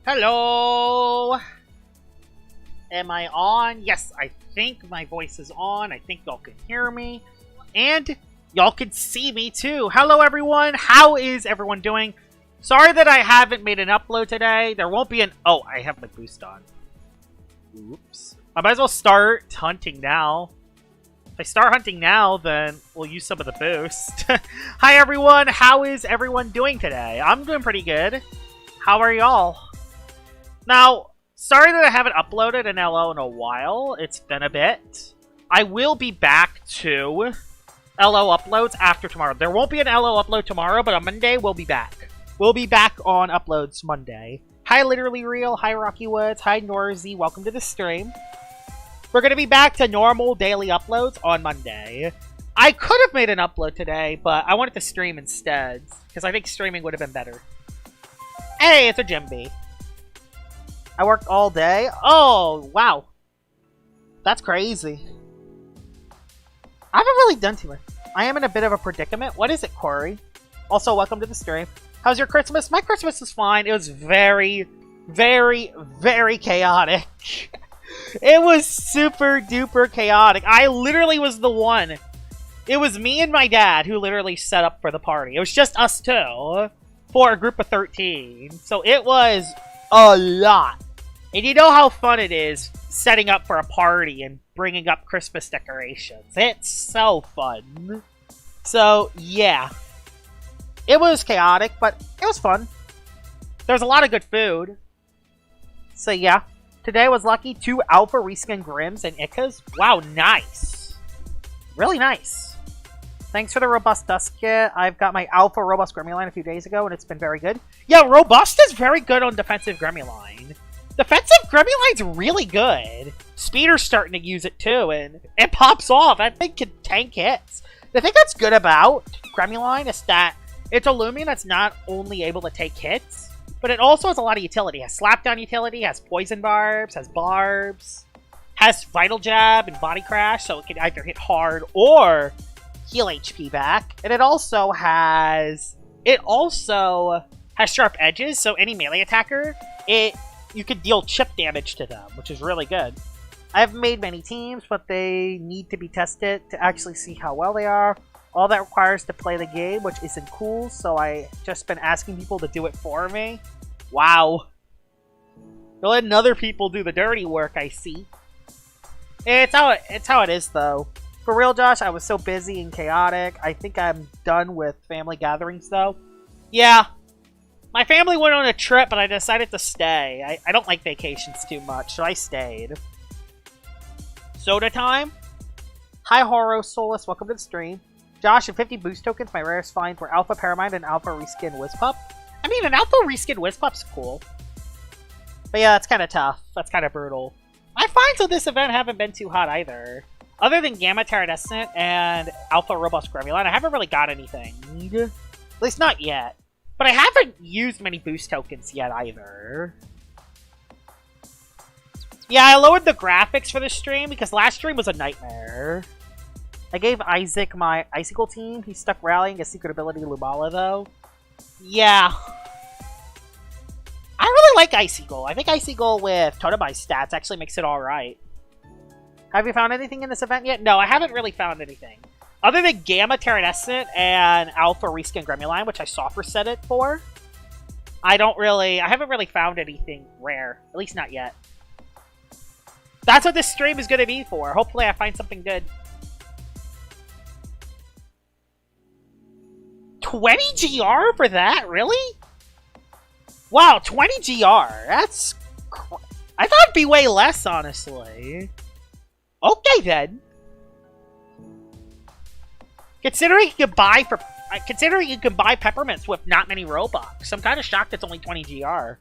Hello! Am I on? Yes, I think my voice is on. I think y'all can hear me. And y'all can see me too. Hello everyone! How is everyone doing? Sorry that I haven't made an upload today. There won't be an... Oh, I have my boost on. Oops. I might as well start hunting now. If I start hunting now, then we'll use some of the boost. Hi everyone! How is everyone doing today? I'm doing pretty good. How are y'all? Now, sorry that I haven't uploaded an LO in a while. It's been a bit. I will be back to LO uploads after tomorrow. There won't be an LO upload tomorrow, but on Monday, we'll be back. We'll be back on uploads Monday. Hi, Literally Real. Hi, Rocky Woods. Hi, Norzy. Welcome to the stream. We're going to be back to normal daily uploads on Monday. I could have made an upload today, but I wanted to stream instead, because I think streaming would have been better. Hey, it's a Jimby. I worked all day. Oh, wow. That's crazy. I haven't really done too much. I am in a bit of a predicament. What is it, Corey? Also, welcome to the stream. How's your Christmas? My Christmas was fine. It was very, very, very chaotic. It was super duper chaotic. I literally was the one. It was me and my dad who literally set up for the party. It was just us two for a group of 13. So it was a lot. And you know how fun it is setting up for a party and bringing up Christmas decorations. It's so fun. So, yeah. It was chaotic, but it was fun. There was a lot of good food. So, yeah. Today was lucky. 2 Alpha Reskin Grims and Ikas. Wow, nice. Really nice. Thanks for the Robust Dust Kit. I've got my Alpha Robust Gremlin a few days ago, and it's been very good. Yeah, Robust is very good on Defensive Gremlin. Defensive Gremlin's really good. Speeder's starting to use it too, and it pops off. That thing can tank hits. The thing that's good about Gremlin is that it's a Loomian that's not only able to take hits, but it also has a lot of utility. It has Slapdown utility, has Poison Barbs, has Barbs, has Vital Jab and Body Crash, so it can either hit hard or heal HP back. And it also has Sharp Edges, so any melee attacker, you could deal chip damage to them, which is really good. I've made many teams, but they need to be tested to actually see how well they are. All that requires to play the game, which isn't cool, so I just been asking people to do it for me. Wow. They're letting other people do the dirty work, I see. It's how it is, though. For real, Josh, I was so busy and chaotic. I think I'm done with family gatherings, though. Yeah. My family went on a trip, but I decided to stay. I don't like vacations too much, so I stayed. Soda time? Hi, Horo Solus. Welcome to the stream. Josh, and 50 boost tokens, my rarest finds were Alpha Paramind and Alpha Reskin Wizpup. I mean, an Alpha Reskin Wizpup's cool. But yeah, that's kind of tough. That's kind of brutal. My finds of this event haven't been too hot either. Other than Gamma Terradescent and Alpha Robust Gremlin, I haven't really got anything. At least not yet. But I haven't used many boost tokens yet either. Yeah, I lowered the graphics for this stream because last stream was a nightmare. I gave Isaac my Icicle team. He stuck rallying his secret ability Lumala though. Yeah. I really like Icicle. I think Icicle with Totemized stats actually makes it alright. Have you found anything in this event yet? No, I haven't really found anything. Other than Gamma Terradescent and Alpha Reskin Gremlin, which I soft reset it for, I haven't really found anything rare. At least not yet. That's what this stream is going to be for. Hopefully I find something good. 20 GR for that? Really? Wow, 20 GR. That's... I thought it'd be way less, honestly. Okay, then. Considering you can buy peppermints with not many Robux, I'm kind of shocked it's only 20 GR. I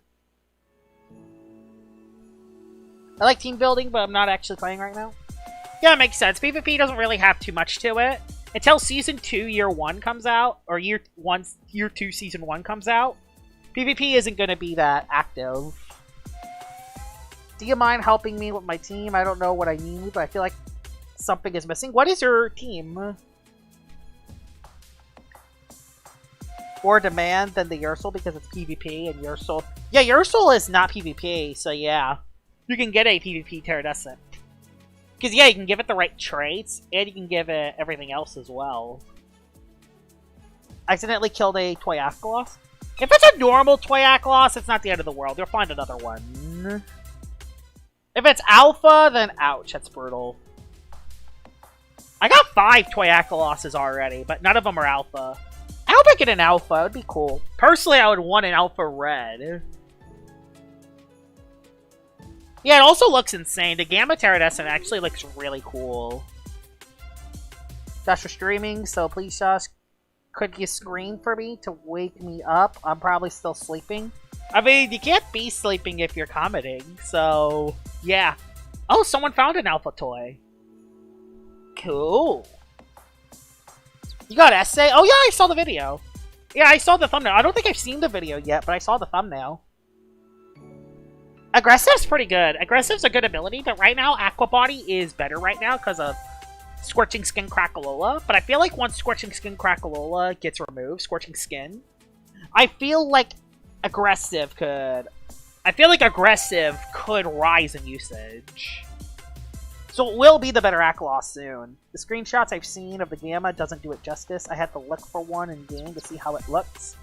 like team building, but I'm not actually playing right now. Yeah, it makes sense. PvP doesn't really have too much to it. Until Season 2, Year 1 comes out, or Year 2, Season 1 comes out, PvP isn't going to be that active. Do you mind helping me with my team? I don't know what I need, but I feel like something is missing. What is your team? more demand than the Ursul because it's PvP and Ursul. Yeah, Ursul is not PvP, so yeah. You can get a PvP Pterodactyl. Because, yeah, you can give it the right traits, and you can give it everything else as well. Accidentally killed a Toyacalos. If it's a normal Toyacalos, it's not the end of the world. You'll find another one. If it's alpha, then ouch, that's brutal. I got 5 Toyacolosses already, but none of them are alpha. I hope I get an alpha, it would be cool. Personally, I would want an alpha red. Yeah, it also looks insane. The Gamma Pterodactyl actually looks really cool. Josh, you're streaming, so please, Josh, could you scream for me to wake me up? I'm probably still sleeping. I mean, you can't be sleeping if you're commenting, so yeah. Oh, someone found an alpha toy. Cool. You got essay? Oh yeah, I saw the video. Yeah, I saw the thumbnail. I don't think I've seen the video yet, but I saw the thumbnail. Aggressive's pretty good. Aggressive's a good ability, but right now, Aqua Body is better right now because of Scorching Skin Crackalola. But I feel like once Scorching Skin Crackalola gets removed, Scorching Skin, I feel like Aggressive could... Aggressive could rise in usage. So it will be the better Aqualoss soon. The screenshots I've seen of the Gamma doesn't do it justice. I had to look for one in game to see how it looks.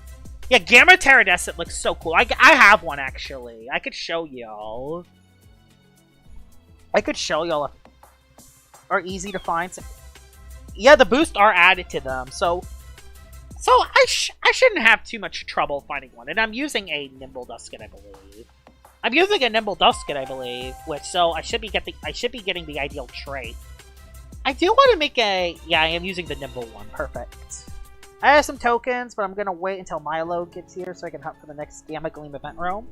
Yeah, Gamma Pterodactyl looks so cool. I have one, actually. I could show y'all. Are easy to find. Yeah, the boosts are added to them, so I shouldn't have too much trouble finding one. And I'm using a Nimble Dusket, I believe. Which so I should be getting the ideal trait. I do want to make a I am using the Nimble one. Perfect. I have some tokens, but I'm gonna wait until Milo gets here so I can hunt for the next Gamma Gleam event roam.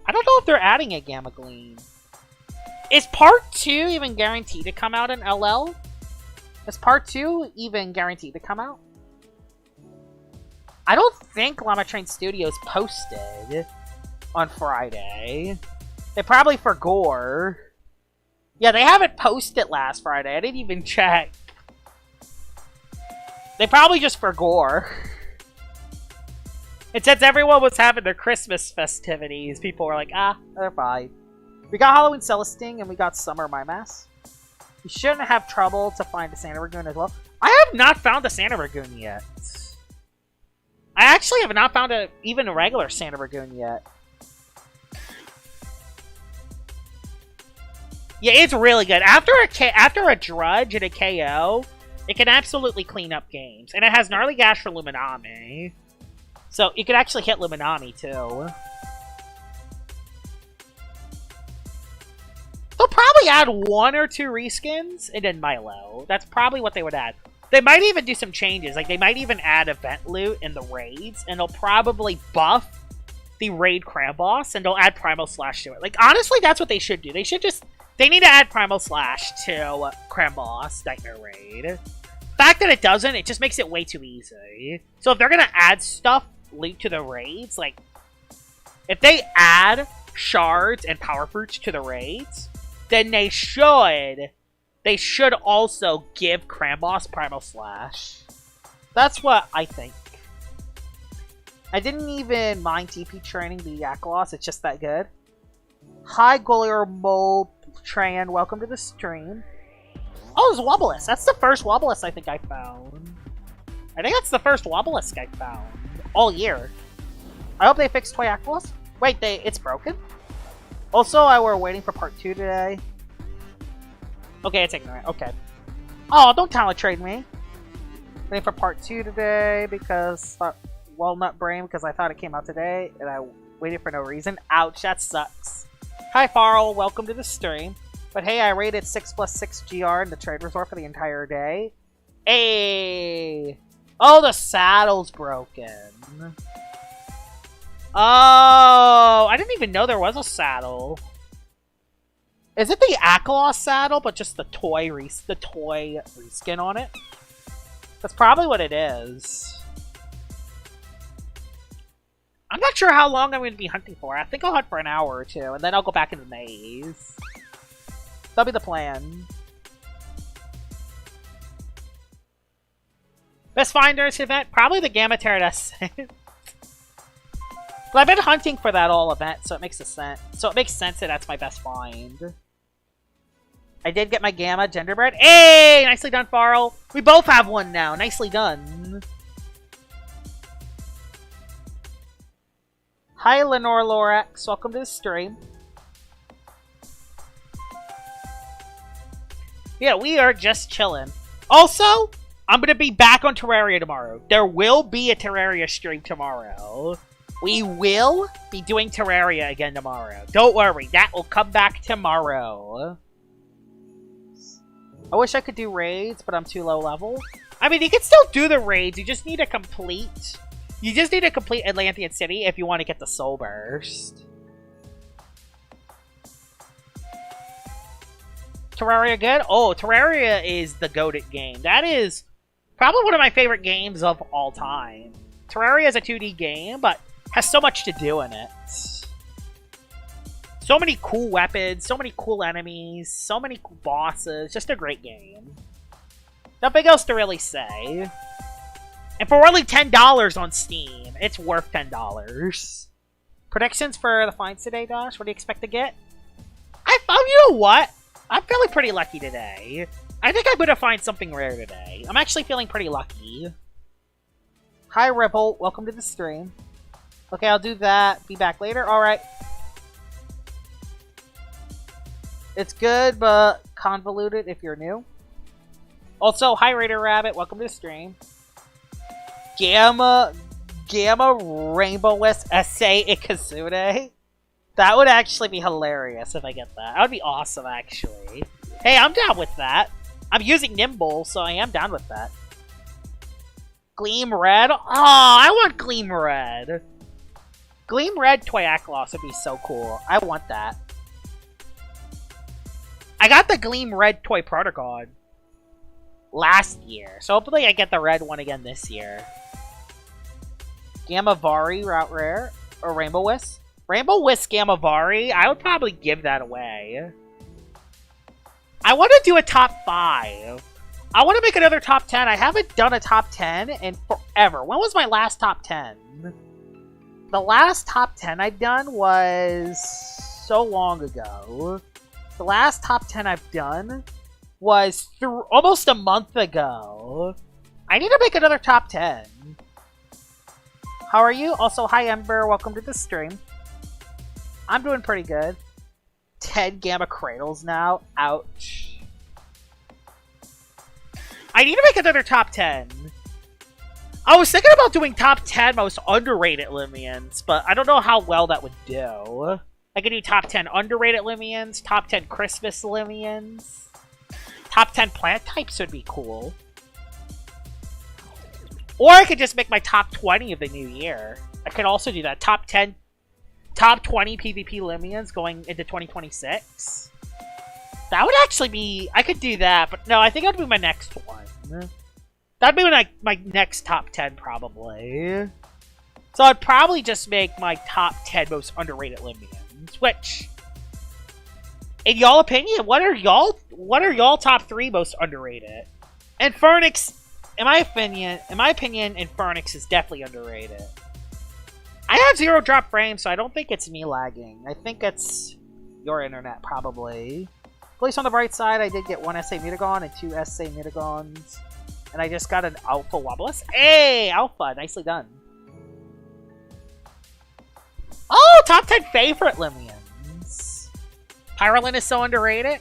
I don't know if they're adding a Gamma Gleam. Is Part 2 even guaranteed to come out in LL? Is Part 2 even guaranteed to come out? I don't think Llama Train Studios posted on Friday. They probably forgot. Yeah, they haven't posted last Friday. I didn't even check. They probably just forgot. And since everyone was having their Christmas festivities, people were like, ah, they're fine. We got Halloween Celesting and we got Summer Mimas. You shouldn't have trouble to find a Santa Ragoon as well. I have not found a Santa Ragoon yet. I actually have not found even a regular Santa Ragoon yet. Yeah, it's really good. After a Drudge and a KO, it can absolutely clean up games. And it has Gnarly Gash for Luminami. So, you could actually hit Luminami, too. They'll probably add 1 or 2 reskins, and then Milo. That's probably what they would add. They might even do some changes. Like, they might even add event loot in the raids, and they'll probably buff the raid Cram Boss, and they'll add Primal Slash to it. Like, honestly, that's what they should do. They should just... They need to add Primal Slash to Cram Boss Nightmare Raid. The fact that it doesn't, it just makes it way too easy. So if they're gonna add stuff linked to the raids, like... If they add shards and power fruits to the raids, then they should also give Cram Boss Primal Slash. That's what I think. I didn't even mind TP training the Yaklos, it's just that good. Hi, Guillermo Tran, welcome to the stream. Oh, there's Wobblisk. That's the first Wobblisk I think I found. I think that's the first Wobblisk I found all year. I hope they fixed Toyacalos. Wait, it's broken? Also, we're waiting for part 2 today. Okay, it's ignorant. Okay. Oh, don't talent trade me. Waiting for part 2 today because... Walnut Brain because I thought it came out today and I waited for no reason. Ouch, that sucks. Hi, Farrell. Welcome to the stream. But hey, I rated 6+6 GR in the trade resort for the entire day. Hey! Oh, the saddle's broken. Oh, I didn't even know there was a saddle. Is it the Akalos saddle, but just the toy reskin on it? That's probably what it is. I'm not sure how long I'm going to be hunting for. I think I'll hunt for an hour or 2, and then I'll go back into the maze. That'll be the plan. Best finders event? Probably the Gamma Terradus. But I've been hunting for that all event, so it makes sense. So it makes sense that that's my best find. I did get my Gamma Genderbread. Hey! Nicely done, Farrell. We both have one now. Nicely done. Hi, Lenore Lorax. Welcome to the stream. Yeah, we are just chilling. Also, I'm going to be back on Terraria tomorrow. There will be a Terraria stream tomorrow. We will be doing Terraria again tomorrow. Don't worry, that will come back tomorrow. I wish I could do raids, but I'm too low level. I mean, you can still do the raids. You just need to complete... You just need to complete Atlantean City if you want to get the Soul Burst. Terraria good? Oh, Terraria is the goated game. That is probably one of my favorite games of all time. Terraria is a 2D game, but has so much to do in it. So many cool weapons, so many cool enemies, so many cool bosses. Just a great game. Nothing else to really say. And for only $10 on Steam, it's worth $10. Predictions for the finds today, Dosh? What do you expect to get? You know what? I'm feeling pretty lucky today. I think I'm going to find something rare today. I'm actually feeling pretty lucky. Hi, Ripple. Welcome to the stream. Okay, I'll do that. Be back later. Alright. It's good, but convoluted if you're new. Also, hi, Raider Rabbit. Welcome to the stream. Gamma Rainbow West SA Ikazune. That would actually be hilarious if I get that. That would be awesome, actually. Hey, I'm down with that. I'm using Nimble, so I am down with that. Gleam Red? Oh, I want Gleam Red. Gleam Red Toy Aklos would be so cool. I want that. I got the Gleam Red Toy Protagon last year, so hopefully I get the red one again this year. Gamma Vari Route Rare or Rainbow Wisp? Rainbow Wisp Gamma Vari, I would probably give that away. I want to do a top 5. I want to make another top 10. I haven't done a top 10 in forever. When was my last top 10? The last top 10 I've done was so long ago. The last top 10 I've done was almost a month ago. I need to make another top 10. How are you? Also, hi Ember. Welcome to the stream. I'm doing pretty good. 10 Gamma Cradles now. Ouch. I need to make another top 10. I was thinking about doing top 10 most underrated Loomians, but I don't know how well that would do. I could do top 10 underrated Loomians, top 10 Christmas Loomians. Top 10 plant types would be cool. Or I could just make my top 20 of the new year. I could also do that. Top 10, top 20 PvP Loomians going into 2026. That would actually be... I could do that, but no, I think that'd be my next one. That'd be my next top 10, probably. So I'd probably just make my top 10 most underrated Loomians, which... In y'all opinion, what are y'all top 3 most underrated? And Infernix, in my opinion, Infernix is definitely underrated. I have 0 drop frames, so I don't think it's me lagging. I think it's your internet, probably. At least on the bright side, I did get 1 SA Mutagon and 2 SA Mutagons. And I just got an Alpha Wobblus. Hey, Alpha! Nicely done. Oh, top 10 favorite Loomians. Pyrolin is so underrated?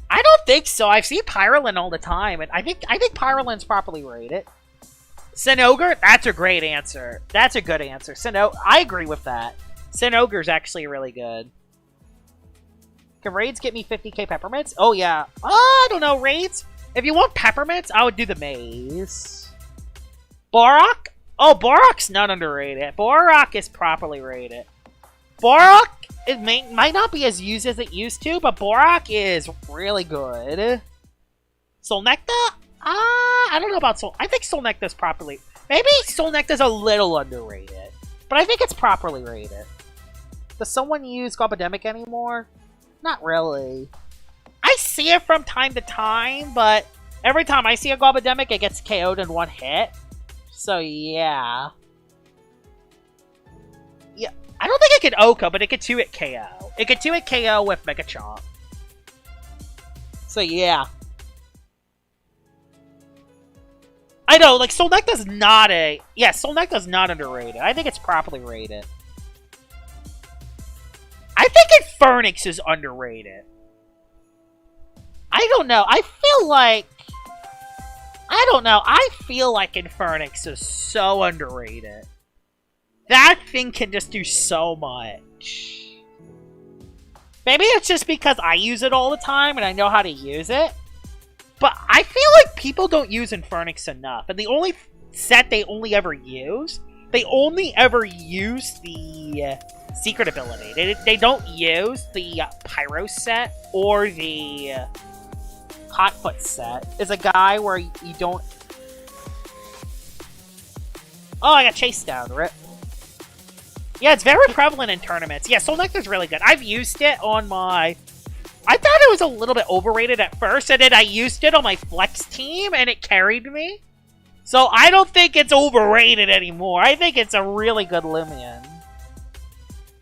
I don't think so. I've seen Pyrolin all the time, and I think Pyrolin's properly rated. Sinogre? That's a great answer. That's a good answer. I agree with that. Sinogre's actually really good. Can raids get me 50k peppermints? Oh, yeah. Oh, I don't know. Raids? If you want peppermints, I would do the maze. Borak? Oh, Borak's not underrated. Borak is properly rated. Borak, it might not be as used as it used to, but Borak is really good. Solnecta? I don't know about Soul. I think Solnecta's properly... Maybe Solnecta's a little underrated, but I think it's properly rated. Does someone use Gobademic anymore? Not really. I see it from time to time, but every time I see a Gobademic, it gets KO'd in 1 hit. So, yeah. Yeah, I don't think it could Oko, but it could 2-hit KO. It could 2-hit KO with Mega Chomp. So, yeah. I know, like, Solnecta's not a... Yeah, Solnecta's not underrated. I think it's properly rated. I think Infernix is underrated. I don't know. I feel like... I don't know. I feel like Infernix is so underrated. That thing can just do so much. Maybe it's just because I use it all the time and I know how to use it. But I feel like people don't use Infernix enough. And the only set they only ever use, they only ever use the secret ability. They don't use the Pyro set or the Hotfoot set. Is a guy where you don't... Oh, I got chased down, rip. Yeah, it's very prevalent in tournaments. Yeah, Solnecta's really good. I've used it on my... I thought it was a little bit overrated at first, and then I used it on my flex team, and it carried me. So I don't think it's overrated anymore. I think it's a really good Loomian.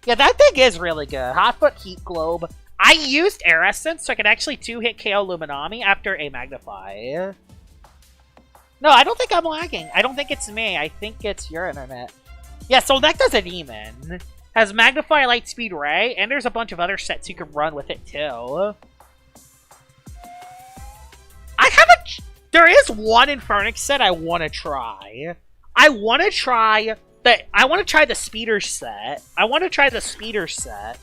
Yeah, that thing is really good. Hotfoot Heat Globe. I used Air Essence, so I could actually 2-hit KO Luminami after a Magnify. No, I don't think I'm lagging. I don't think it's me. I think it's your internet. Yeah, Solnecta's a demon. Has Magnify, Lightspeed, Ray, and there's a bunch of other sets you can run with it, too. I haven't... There is one Infernix set I want to try. I want to try the Speeder set. I want to try the Speeder set.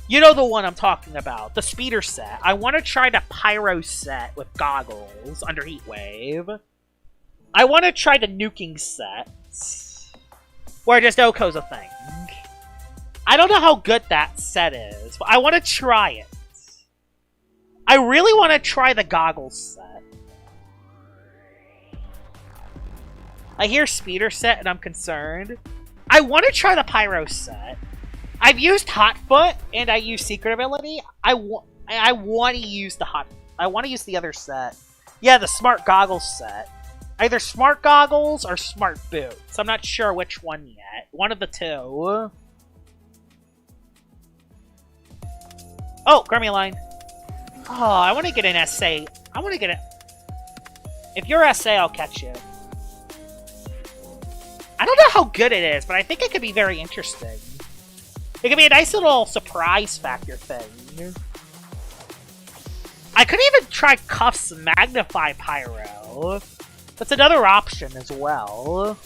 You know the one I'm talking about. The Speeder set. I want to try the Pyro set with goggles under Heat Wave. I want to try the Nuking set. Where just Oko's a thing. I don't know how good that set is, but I want to try it. I really want to try the goggles set. I hear Speeder set and I'm concerned. I want to try the Pyro set. I've used Hotfoot and I use Secret Ability. I want to use the other set. Yeah, the Smart Goggles set. Either Smart Goggles or Smart Boots. I'm not sure which one yet. One of the two. Oh, Gremmy Line. Oh, I want to get an SA. I want to get it. If you're SA, I'll catch you. I don't know how good it is, but I think it could be very interesting. It could be a nice little surprise factor thing. I could even try Cuff's Magnify Pyro. That's another option as well.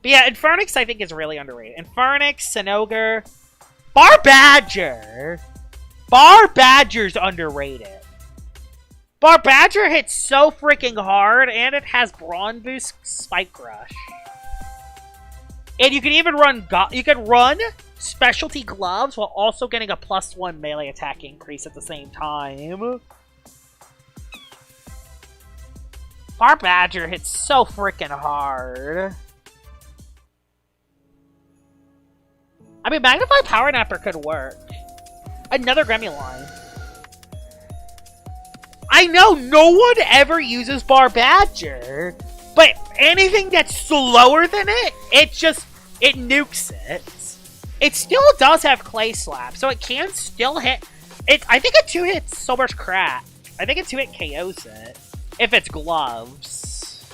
But yeah, Infernix I think is really underrated. Infernix, Sinogre, Barbadger. Barbadger's underrated. Barbadger hits so freaking hard, and it has Brawn Boost Spike Rush. And you can even run Specialty Gloves while also getting a +1 melee attack increase at the same time. Barbadger hits so freaking hard. I mean, Magnify Power Napper could work. Another Gremmy Line. I know no one ever uses Barbadger, but anything that's slower than it, it nukes it. It still does have Clay Slap, so it can still hit. I think a 2-hit so much crap. I think a 2-hit KOs it. If it's gloves.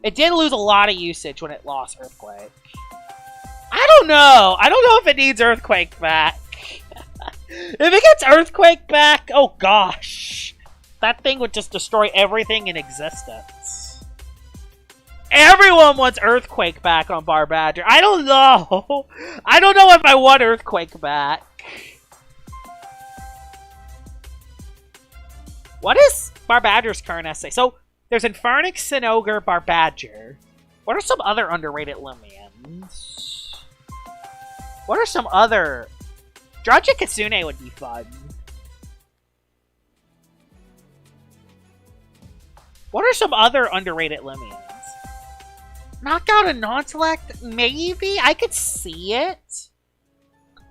It did lose a lot of usage when it lost Earthquake. I don't know. I don't know if it needs Earthquake back. If it gets Earthquake back, oh gosh. That thing would just destroy everything in existence. Everyone wants Earthquake back on Barbadger. I don't know. I don't know if I want Earthquake back. What is Barbadger's current essay? So, there's Infernix, Sinogre, Barbadger. What are some other underrated Loomians? What are some other... Draja Kitsune would be fun. What are some other underrated Loomians? Knockout and non-select? Maybe? I could see it.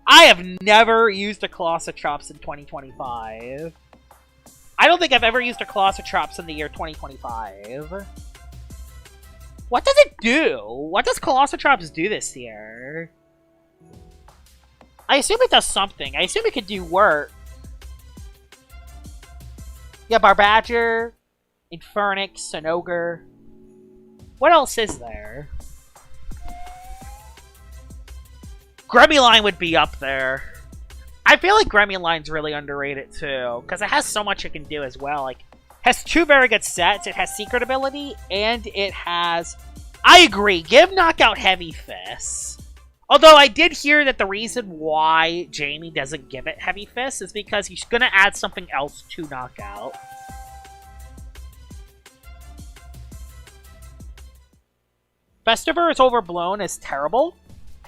I have never used a Colossus Chops in 2025. I I don't think I've ever used a Colossotrops in the year 2025. What does it do? What does Colossotrops do this year? I assume it does something. I assume it could do work. Yeah, Barbadger, Infernix, Sonogre. What else is there? Gremmuline would be up there. I feel like Gremmuline's really underrated too, because it has so much it can do as well. Like, has 2 very good sets. It has Secret Ability, and it has... I agree, give Knockout Heavy Fist. Although I did hear that the reason why Jamie doesn't give it Heavy Fist is because he's going to add something else to Knockout. Festifer is overblown as terrible.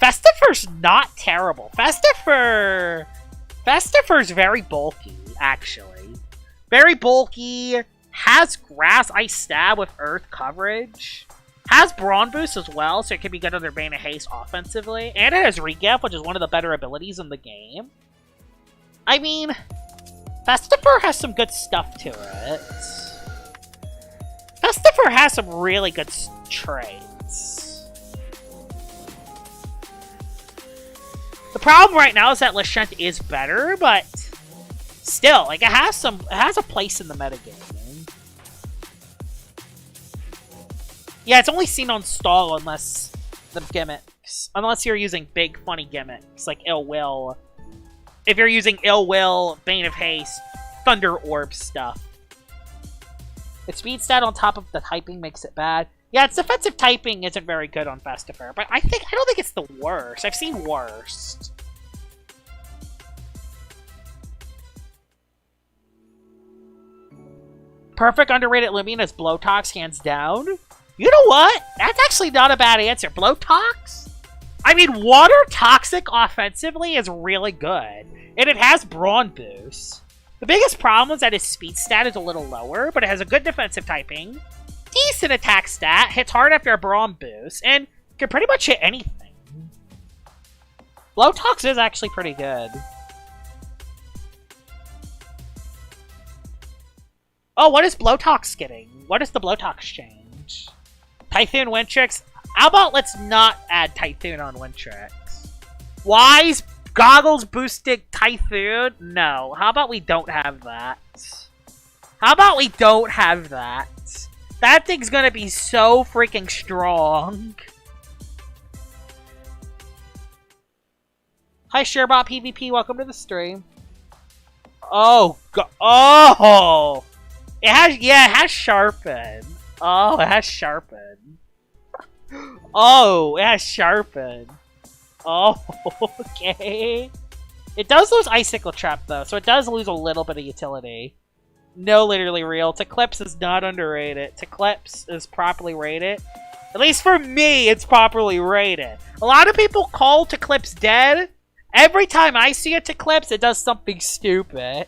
Festifer's not terrible. Festifer's very bulky, actually. Very bulky, has Grass, Ice Stab with Earth coverage, has Brawn Boost as well, so it can be good under Bane of Haste offensively, and it has Regift, which is one of the better abilities in the game. I mean, Festifer has some good stuff to it. Festifer has some really good traits. The problem right now is that Lashent is better, but still, like, it has a place in the metagame. Yeah, it's only seen on stall unless the gimmicks, unless you're using big funny gimmicks like Ill Will. If you're using Ill Will, Bane of Haste, Thunder Orb stuff. Its speed stat on top of the typing makes it bad. Yeah, its defensive typing isn't very good on Festifer, but I don't think it's the worst. I've seen worst. Perfect underrated Loomian is Blowtox, hands down. You know what? That's actually not a bad answer. Blowtox? I mean, Water Toxic offensively is really good, and it has Brawn Boost. The biggest problem is that its speed stat is a little lower, but it has a good defensive typing, decent attack stat, hits hard after a Brawn Boost, and can pretty much hit anything. Blowtox is actually pretty good. Oh, what is Blowtox getting? What is the Blowtox change? Typhoon Wintrix? How about let's not add Typhoon on Wintrix? Wise Goggles boosted Typhoon? No. How about we don't have that? How about we don't have that? That thing's gonna be so freaking strong. Hi, Sherbot PvP. Welcome to the stream. Oh, oh! It has Sharpen. Oh, it has Sharpen. Oh, it has Sharpen. Oh, okay. It does lose Icicle Trap, though, so it does lose a little bit of utility. No, literally real. Teclipse is not underrated. Teclipse is properly rated. At least for me, it's properly rated. A lot of people call Teclipse dead. Every time I see a Teclipse, it does something stupid.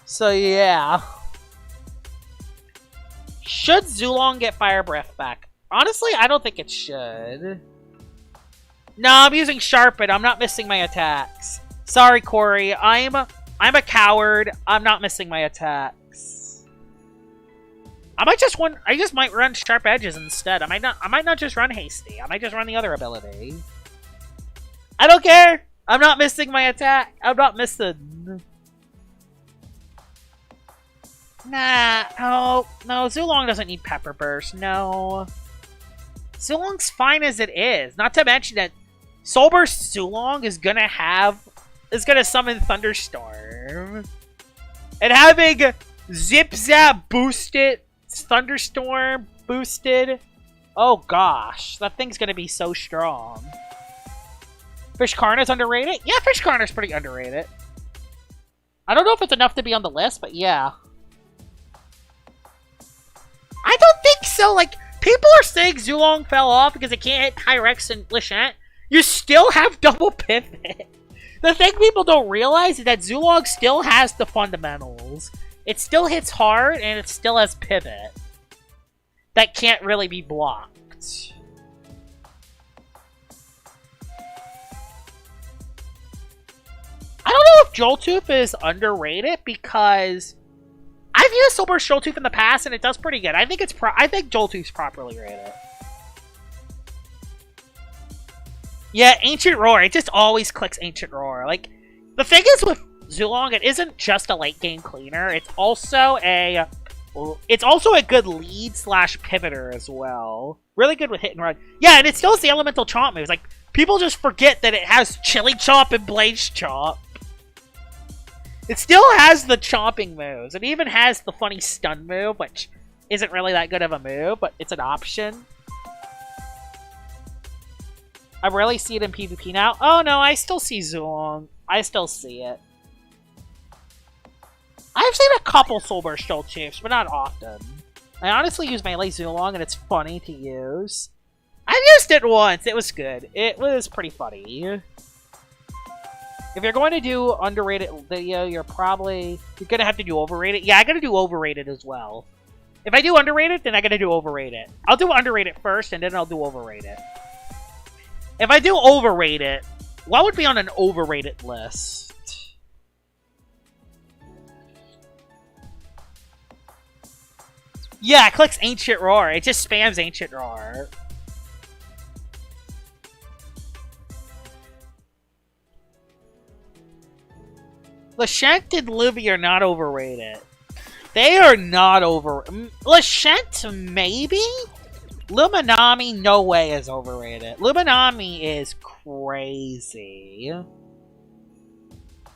So, yeah. Should Zulong get Fire Breath back? Honestly, I don't think it should. No, I'm using Sharpen. I'm not missing my attacks. Sorry, Corey. I'm a coward. I'm not missing my attacks. I just might run Sharp Edges instead. I might not just run Hasty. I might just run the other ability. I don't care. I'm not missing my attack. I'm not missing. Nah, no, Zulong doesn't need Pepper Burst, no. Zulong's fine as it is. Not to mention that Soul Burst Zulong is gonna summon Thunderstorm. And having Zip Zap boosted, Thunderstorm boosted, oh gosh, that thing's gonna be so strong. Fish Karna's underrated? Yeah, Fish Karna's pretty underrated. I don't know if it's enough to be on the list, but yeah. I don't think so. Like, people are saying Zulong fell off because it can't hit Tyrex and Lashent. You still have double pivot. The thing people don't realize is that Zulong still has the fundamentals. It still hits hard, and it still has pivot. That can't really be blocked. I don't know if Joltooth is underrated because I've used Soulburst Joltooth in the past, and it does pretty good. I think I think Joltooth's properly rated. Yeah, Ancient Roar. It just always clicks Ancient Roar. Like, the thing is with Zulong, it isn't just a late game cleaner. It's also a good lead slash pivoter as well. Really good with hit and run. Yeah, and it still has the elemental chomp moves. Like, people just forget that it has Chili Chomp and Blaze Chomp. It still has the chomping moves. It even has the funny stun move, which isn't really that good of a move, but it's an option. I really see it in PvP now. Oh no, I still see Zulong. I still see it. I've seen a couple Soulburst Joltooths, but not often. I honestly use Melee Zulong, and it's funny to use. I've used it once. It was good. It was pretty funny. If you're going to do underrated video, you're going to have to do overrated. Yeah, I got to do overrated as well. If I do underrated, then I got to do overrated. I'll do underrated first, and then I'll do overrated. If I do overrated, what would be on an overrated list? Yeah, it clicks Ancient Roar. It just spams Ancient Roar. Lashent and Livy are not overrated. They are not over... Lashent, maybe? Luminami, no way is overrated. Luminami is crazy.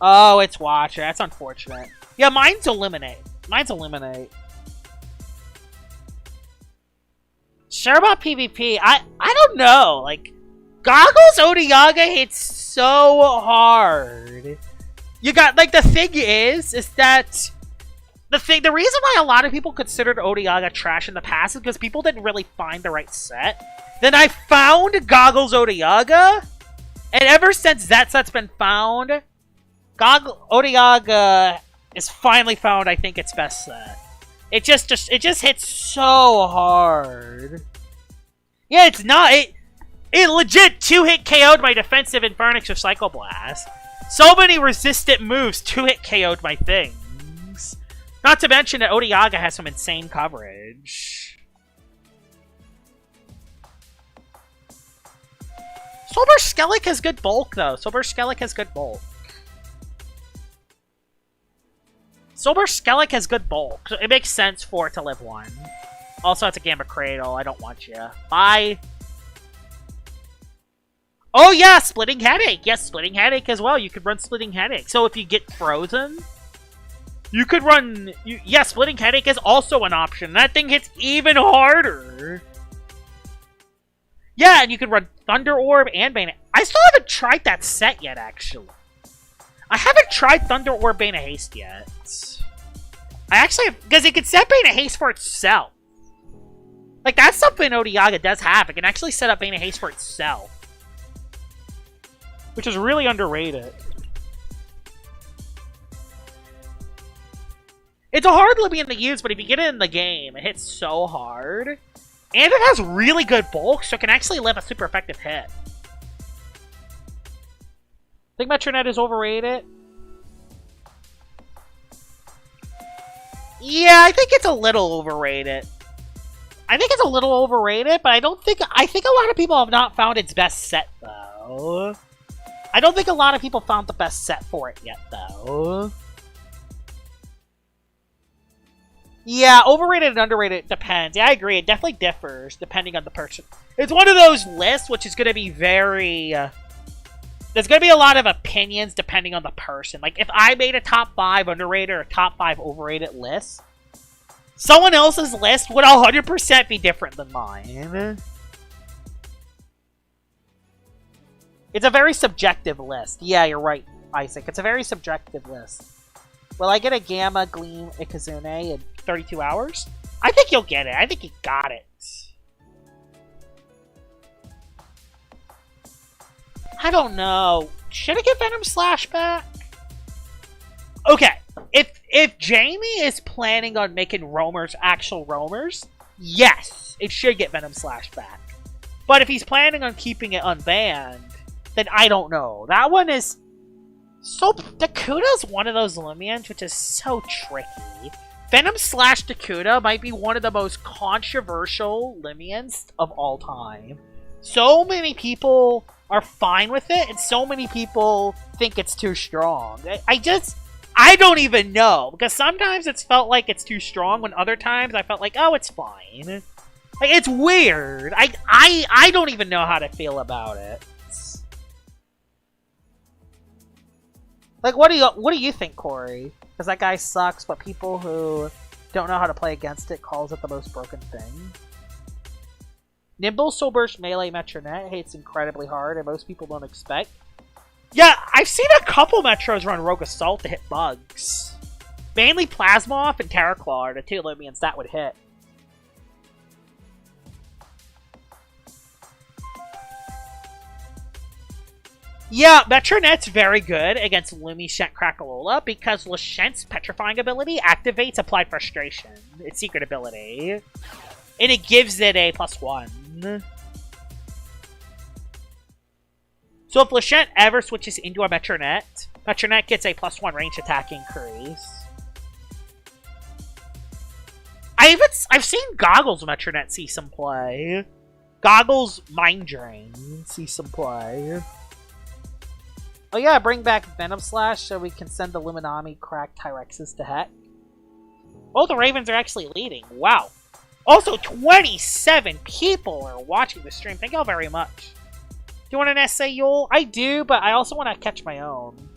Oh, it's Watcher. That's unfortunate. Yeah, mine's Eliminate. Mine's Eliminate. Sure about PvP? I don't know. Like, Goggles Odiaga hits so hard. You got, like, the thing is that... The reason why a lot of people considered Odiaga trash in the past is because people didn't really find the right set. Then I found Goggles Odiaga, and ever since that set's been found, Odiaga is finally found, I think, its best set. It just hits so hard. Yeah, it's not. It legit 2-hit KO'd my defensive Infernix with Psycho Blast. So many resistant moves 2-hit KO'd my things. Not to mention that Odiaga has some insane coverage. Soulburst Skellig has good bulk, though. Soulburst Skellig has good bulk. Soulburst Skellig has good bulk. So it makes sense for it to live 1. Also, it's a Gamma Cradle. I don't want you. Bye. Oh, yeah, Splitting Headache. Yes, Splitting Headache as well. You could run Splitting Headache. So if you get frozen... You could run... Yeah, Splitting Headache is also an option. That thing hits even harder. Yeah, and you could run Thunder Orb and Bane... I still haven't tried that set yet, actually. I haven't tried Thunder Orb Bane of Haste yet. I actually... Because it could set Bane of Haste for itself. Like, that's something Odiaga does have. It can actually set up Bane of Haste for itself. Which is really underrated. It's a hard Loomian to use, but if you get it in the game, it hits so hard. And it has really good bulk, so it can actually live a super effective hit. Think Metronet is overrated? Yeah, I think it's a little overrated. I think it's a little overrated, but I think a lot of people have not found its best set, though. I don't think a lot of people found the best set for it yet, though. Yeah, overrated and underrated depends. Yeah, I agree. It definitely differs depending on the person. It's one of those lists which is going to be very... there's going to be a lot of opinions depending on the person. Like, if I made a top 5 underrated or top 5 overrated list, someone else's list would 100% be different than mine. It's a very subjective list. Yeah, you're right, Isaac. It's a very subjective list. Will I get a Gamma Gleam Ikazune in 32 hours? I think you'll get it. I think you got it. I don't know. Should I get Venom Slash back? Okay. If Jamie is planning on making roamers actual roamers, yes, it should get Venom Slash back. But if he's planning on keeping it unbanned, then I don't know. That one is... So, Dakuda's one of those Loomians, which is so tricky. Venom slash Dakota might be one of the most controversial Loomians of all time. So many people are fine with it, and so many people think it's too strong. I don't even know, because sometimes it's felt like it's too strong, when other times I felt like, oh, it's fine. Like, it's weird. I don't even know how to feel about it. Like, what do you think, Corey? Because that guy sucks, but people who don't know how to play against it calls it the most broken thing. Nimble Soul Burst Melee Metronet hates incredibly hard, and most people don't expect. Yeah, I've seen a couple Metros run Rogue Assault to hit bugs. Mainly Plasmoth and Terraclaw are the two Loomians that would hit. Yeah, Metronet's very good against Lumi-Shent Crackalola because Lashent's petrifying ability activates Applied Frustration, its secret ability. And it gives it a +1. So if Lashent ever switches into a Metronet, Metronet gets a +1 range attack increase. I've seen Goggles Metronet see some play. Goggles Mind Drain see some play. Oh yeah, bring back Venom Slash so we can send the Luminami cracked Tyrexes to heck. Oh, the Ravens are actually leading. Wow. Also, 27 people are watching the stream. Thank y'all very much. Do you want an essay, Yule? I do, but I also want to catch my own.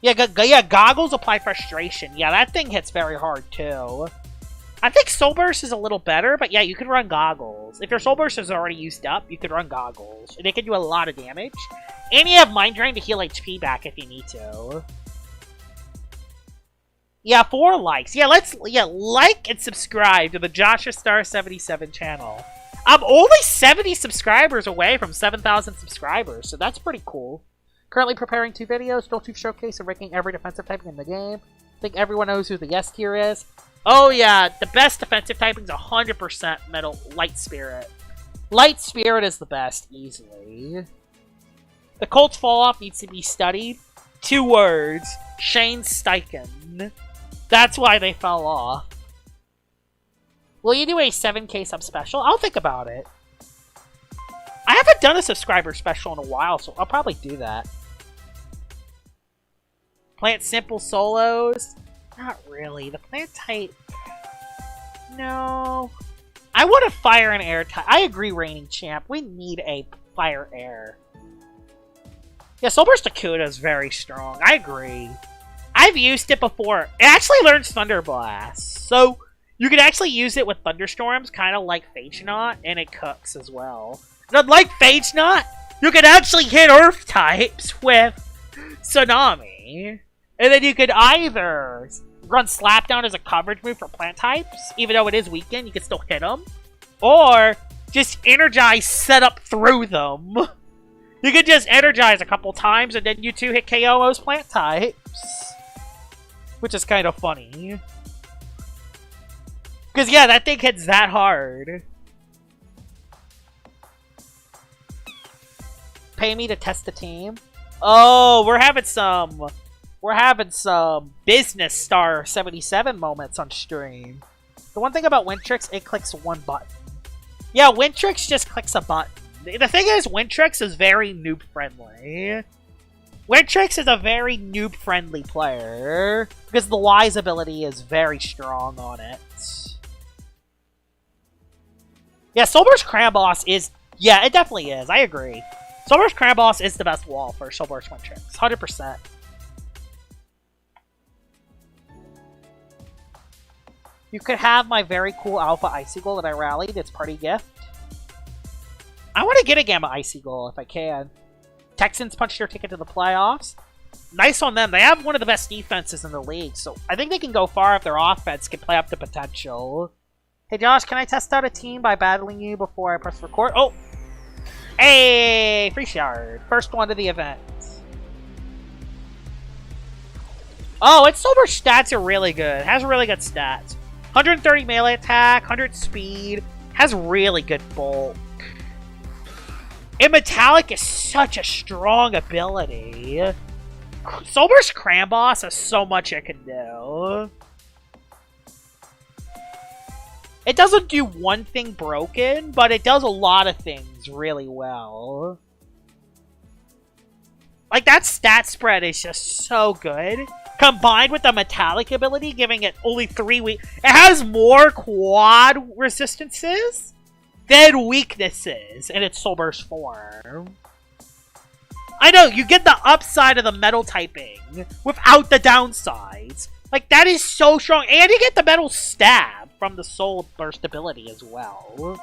Yeah, Goggles Apply Frustration. Yeah, that thing hits very hard, too. I think Soul Burst is a little better, but yeah, you can run Goggles. If your Soul Burst is already used up, you could run Goggles. And it can do a lot of damage. And you have Mind Drain to heal HP back if you need to. Yeah, 4 likes. Yeah, like and subscribe to the Joshua Star 77 channel. I'm only 70 subscribers away from 7,000 subscribers, so that's pretty cool. Currently preparing 2 videos, Dual Tooth Showcase and ranking every defensive typing in the game. I think everyone knows who the yes tier is. Oh yeah, the best defensive typing is 100% Metal Light Spirit. Light Spirit is the best, easily. The Colt's Fall Off needs to be studied. 2 words. Shane Steichen. That's why they fell off. Will you do a 7K sub special? I'll think about it. I haven't done a subscriber special in a while, so I'll probably do that. Plant Simple solos? Not really. The plant type... No. I want a fire and air type. I agree, Reigning Champ. We need a fire air. Yeah, Soul Burst Dakota is very strong. I agree. I've used it before. It actually learns Thunder Blast. So, you can actually use it with Thunderstorms, kind of like Phage Knot, and it cooks as well. And unlike Phage Knot, you can actually hit Earth types with Tsunami. And then you could either run Slapdown as a coverage move for plant types, even though it is weakened, you can still hit them. Or, just Energize set up through them. You can just Energize a couple times, and then you 2-hit KO those plant types. Which is kind of funny. Because, yeah, that thing hits that hard. Pay me to test the team. Oh, we're having some business star 77 moments on stream. The one thing about Wintrix, it clicks one button. Yeah, Wintrix just clicks a button. The thing is, Wintrix is very noob-friendly. Wintrix is a very noob-friendly player, because the Wise ability is very strong on it. Yeah, Soul Burst Cramboss is... Yeah, it definitely is. I agree. Soul Burst Cramboss is the best wall for Soul Burst Wintrix. 100%. You could have my very cool Alpha Icicle that I rallied. It's party gift. I want to get a Gamma Icicle if I can. Texans punched their ticket to the playoffs. Nice on them. They have one of the best defenses in the league, so I think they can go far if their offense can play up to potential. Hey Josh, can I test out a team by battling you before I press record? Oh! Hey! Free shard. First one to the event. Oh, its Soul Burst stats are really good. It has really good stats. 130 melee attack, 100 speed. Has really good bulk. And Metallic is such a strong ability. Soul Burst Cramboss has so much it can do. It doesn't do one thing broken, but it does a lot of things really well. Like, that stat spread is just so good. Combined with the metallic ability, giving it only 3 weak. It has more quad resistances than weaknesses in its Soul Burst form. I know, you get the upside of the metal typing without the downsides. Like, that is so strong. And you get the metal stab from the Soul Burst ability as well.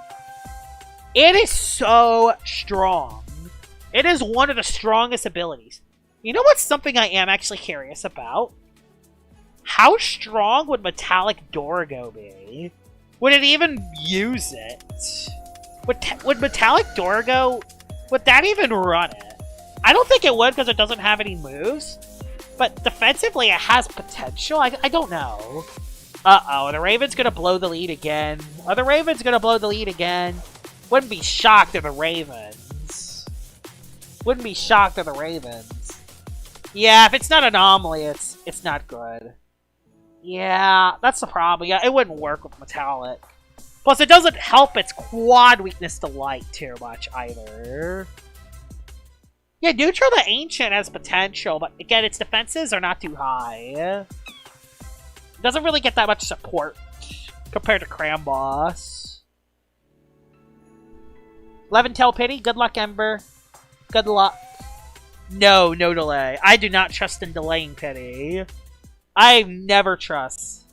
It is so strong. It is one of the strongest abilities. You know what's something I am actually curious about? How strong would Metallic Dorgo be? Would it even use it? Would Metallic Dorgo... Would that even run it? I don't think it would because it doesn't have any moves. But defensively, it has potential. I don't know. Uh-oh, the Raven's gonna blow the lead again. Oh, the Raven's gonna blow the lead again. Wouldn't be shocked if the Ravens. Wouldn't be shocked at the Ravens. Yeah, if it's not Anomaly, it's not good. Yeah, that's the problem. Yeah, it wouldn't work with Metallic. Plus, it doesn't help its quad weakness to light too much either. Yeah, Neutral the Ancient has potential, but again, its defenses are not too high. It doesn't really get that much support compared to Cram Boss. Leventail Pity, good luck, Ember. Good luck. No delay. I do not trust in delaying Pity. I never trust.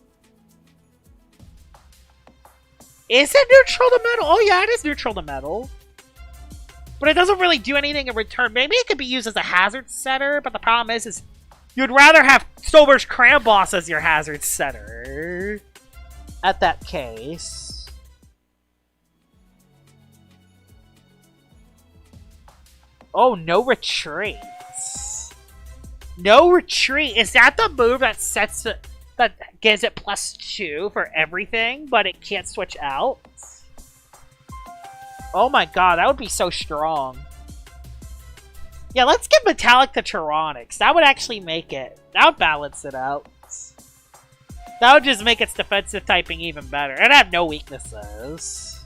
Is it neutral to metal? Oh yeah, it is neutral to metal. But it doesn't really do anything in return. Maybe it could be used as a hazard setter, but the problem is you'd rather have Soul Burst Cram Boss as your hazard setter. At that case. Oh, no retreats. No retreat. Is that the move that sets it, that gives it +2 for everything, but it can't switch out? Oh my god, that would be so strong. Yeah, let's give Metallic to Tyrannics. That would actually make it. That would balance it out. That would just make its defensive typing even better. It'd have no weaknesses.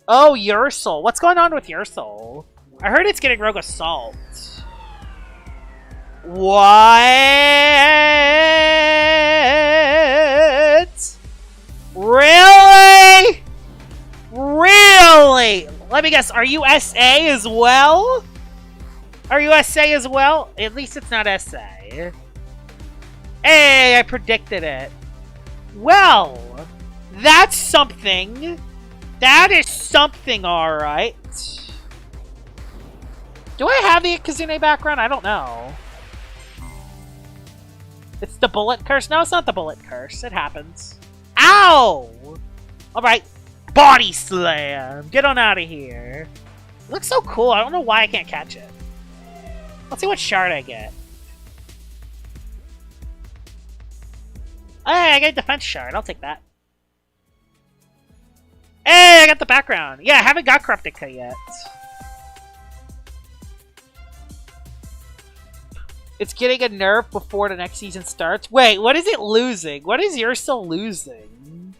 Oh, Ursul. What's going on with Ursul? I heard it's getting Rogue Assault. What? Really? Really? Let me guess, are you SA as well? Are you SA as well? At least it's not SA. Hey, I predicted it. Well, that's something. That is something, alright. Do I have the Kazune background? I don't know. It's the bullet curse? No, it's not the bullet curse. It happens. Ow! Alright. Body slam! Get on out of here. It looks so cool. I don't know why I can't catch it. Let's see what shard I get. Hey, I got a defense shard. I'll take that. Hey, I got the background. Yeah, I haven't got Corruptica yet. It's getting a nerf before the next season starts. Wait, what is it losing? What is Ursul losing?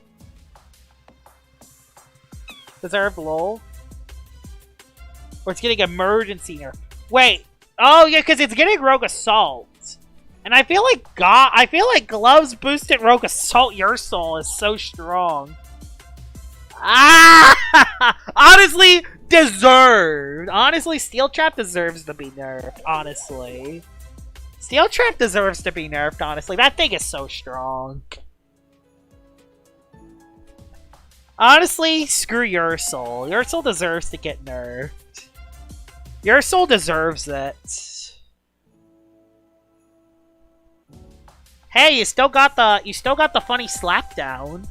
Deserved lol? Or it's getting emergency nerf. Wait. Oh yeah, because it's getting Rogue Assault. And I feel like Gloves boosted Rogue Assault Ursul is so strong. Ah! Honestly, deserved. Honestly, Steel Trap deserves to be nerfed, honestly. Steel Trap deserves to be nerfed, honestly. That thing is so strong. Honestly, screw Ursul. Ursul deserves to get nerfed. Ursul deserves it. Hey, you still got the funny slap down.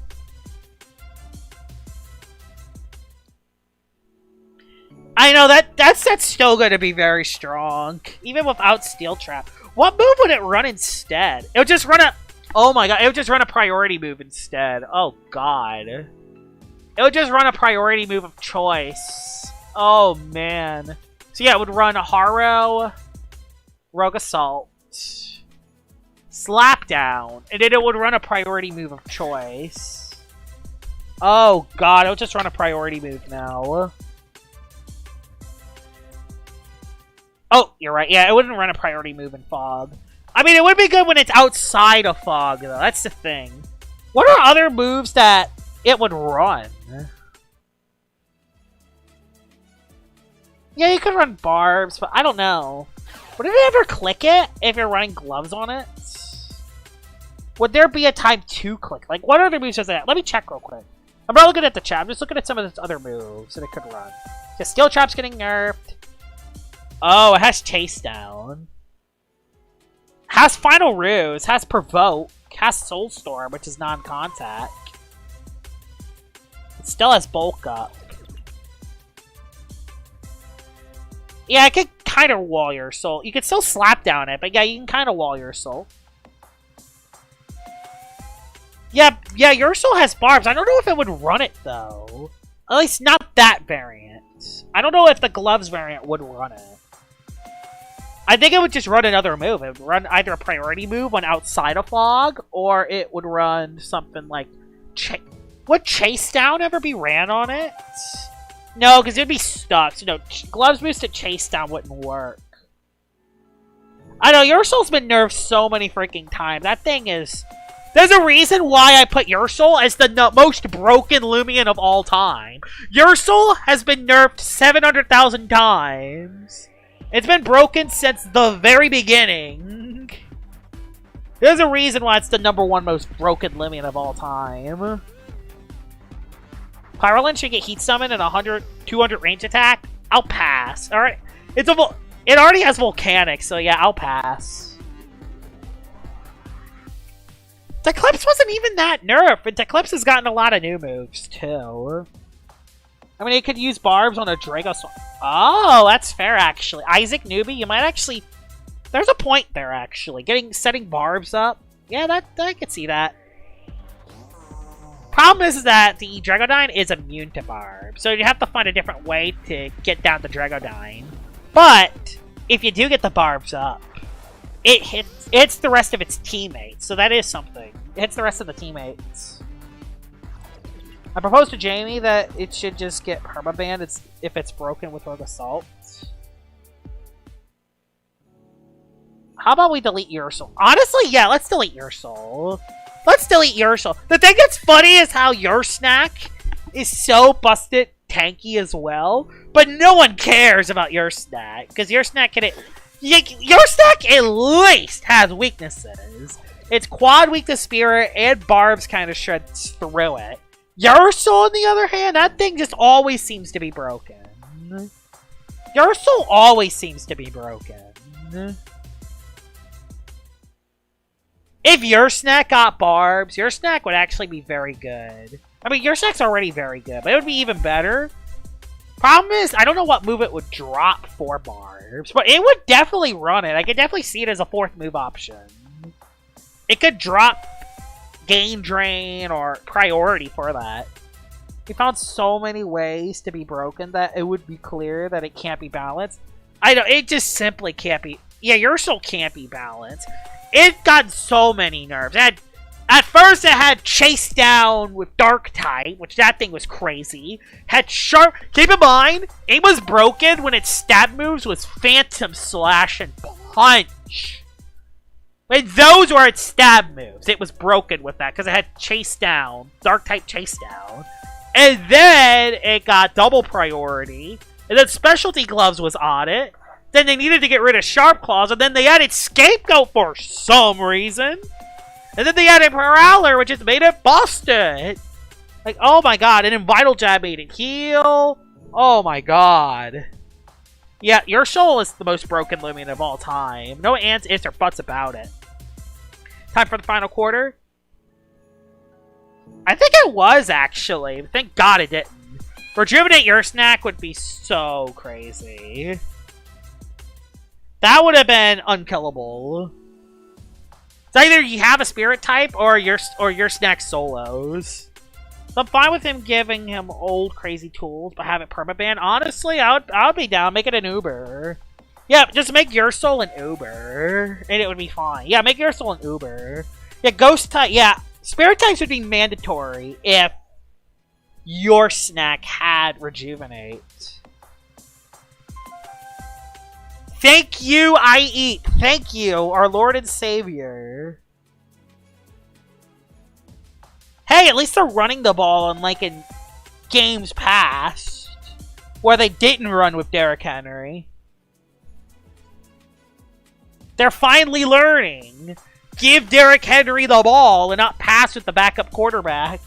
I know that set's still going to be very strong, even without Steel Trap. What move would it run instead? It would just run a... Oh my god, it would just run a priority move instead. Oh god. It would just run a priority move of choice. Oh man. So yeah, it would run Haro, Rogue Assault, Slapdown, and then it would run a priority move of choice. Oh god, I'll just run a priority move now. Oh, you're right. Yeah, it wouldn't run a priority move in Fog. I mean, it would be good when it's outside of Fog, though. That's the thing. What are other moves that it would run? Yeah, you could run Barbs, but I don't know. Would it ever click it if you're running gloves on it? Would there be a time to click? Like, what other moves does it have? Let me check real quick. I'm not looking at the chat. I'm just looking at some of its other moves that it could run. Yeah, Steel Trap's getting nerfed. Oh, it has Chase Down. Has Final Ruse. Has Provoke. Has Soulstorm, which is non-contact. It still has Bulk Up. Yeah, I could kind of wall your soul. You could still slap down it, but yeah, you can kind of wall your soul. Yeah, your soul has barbs. I don't know if it would run it, though. At least not that variant. I don't know if the gloves variant would run it. I think it would just run another move. It would run either a priority move on outside of Fog, or it would run something like... Would Chase Down ever be ran on it? No, because it would be stuck. So, no, gloves moves to Chase Down wouldn't work. I know, your soul's been nerfed so many freaking times. That thing is... There's a reason why I put your soul as the most broken Loomian of all time. Your soul has been nerfed 700,000 times. It's been broken since the very beginning. There's a reason why it's the #1 most broken Loomian of all time. Pyrolin should get Heat Summon and 100, 200 range attack. I'll pass. Alright. It already has Volcanic, so yeah, I'll pass. Declips wasn't even that nerfed, and Declips has gotten a lot of new moves, too. I mean, it could use Barbs on a Dragossaur. Oh, that's fair, actually. Isaac Newbie, you might actually... There's a point there, actually. Setting Barbs up. Yeah, I could see that. Problem is that the Dragodyne is immune to Barbs, so you have to find a different way to get down the Dragodyne. But, if you do get the Barbs up, it hits the rest of its teammates, so that is something. It hits the rest of the teammates. I proposed to Jamie that it should just get permabanned if it's broken with Rogue Assault. How about we delete your soul? Honestly, yeah, let's delete your soul. Let's delete your soul. The thing that's funny is how your snack is so busted tanky as well, but no one cares about your snack because your snack your snack at least has weaknesses. It's quad weak to Spirit and Barbs kind of shreds through it. Your soul, on the other hand, that thing just always seems to be broken. Your soul always seems to be broken. If your snack got Barbs, your snack would actually be very good. I mean, your snack's already very good, but it would be even better. Problem is, I don't know what move it would drop for Barbs, but it would definitely run it. I could definitely see it as a 4th move option. It could drop Gain Drain or Priority for that. We found so many ways to be broken that it would be clear that it can't be balanced. I know, it just simply can't be. Yeah, your soul can't be balanced. It got so many nerfs. At first, it had Chase Down with Dark Type, which that thing was crazy. Had Sharp. Keep in mind, it was broken when its stab moves was Phantom Slash and Punch. When those were its stab moves, it was broken with that because it had Chase Down, Dark Type Chase Down. And then it got Double Priority. And then Specialty Gloves was on it. Then they needed to get rid of Sharp Claws, and then they added Scapegoat for some reason. And then they added Prowler, which just made it busted. Like, oh my god. And then Vital Jab made it heal. Oh my god. Yeah, your soul is the most broken Loomian of all time. No ands, ifs, or buts about it. Time for the final quarter. I think it was, actually. Thank god it didn't. Rejuvenate your snack would be so crazy. That would have been unkillable. It's either you have a spirit type or your snack solos. So I'm fine with him giving him old crazy tools, but have it permaban. Honestly, I would be down. Make it an Uber. Yeah, just make your soul an Uber, and it would be fine. Yeah, make your soul an Uber. Yeah, ghost type. Yeah, spirit types would be mandatory if your snack had Rejuvenate. Thank you, I Eat. Thank you, our Lord and Savior. Hey, at least they're running the ball unlike in games past, where they didn't run with Derrick Henry. They're finally learning. Give Derrick Henry the ball and not pass with the backup quarterback.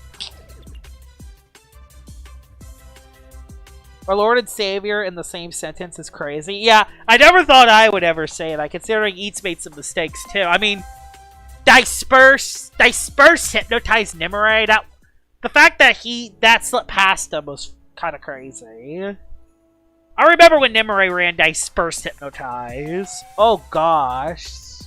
Our Lord and Savior in the same sentence is crazy. Yeah, I never thought I would ever say that, considering Eats made some mistakes too. I mean, Disperse, Hypnotize Nimue. The fact that that slipped past him was kind of crazy. I remember when Nimue ran Disperse Hypnotize. Oh gosh.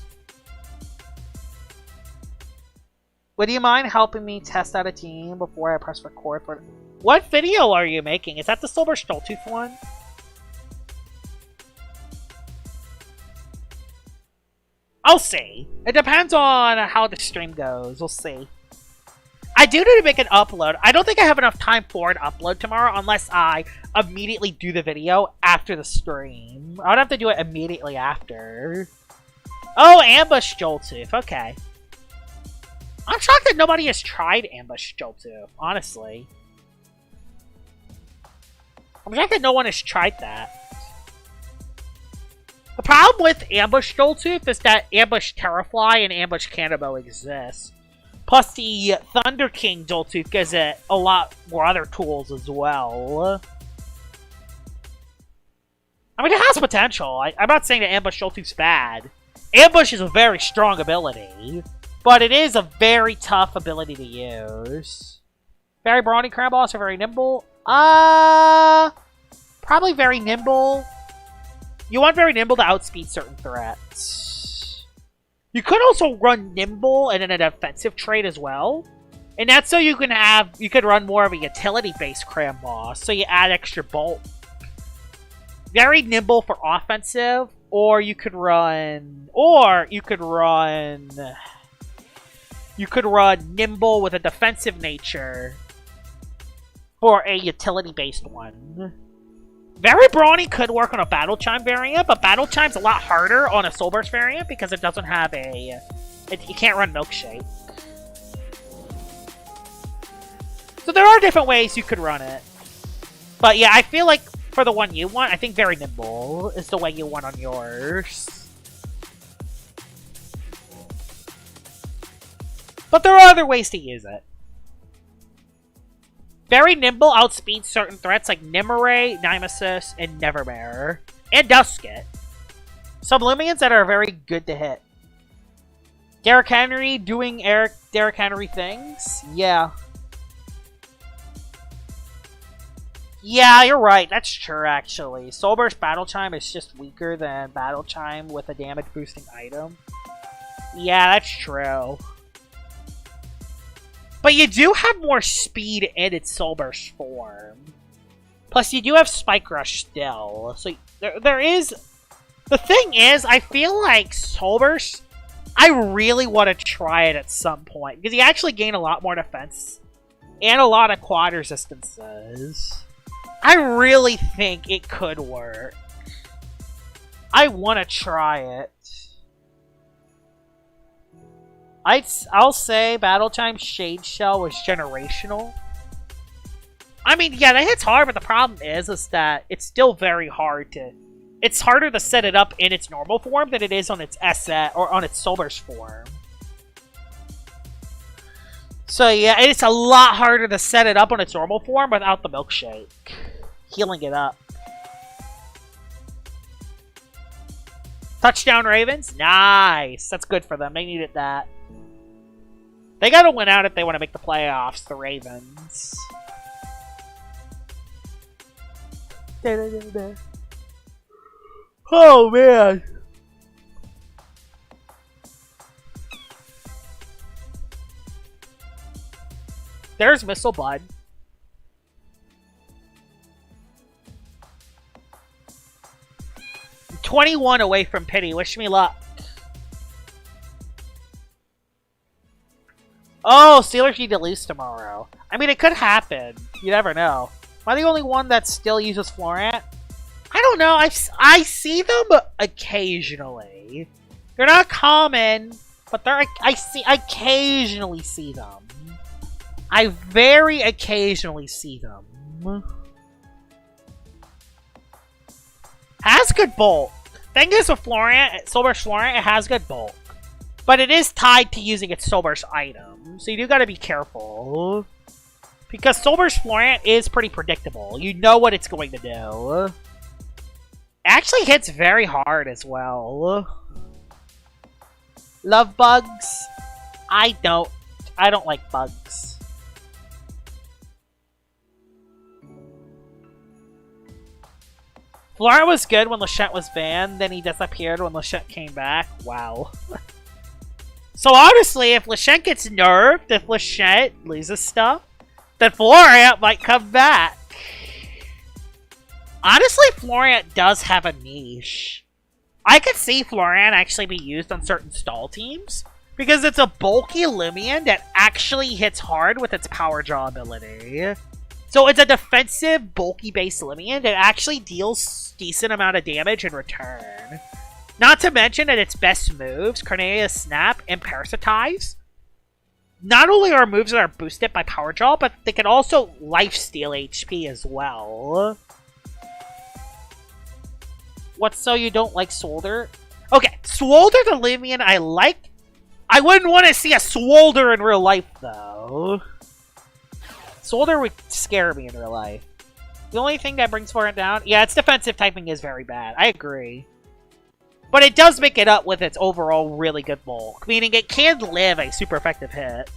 Would you mind helping me test out a team before I press record for... What video are you making? Is that the Silver Stoltooth one? I'll see. It depends on how the stream goes. We'll see. I do need to make an upload. I don't think I have enough time for an upload tomorrow unless I immediately do the video after the stream. I would have to do it immediately after. Oh, Ambush Joltooth. Okay. I'm shocked that nobody has tried Ambush Joltooth, honestly. I'm shocked that no one has tried that. The problem with Ambush Joltooth is that Ambush Terrafly and Ambush Cannibal exist. Plus the Thunder King Joltooth gives it a lot more other tools as well. I mean, it has potential. I'm not saying that Ambush Joltooth's bad. Ambush is a very strong ability, but it is a very tough ability to use. Very brawny Crab Boss are very nimble. Probably very nimble. You want very nimble to outspeed certain threats. You could also run nimble and then a defensive trait as well. And that's so you could run more of a utility-based Cram Boss, so you add extra bulk. Very nimble for offensive, or you could run nimble with a defensive nature for a utility-based one. Very Brawny could work on a Battle Chime variant, but Battle Chime's a lot harder on a Soul Burst variant because it doesn't have you can't run Milkshake. So there are different ways you could run it. But yeah, I feel like for the one you want, I think Very Nimble is the way you want on yours. But there are other ways to use it. Very Nimble outspeeds certain threats like Nimue, Nemesis, and Nevermare. And Dusket. Some Loomians that are very good to hit. Derrick Henry doing Derrick Henry things? Yeah. Yeah, you're right. That's true, actually. Soul Burst Battle Chime is just weaker than Battle Chime with a damage boosting item. Yeah, that's true. But you do have more speed in its Soul Burst form. Plus, you do have Spike Rush still. So, there is... The thing is, I feel like Soul Burst, I really want to try it at some point. Because you actually gain a lot more defense. And a lot of quad resistances. I really think it could work. I want to try it. I'll say Battle Chime Shade Shell was generational. I mean, yeah, that hits hard, but the problem is that it's still very hard to... It's harder to set it up in its normal form than it is on its SN or on its Soul Burst form. So yeah, it's a lot harder to set it up on its normal form without the Milkshake. Healing it up. Touchdown Ravens? Nice! That's good for them. They needed that. They gotta win out if they want to make the playoffs, the Ravens. Oh, man. There's Missile Bud. I'm 21 away from Pity. Wish me luck. Oh, Steelers need to lose tomorrow. I mean, it could happen. You never know. Am I the only one that still uses Florant? I don't know. I see them occasionally. They're not common, but I occasionally see them. I very occasionally see them. Has good bulk. Thing is with Florant, Soul Burst Florant, it has good bulk. But it is tied to using its Soul Burst item, so you do gotta be careful. Because Soul Burst Florant is pretty predictable. You know what it's going to do. It actually hits very hard as well. Love bugs? I don't like bugs. Florant was good when Lachette was banned, then he disappeared when Lachette came back. Wow. So honestly, if Lachette gets nerfed, if Lachette loses stuff, then Florant might come back. Honestly, Florant does have a niche. I could see Florant actually be used on certain stall teams, because it's a bulky Loomian that actually hits hard with its Power Jaw ability. So it's a defensive, bulky-based Loomian that actually deals decent amount of damage in return. Not to mention that its best moves, Cornelia Snap and Parasitize, not only are moves that are boosted by Power Jaw, but they can also lifesteal HP as well. What, so you don't like Swolder? Okay, Swolder the Loomian I like. I wouldn't want to see a Swolder in real life, though. Swolder would scare me in real life. The only thing that brings Florant down... Yeah, its defensive typing is very bad. I agree. But it does make it up with its overall really good bulk, meaning it can live a super effective hit.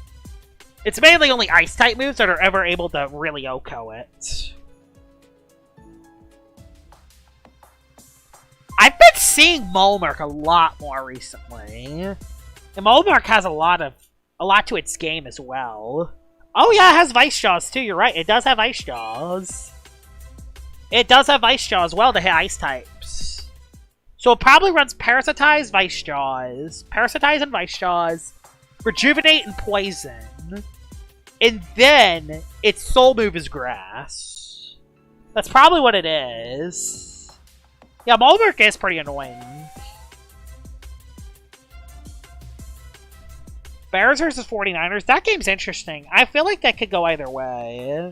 It's mainly only Ice-type moves that are ever able to really OHKO it. I've been seeing Molmark a lot more recently. And Molmark has a lot to its game as well. Oh yeah, it has Vice Jaws too, you're right. It does have Ice Jaws. It does have Ice Jaws as well to hit Ice types. So it probably runs Parasitize, Vice Jaws. Parasitize and Vice Jaws. Rejuvenate and Poison. And then its sole move is Grass. That's probably what it is. Yeah, Molmark is pretty annoying. Bears versus 49ers. That game's interesting. I feel like that could go either way.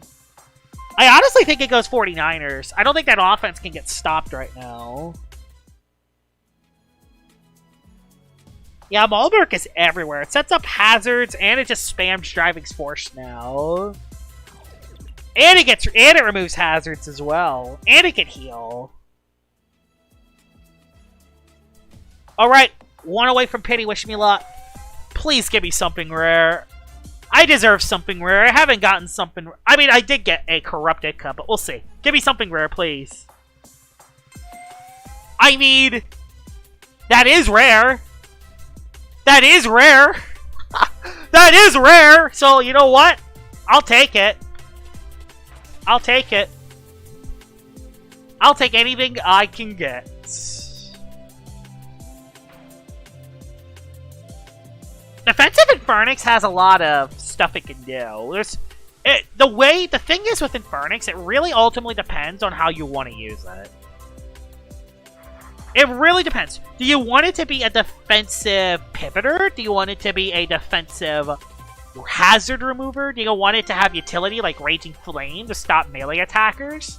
I honestly think it goes 49ers. I don't think that offense can get stopped right now. Yeah, Molmark is everywhere. It sets up hazards and it just spams Driving's Force now. And it removes hazards as well. And it can heal. Alright, one away from Pity, wish me luck. Please give me something rare. I deserve something rare. I haven't gotten something... I mean, I did get a Corrupted Cup, but we'll see. Give me something rare, please. I mean... That is rare. That is rare. That is rare. So, you know what? I'll take it. I'll take it. I'll take anything I can get. Defensive Infernix has a lot of stuff it can do. The thing is with Infernix, it really ultimately depends on how you want to use it. It really depends. Do you want it to be a defensive pivoter? Do you want it to be a defensive hazard remover? Do you want it to have utility like Raging Flame to stop melee attackers?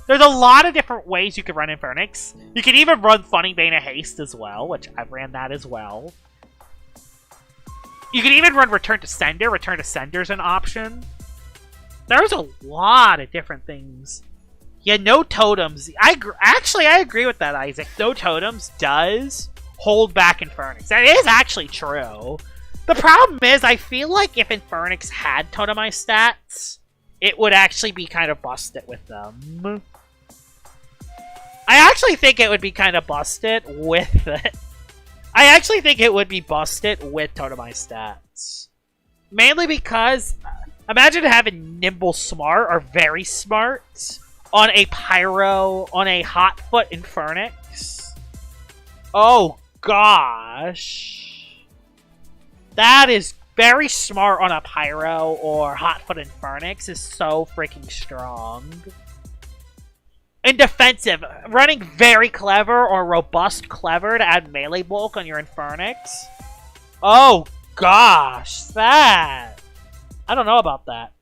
There's a lot of different ways you could run Infernix. You can even run Funny Bane of Haste as well, which I've ran that as well. You can even run Return to Sender. Return to Sender's an option. There's a lot of different things. Yeah, no totems. Actually, I agree with that, Isaac. No totems does hold back Infernix. That is actually true. The problem is, I feel like if Infernix had totemized stats, it would actually be kind of busted with them. I actually think it would be kind of busted with it. I actually think it would be busted with totemized stats. Mainly because, imagine having Nimble Smart or Very Smart on a Pyro, on a Hotfoot Infernix. Oh gosh. That is very smart on a Pyro or Hotfoot Infernix is so freaking strong. And defensive, running very clever or robust clever to add melee bulk on your Infernix. Oh gosh, that... I don't know about that.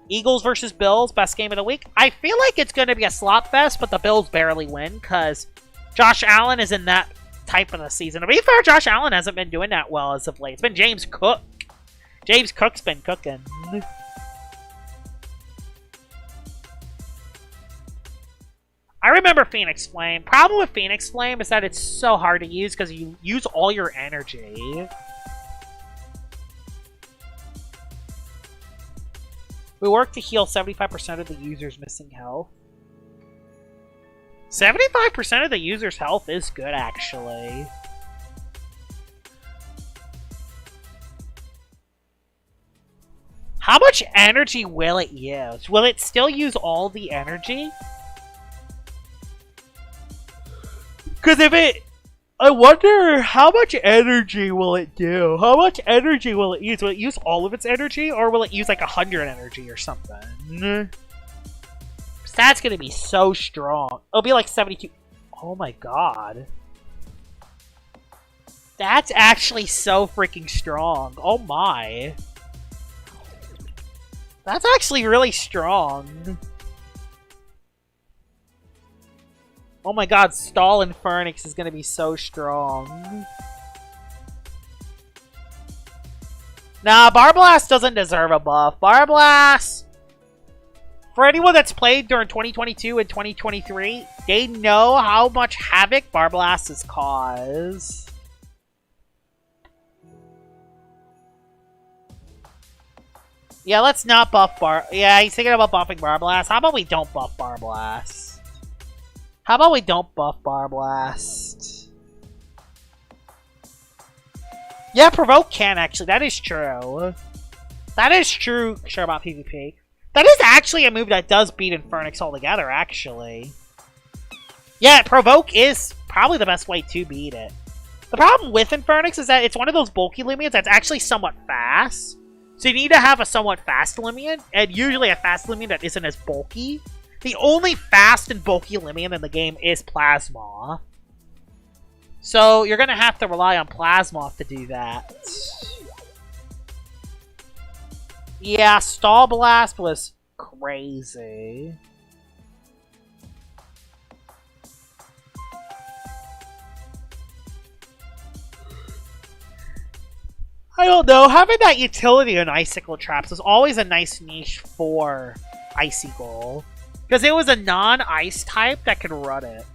Eagles versus Bills, best game of the week. I feel like it's going to be a slot fest, but the Bills barely win because Josh Allen is in that type of the season. To be fair, Josh Allen hasn't been doing that well as of late. It's been James Cook. James Cook's been cooking. I remember Phoenix Flame. Problem with Phoenix Flame is that it's so hard to use because you use all your energy. We work to heal 75% of the user's missing health. 75% of the user's health is good, actually. How much energy will it use? Will it still use all the energy? Because if it... I wonder how much energy will it do? How much energy will it use? Will it use all of its energy? Or will it use like 100 energy or something? That's gonna be so strong. It'll be like 72. Oh my god. That's actually so freaking strong. Oh my. That's actually really strong. Oh my god, Stall Infernix is gonna be so strong. Nah, Barblast doesn't deserve a buff. Barblast, for anyone that's played during 2022 and 2023, they know how much havoc Barblast has caused. Yeah, let's not buff Yeah, he's thinking about buffing Barblast. How about we don't buff Barblast? How about we don't buff Barblast? Yeah, Provoke can actually. That is true. That is true. Sure about PvP. That is actually a move that does beat Infernix altogether, actually. Yeah, Provoke is probably the best way to beat it. The problem with Infernix is that it's one of those bulky Loomians that's actually somewhat fast. So you need to have a somewhat fast Loomian, and usually a fast Loomian that isn't as bulky. The only fast and bulky Loomian in the game is Plasma. So you're going to have to rely on Plasma to do that. Yeah, Stall Blast was crazy. I don't know. Having that utility in Icicle Traps is always a nice niche for Icicle. Because it was a non-ice type that could run it.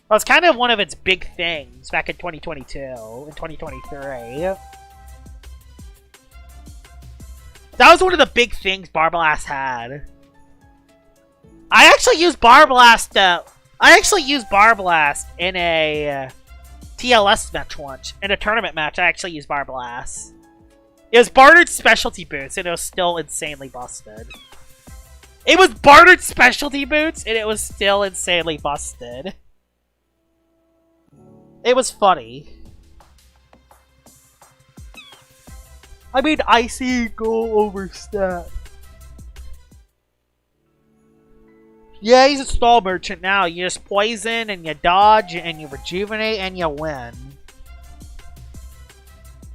That was kind of one of its big things back in 2022 and 2023. That was one of the big things Barblast had. I actually used Barblast in a TLS match once. In a tournament match, I actually used Barblast. It was bartered specialty boots, and it was still insanely busted. It was bartered specialty boots, and it was still insanely busted. It was funny. I mean, Icy go over stat. Yeah, he's a stall merchant now. You just poison, and you dodge, and you rejuvenate, and you win.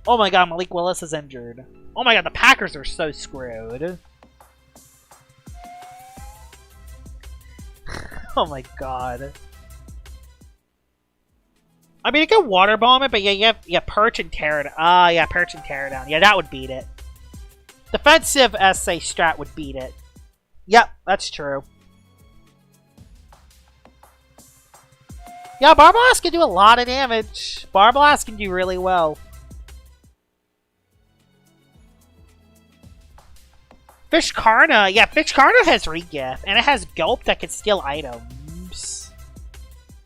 Oh my god, Malik Willis is injured. Oh my god, the Packers are so screwed. Oh my god. I mean, you can water bomb it, but yeah, you perch and tear it. Yeah, perch and tear it down. Yeah, that would beat it. Defensive SA strat would beat it. Yep, that's true. Yeah, Barblast can do a lot of damage. Barblast can do really well. Fish Karna. Yeah, Fish Karna has Regift, and it has Gulp that can steal items.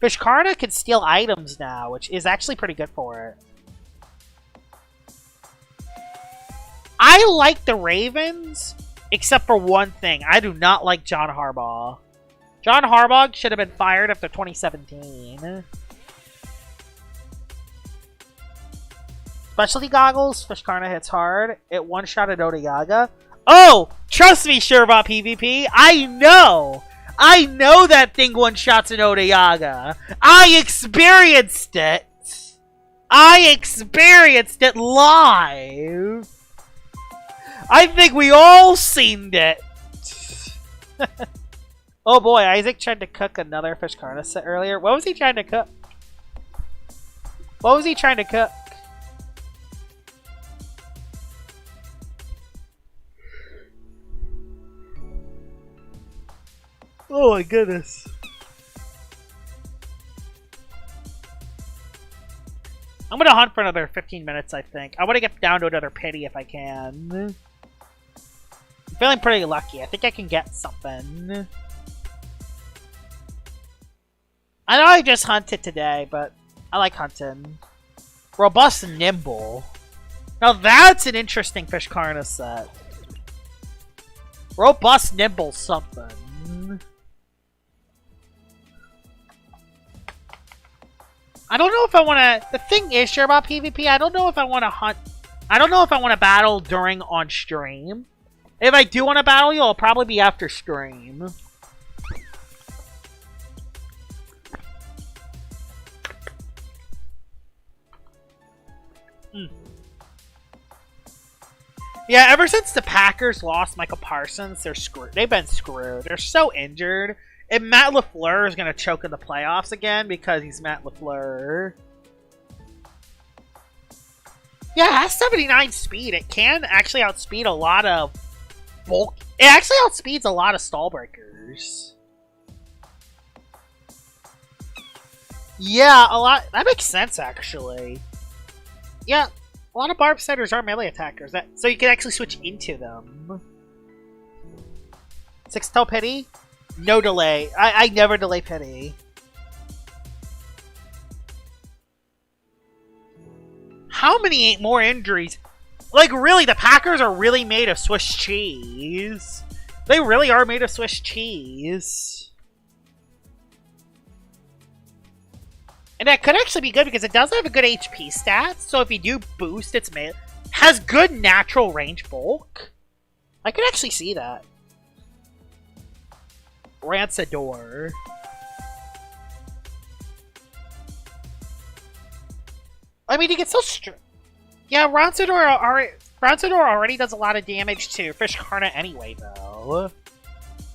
Fish Karna can steal items now, which is actually pretty good for it. I like the Ravens, except for one thing. I do not like John Harbaugh. John Harbaugh should have been fired after 2017. Specialty goggles, Fish Karna hits hard. It one-shotted Odayaga. Oh! Trust me, Sherbot PvP. I know! I know that thing one-shots an Odayaga. I experienced it! I experienced it live! I think we all seen it! Oh boy, Isaac tried to cook another Fish Karna set earlier. What was he trying to cook? What was he trying to cook? Oh my goodness. I'm gonna hunt for another 15 minutes, I think. I want to get down to another pity if I can. I'm feeling pretty lucky. I think I can get something. I know I just hunted today, but I like hunting. Robust and nimble. Now that's an interesting Fish Karna set. Robust, nimble, something. I don't know if I want to... The thing is, Sherbot PvP, I don't know if I want to hunt... I don't know if I want to battle during on stream. If I do want to battle you, it'll probably be after stream. Yeah, ever since the Packers lost Michael Parsons, they're screwed. They've been screwed. They're so injured. And Matt LaFleur is going to choke in the playoffs again because he's Matt LaFleur. Yeah, it has 79 speed. It can actually outspeed a lot of bulk. It actually outspeeds a lot of stall breakers. Yeah, a lot. That makes sense, actually. Yeah, a lot of barb setters are melee attackers. So you can actually switch into them. Six-toe pity? No delay. I never delay pity. How many more injuries? Like, really, the Packers are really made of Swiss cheese. They really are made of Swiss cheese. And that could actually be good because it does have a good HP stat. So if you do boost its melee, has good natural range bulk. I could actually see that. Rancidor. I mean, he gets so yeah, Rancidor already does a lot of damage to Fish Karna anyway, though.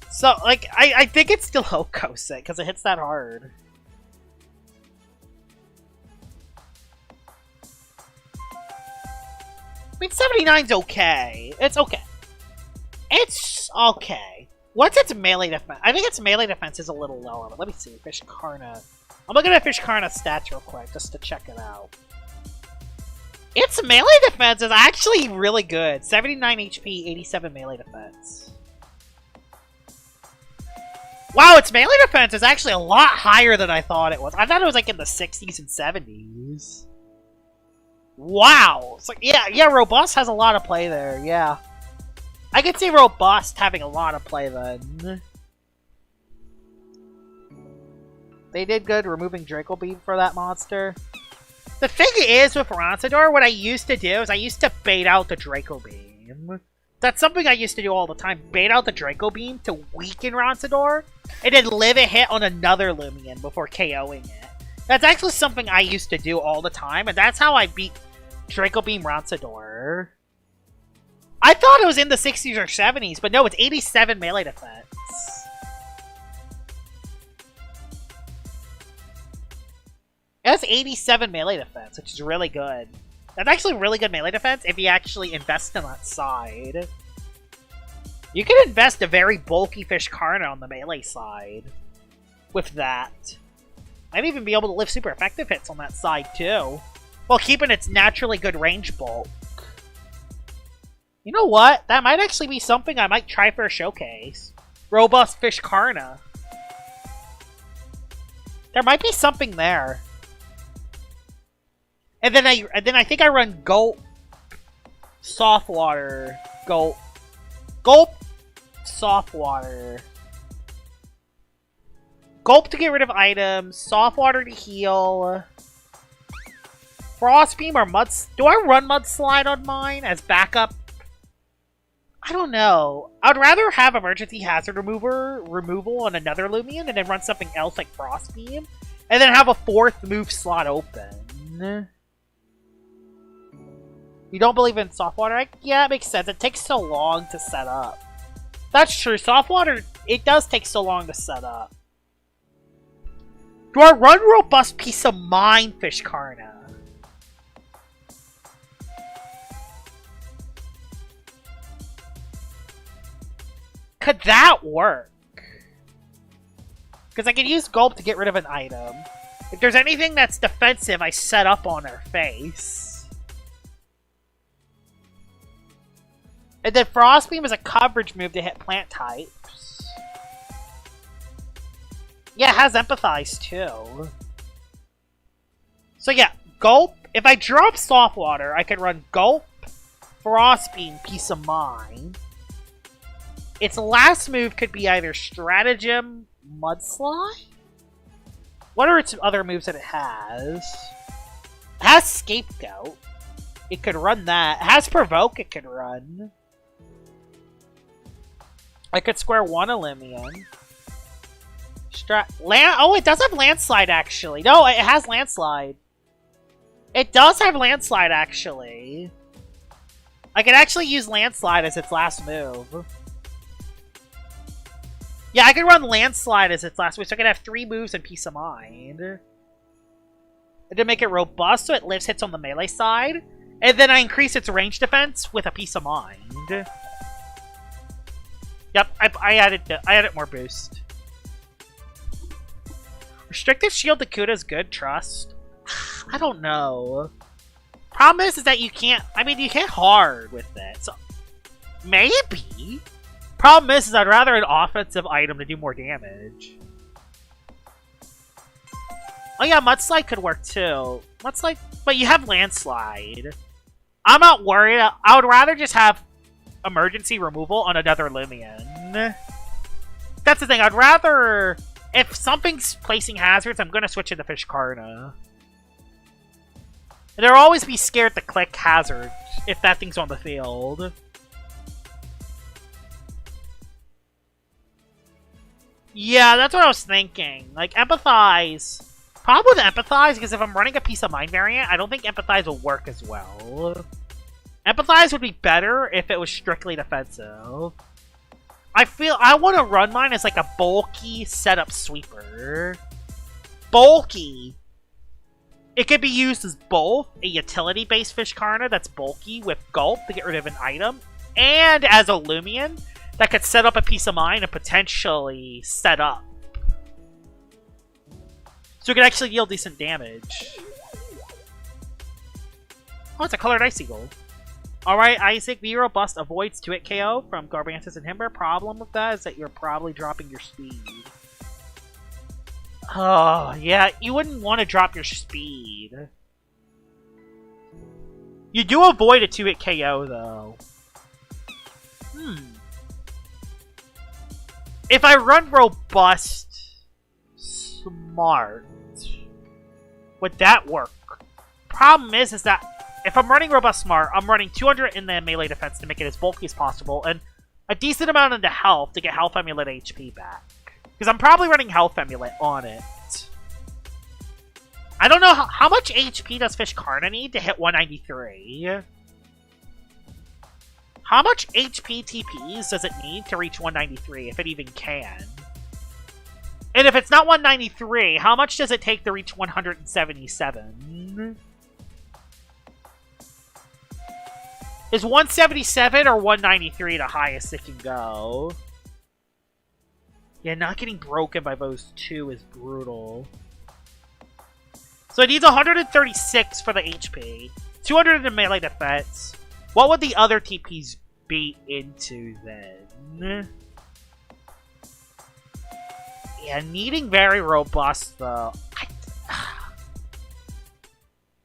So, like, I think it's still Okose because it hits that hard. I mean, 79's okay. It's okay. It's okay. What's its melee defense? I think its melee defense is a little lower, but let me see. Fish Karna. I'm looking at Fish Karna stats real quick, just to check it out. Its melee defense is actually really good. 79 HP, 87 melee defense. Wow, its melee defense is actually a lot higher than I thought it was. I thought it was like in the 60s and 70s. Wow. It's like, yeah, Robust has a lot of play there, yeah. I could see Robust having a lot of play then. They did good removing Draco Beam for that monster. The thing is with Rancidor, what I used to do is I used to bait out the Draco Beam. That's something I used to do all the time. Bait out the Draco Beam to weaken Rancidor, and then live a hit on another Loomian before KOing it. That's actually something I used to do all the time, and that's how I beat Draco Beam Rancidor. I thought it was in the 60s or 70s, but no, it's 87 melee defense. It has 87 melee defense, which is really good. That's actually really good melee defense if you actually invest in that side. You can invest a very bulky Fish Karna on the melee side with that. Might even be able to lift super effective hits on that side too, while keeping its naturally good range bulk. You know what? That might actually be something I might try for a showcase. Robust Fish Karna. There might be something there. And then I think I run Gulp, Soft Water, Gulp, Soft Water. Gulp to get rid of items, Soft Water to heal. Frost Beam or do I run Mudslide on mine as backup? I don't know. I'd rather have Emergency Hazard removal on another Loomian and then run something else like Frost Beam. And then have a 4th move slot open. You don't believe in soft water? Yeah, it makes sense. It takes so long to set up. That's true. Soft water, it does take so long to set up. Do I run Robust Peace of Mind, Fishkarna? Could that work? Because I could use Gulp to get rid of an item. If there's anything that's defensive, I set up on their face. And then Frost Beam is a coverage move to hit plant types. Yeah, it has Empathize too. So yeah, Gulp. If I drop Soft Water, I could run Gulp, Frost Beam, Peace of Mind. Its last move could be either Stratagem, Mudslide? What are its other moves that it has? It has Scapegoat. It could run that. It has Provoke it could run. I could square one Loomian. Oh, it does have Landslide, actually. No, it has Landslide. It does have Landslide, actually. I could actually use Landslide as its last move. Yeah, I could run Landslide as its last move, so I could have 3 moves and Peace of Mind. And then make it robust so it lives hits on the melee side. And then I increase its range defense with a Peace of Mind. Yep, I added more boost. Restrictive Shield Dakuta is good, trust. I don't know. Problem is that you can't, I mean, you hit hard with it, so maybe. Problem is I'd rather an offensive item to do more damage. Oh yeah, Mudslide could work too. Mudslide, but you have Landslide. I'm not worried. I would rather just have emergency removal on another Loomian. That's the thing. I'd rather, if something's placing hazards, I'm gonna switch into Fishkarna. And they'll always be scared to click hazard if that thing's on the field. Yeah, that's what I was thinking. Like, Empathize. Problem with Empathize, because if I'm running a Peace of Mind variant, I don't think Empathize will work as well. Empathize would be better if it was strictly defensive. I want to run mine as like a bulky setup sweeper. Bulky. It could be used as both a utility-based Fishkarna that's bulky with Gulp to get rid of an item, and as a Loomian that could set up a Peace of Mind and potentially set up. So it could actually deal decent damage. Oh, it's a colored Ice Eagle. Alright, Isaac, be robust, avoids 2-hit KO from Garbantus and Himber. Problem with that is that you're probably dropping your speed. Oh, yeah, you wouldn't want to drop your speed. You do avoid a 2-hit KO, though. If I run robust, smart, would that work? Problem is that if I'm running robust smart, I'm running 200 in the melee defense to make it as bulky as possible, and a decent amount into health to get health emulate HP back. Because I'm probably running health emulate on it. I don't know how much HP does Fishkarna need to hit 193? How much HP TPs does it need to reach 193, if it even can? And if it's not 193, how much does it take to reach 177? Is 177 or 193 the highest it can go? Yeah, not getting broken by those two is brutal. So it needs 136 for the HP. 200 in the melee defense. What would the other TPs be into then? Yeah, needing very robust though.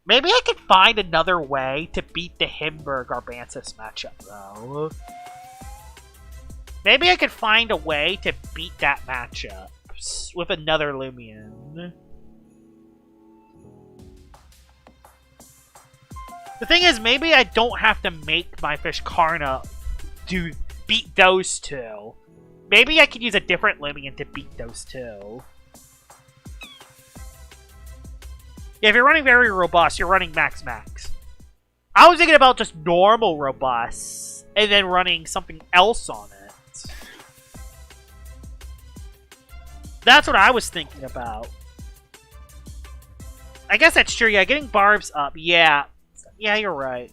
Maybe I could find another way to beat the Himber Garbantus matchup though. Maybe I could find a way to beat that matchup with another Loomian. The thing is, maybe I don't have to make my fish Karna beat those two. Maybe I could use a different Loomian to beat those two. Yeah, if you're running very robust, you're running max. I was thinking about just normal robust, and then running something else on it. That's what I was thinking about. I guess that's true, yeah, getting barbs up, yeah. Yeah, you're right.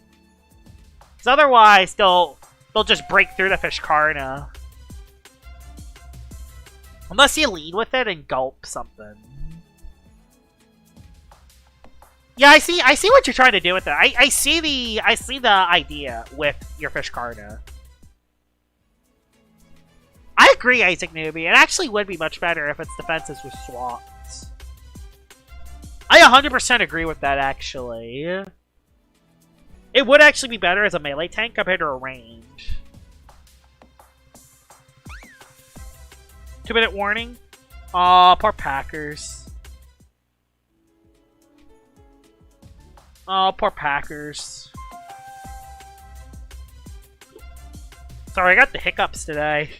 Because otherwise, they'll just break through the fish Karna. Unless you lead with it and gulp something. Yeah, I see what you're trying to do with it. I see the idea with your fish Karna. I agree, Isaac Newbie. It actually would be much better if its defenses were swapped. I 100% agree with that, actually. It would actually be better as a melee tank compared to a range. 2-minute warning. Aw, poor Packers. Oh, poor Packers. Sorry, I got the hiccups today.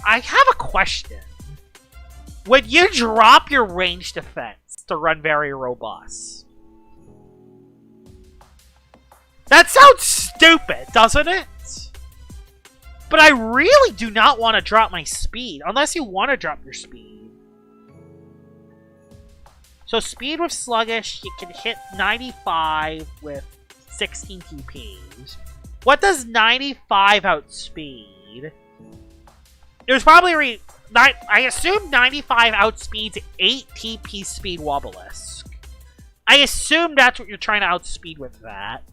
I have a question. Would you drop your range defense to run very robust? That sounds stupid, doesn't it? But I really do not want to drop my speed, unless you want to drop your speed. So speed with Sluggish, you can hit 95 with 16 TPs. What does 95 outspeed? It was probably... I assume 95 outspeeds 8 TP speed Wobelisk. I assume that's what you're trying to outspeed with that.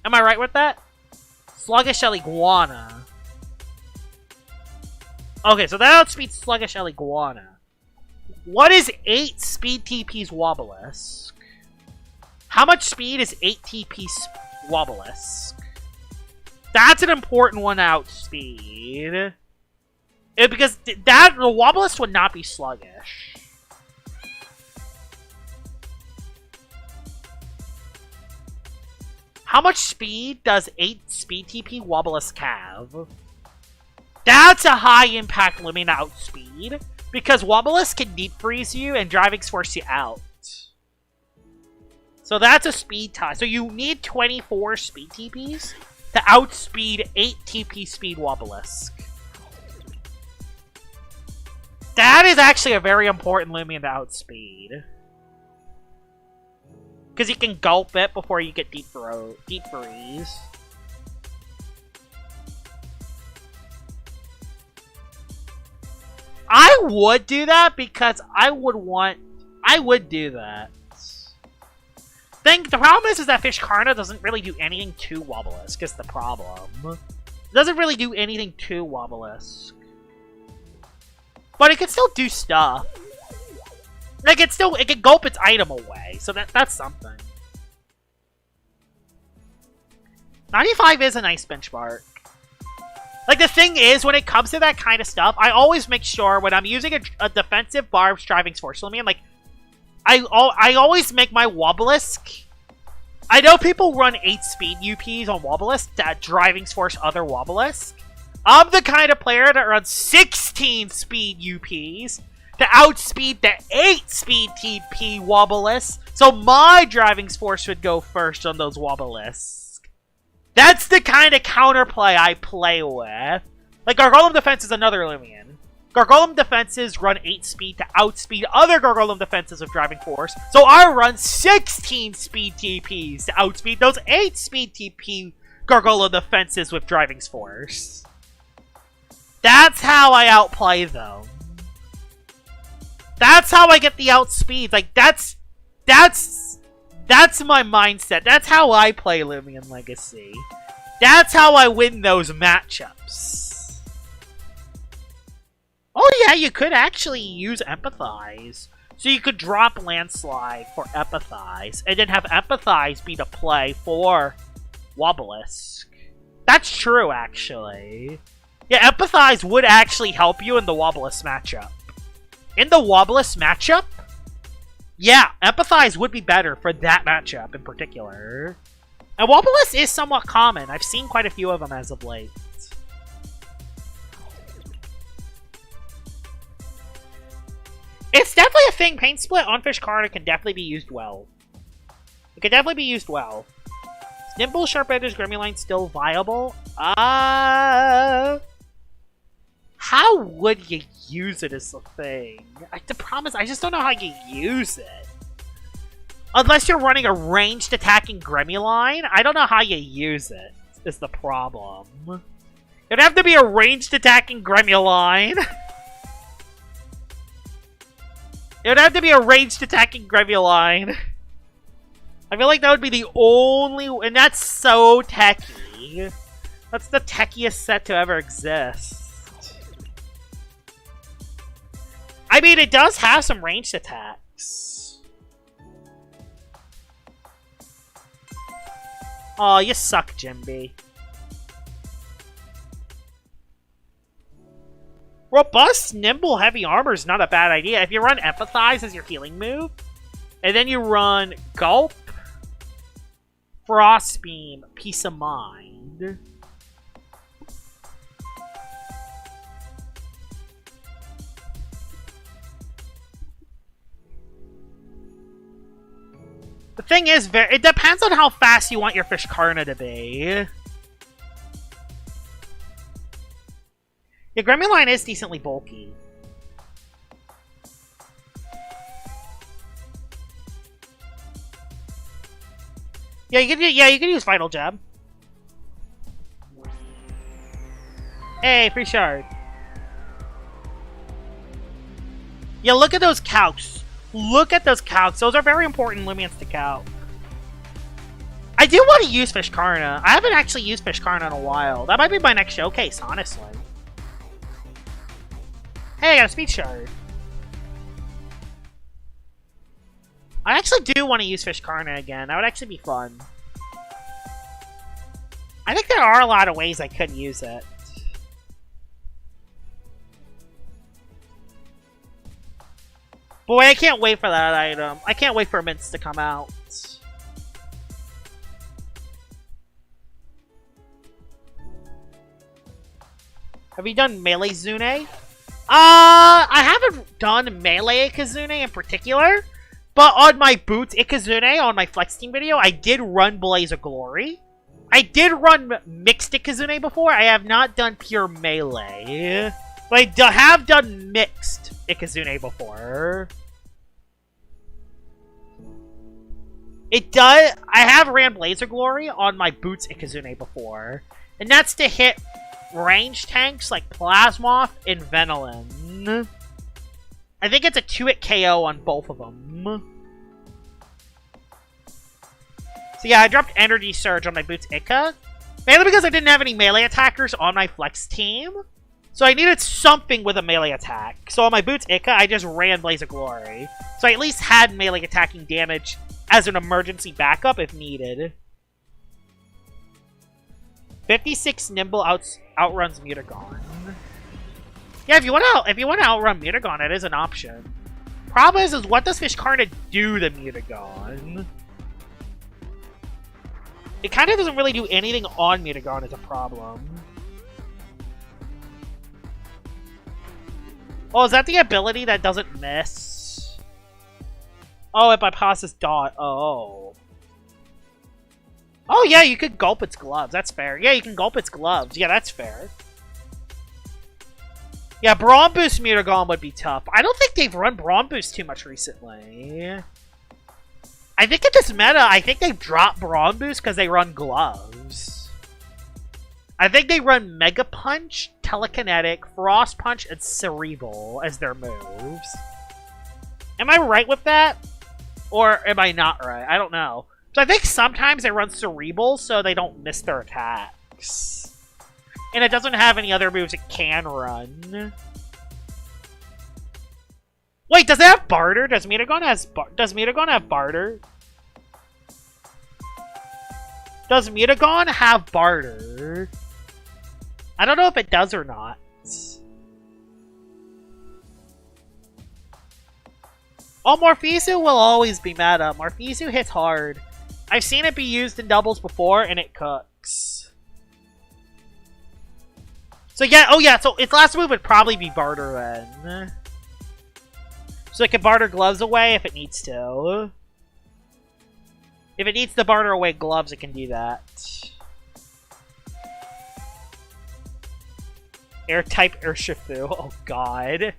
Am I right with that? Sluggish Iguana. Okay, so that outspeeds Sluggish Iguana. What is 8 speed TP's Wobelisk? How much speed is 8 TP Wobelisk? That's an important one to outspeed. Because the Wobelisk would not be sluggish. How much speed does 8 speed TP Wobelisk have? That's a high impact Loomian outspeed. Because Wobelisk can deep freeze you and Driving Force you out. So that's a speed tie. So you need 24 speed TPs to outspeed 8 TP speed Wobelisk. That is actually a very important Loomian to outspeed. Because you can gulp it before you get deep freeze. I would do that because I would do that. The problem is that Fish Karna doesn't really do anything to Wobelisk, is the problem. It doesn't really do anything to Wobelisk. But it can still do stuff. Like, it can gulp its item away, so that's something. 95 is a nice benchmark. Like, the thing is, when it comes to that kind of stuff, I always make sure when I'm using a defensive Barb's Driving Force Loomian, like, I always make my Wobelisk. I know people run 8 speed UPs on Wobelisk that Driving Force other Wobelisk. I'm the kind of player that runs 16 speed UPs to outspeed the 8 speed TP Wobelisk, so my Driving Force would go first on those Wobelisks. That's the kind of counterplay I play with. Like, Gargolem Defense is another Loomian. Gargolem Defenses run 8 speed to outspeed other Gargolem Defenses with Driving Force, so I run 16 speed TPs to outspeed those 8 speed TP Gargolem Defenses with Driving Force. That's how I outplay them. That's how I get the outspeed. Like, that's my mindset. That's how I play Loomian Legacy. That's how I win those matchups. Oh yeah, you could actually use Empathize. So you could drop Landslide for Empathize, and then have Empathize be the play for Wobelisk. That's true, actually. Yeah, Empathize would actually help you in the Wobelisk matchup. In the Wobelisk matchup, Yeah, Empathize would be better for that matchup in particular. And Wobulus is somewhat common. I've seen quite a few of them as of late. It's definitely a thing. Pain Split on Fishkarna can definitely be used well. It can definitely be used well. Nimble, Sharp Edges, Gremlin still viable? How would you use it as a thing? The problem is, I just don't know how you use it. Unless you're running a ranged attacking Gremlin, I don't know how you use it, is the problem. It'd have to be a ranged attacking Gremlin. It'd have to be a ranged attacking Gremlin. I feel like that would be the only... And that's so techy. That's the techiest set to ever exist. I mean, it does have some ranged attacks. Oh, you suck, Jimby. Robust, nimble, heavy armor is not a bad idea. If you run Empathize as your healing move, and then you run Gulp, Frost Beam, Peace of Mind. The thing is, it depends on how fast you want your Fishkarna to be. Your Gremlin is decently bulky. Yeah, you can use Vital Jab. Hey, free shard. Yeah, look at those calcs. Look at those calcs. Those are very important Loomians to calc. I do want to use Fishkarna. I haven't actually used Fishkarna in a while. That might be my next showcase, honestly. Hey, I got a Speed Shard. I actually do want to use Fishkarna again. That would actually be fun. I think there are a lot of ways I could use it. Boy, I can't wait for that item. I can't wait for Mints to come out. Have you done Melee Zune? I haven't done Melee Ikazune in particular, but on my Boots Ikazune, on my Flex Team video, I did run Blaze of Glory. I did run Mixed Ikazune before. I have not done pure Melee. But I have done Mixed Ikazune before. It does... I have ran Blaze of Glory on my Boots Ikazune before. And that's to hit range tanks like Plasmoth and Venolin. I think it's a 2-hit KO on both of them. So yeah, I dropped Energy Surge on my Boots Ikka. Mainly because I didn't have any melee attackers on my Flex team. So I needed something with a melee attack. So on my Boots Ikka, I just ran Blaze of Glory. So I at least had melee attacking damage as an emergency backup if needed. 56 Nimble outruns Mutagon. Yeah, if you want to outrun Mutagon, it is an option. Problem is what does Fishkarna do to Mutagon? It kind of doesn't really do anything on Mutagon is a problem. Oh, is that the ability that doesn't miss? Oh, it bypasses Dot. Oh. Oh, yeah, you could gulp its gloves. That's fair. Yeah, you can gulp its gloves. Yeah, that's fair. Yeah, Braum Boost Mutagon would be tough. I don't think they've run Braum Boost too much recently. I think in this meta, I think they've dropped Braum Boost because they run gloves. I think they run Mega Punch, Telekinetic, Frost Punch, and Cerebral as their moves. Am I right with that? Or am I not right? I don't know. So I think sometimes they run Cerebral so they don't miss their attacks. And it doesn't have any other moves it can run. Wait, does it have Barter? Does Mutagon have Barter? Does Mutagon have Barter? I don't know if it does or not. Oh, Morpheus will always be meta. Morpheus hits hard. I've seen it be used in doubles before, and it cooks. So yeah, oh yeah, so its last move would probably be barter then. So it can barter gloves away if it needs to. If it needs to barter away gloves, it can do that. Air-type Urshifu. Oh god.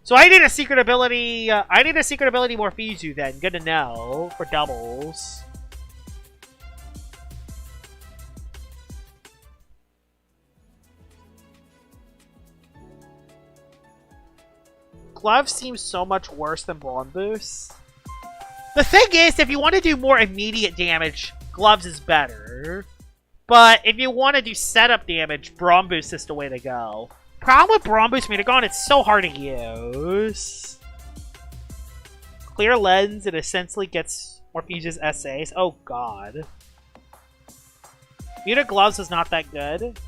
So I need a secret ability. I need a secret ability Morpheus then. Good to know for doubles. Gloves seems so much worse than Brawn Boost. The thing is, if you want to do more immediate damage, Gloves is better. But if you want to do setup damage, Brawn Boost is the way to go. Problem with Brawn Boost Metagon, it's so hard to use. Clear Lens, it essentially gets Morpheus' essays. Oh god. Muta Gloves is not that good.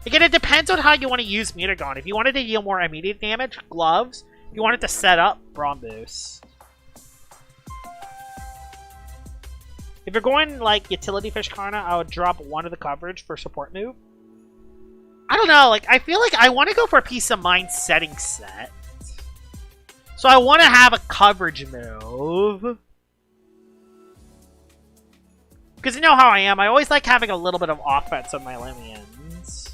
Again, it depends on how you want to use Mutagon. If you wanted to deal more immediate damage, Gloves. If you wanted to set up, Brawn Boost. If you're going, like, Utility Fish Karna, I would drop one of the coverage for support move. I don't know, like, I feel like I want to go for a Peace of Mind setting set. So I want to have a coverage move. Because you know how I am, I always like having a little bit of offense on my Loomians.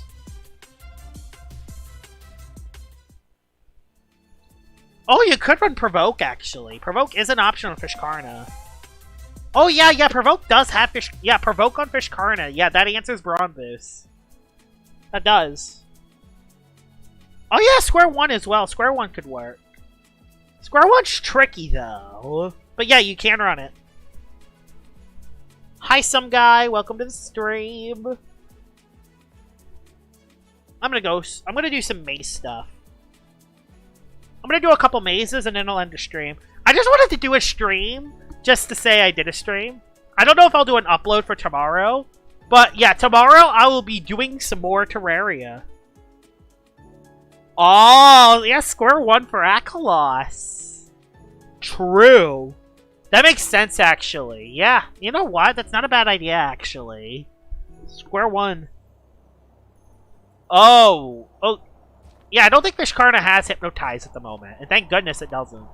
Oh, you could run Provoke, actually. Provoke is an option on Fish Karna. Oh, yeah, Provoke does have Fish... Yeah, Provoke on Fish Karna. Yeah, that answers Brawn Boost. That does. Oh, yeah, Square One as well. Square One could work. Square One's tricky, though. But yeah, you can run it. Hi, some guy. Welcome to the stream. I'm gonna do some maze stuff. I'm gonna do a couple mazes and then I'll end the stream. I just wanted to do a stream just to say I did a stream. I don't know if I'll do an upload for tomorrow. But yeah, tomorrow I will be doing some more Terraria. Oh, yeah, Square One for Akalos. True. That makes sense, actually. Yeah, you know what? That's not a bad idea, actually. Square One. Oh. Yeah, I don't think Fish Karna has Hypnotize at the moment. And thank goodness it doesn't.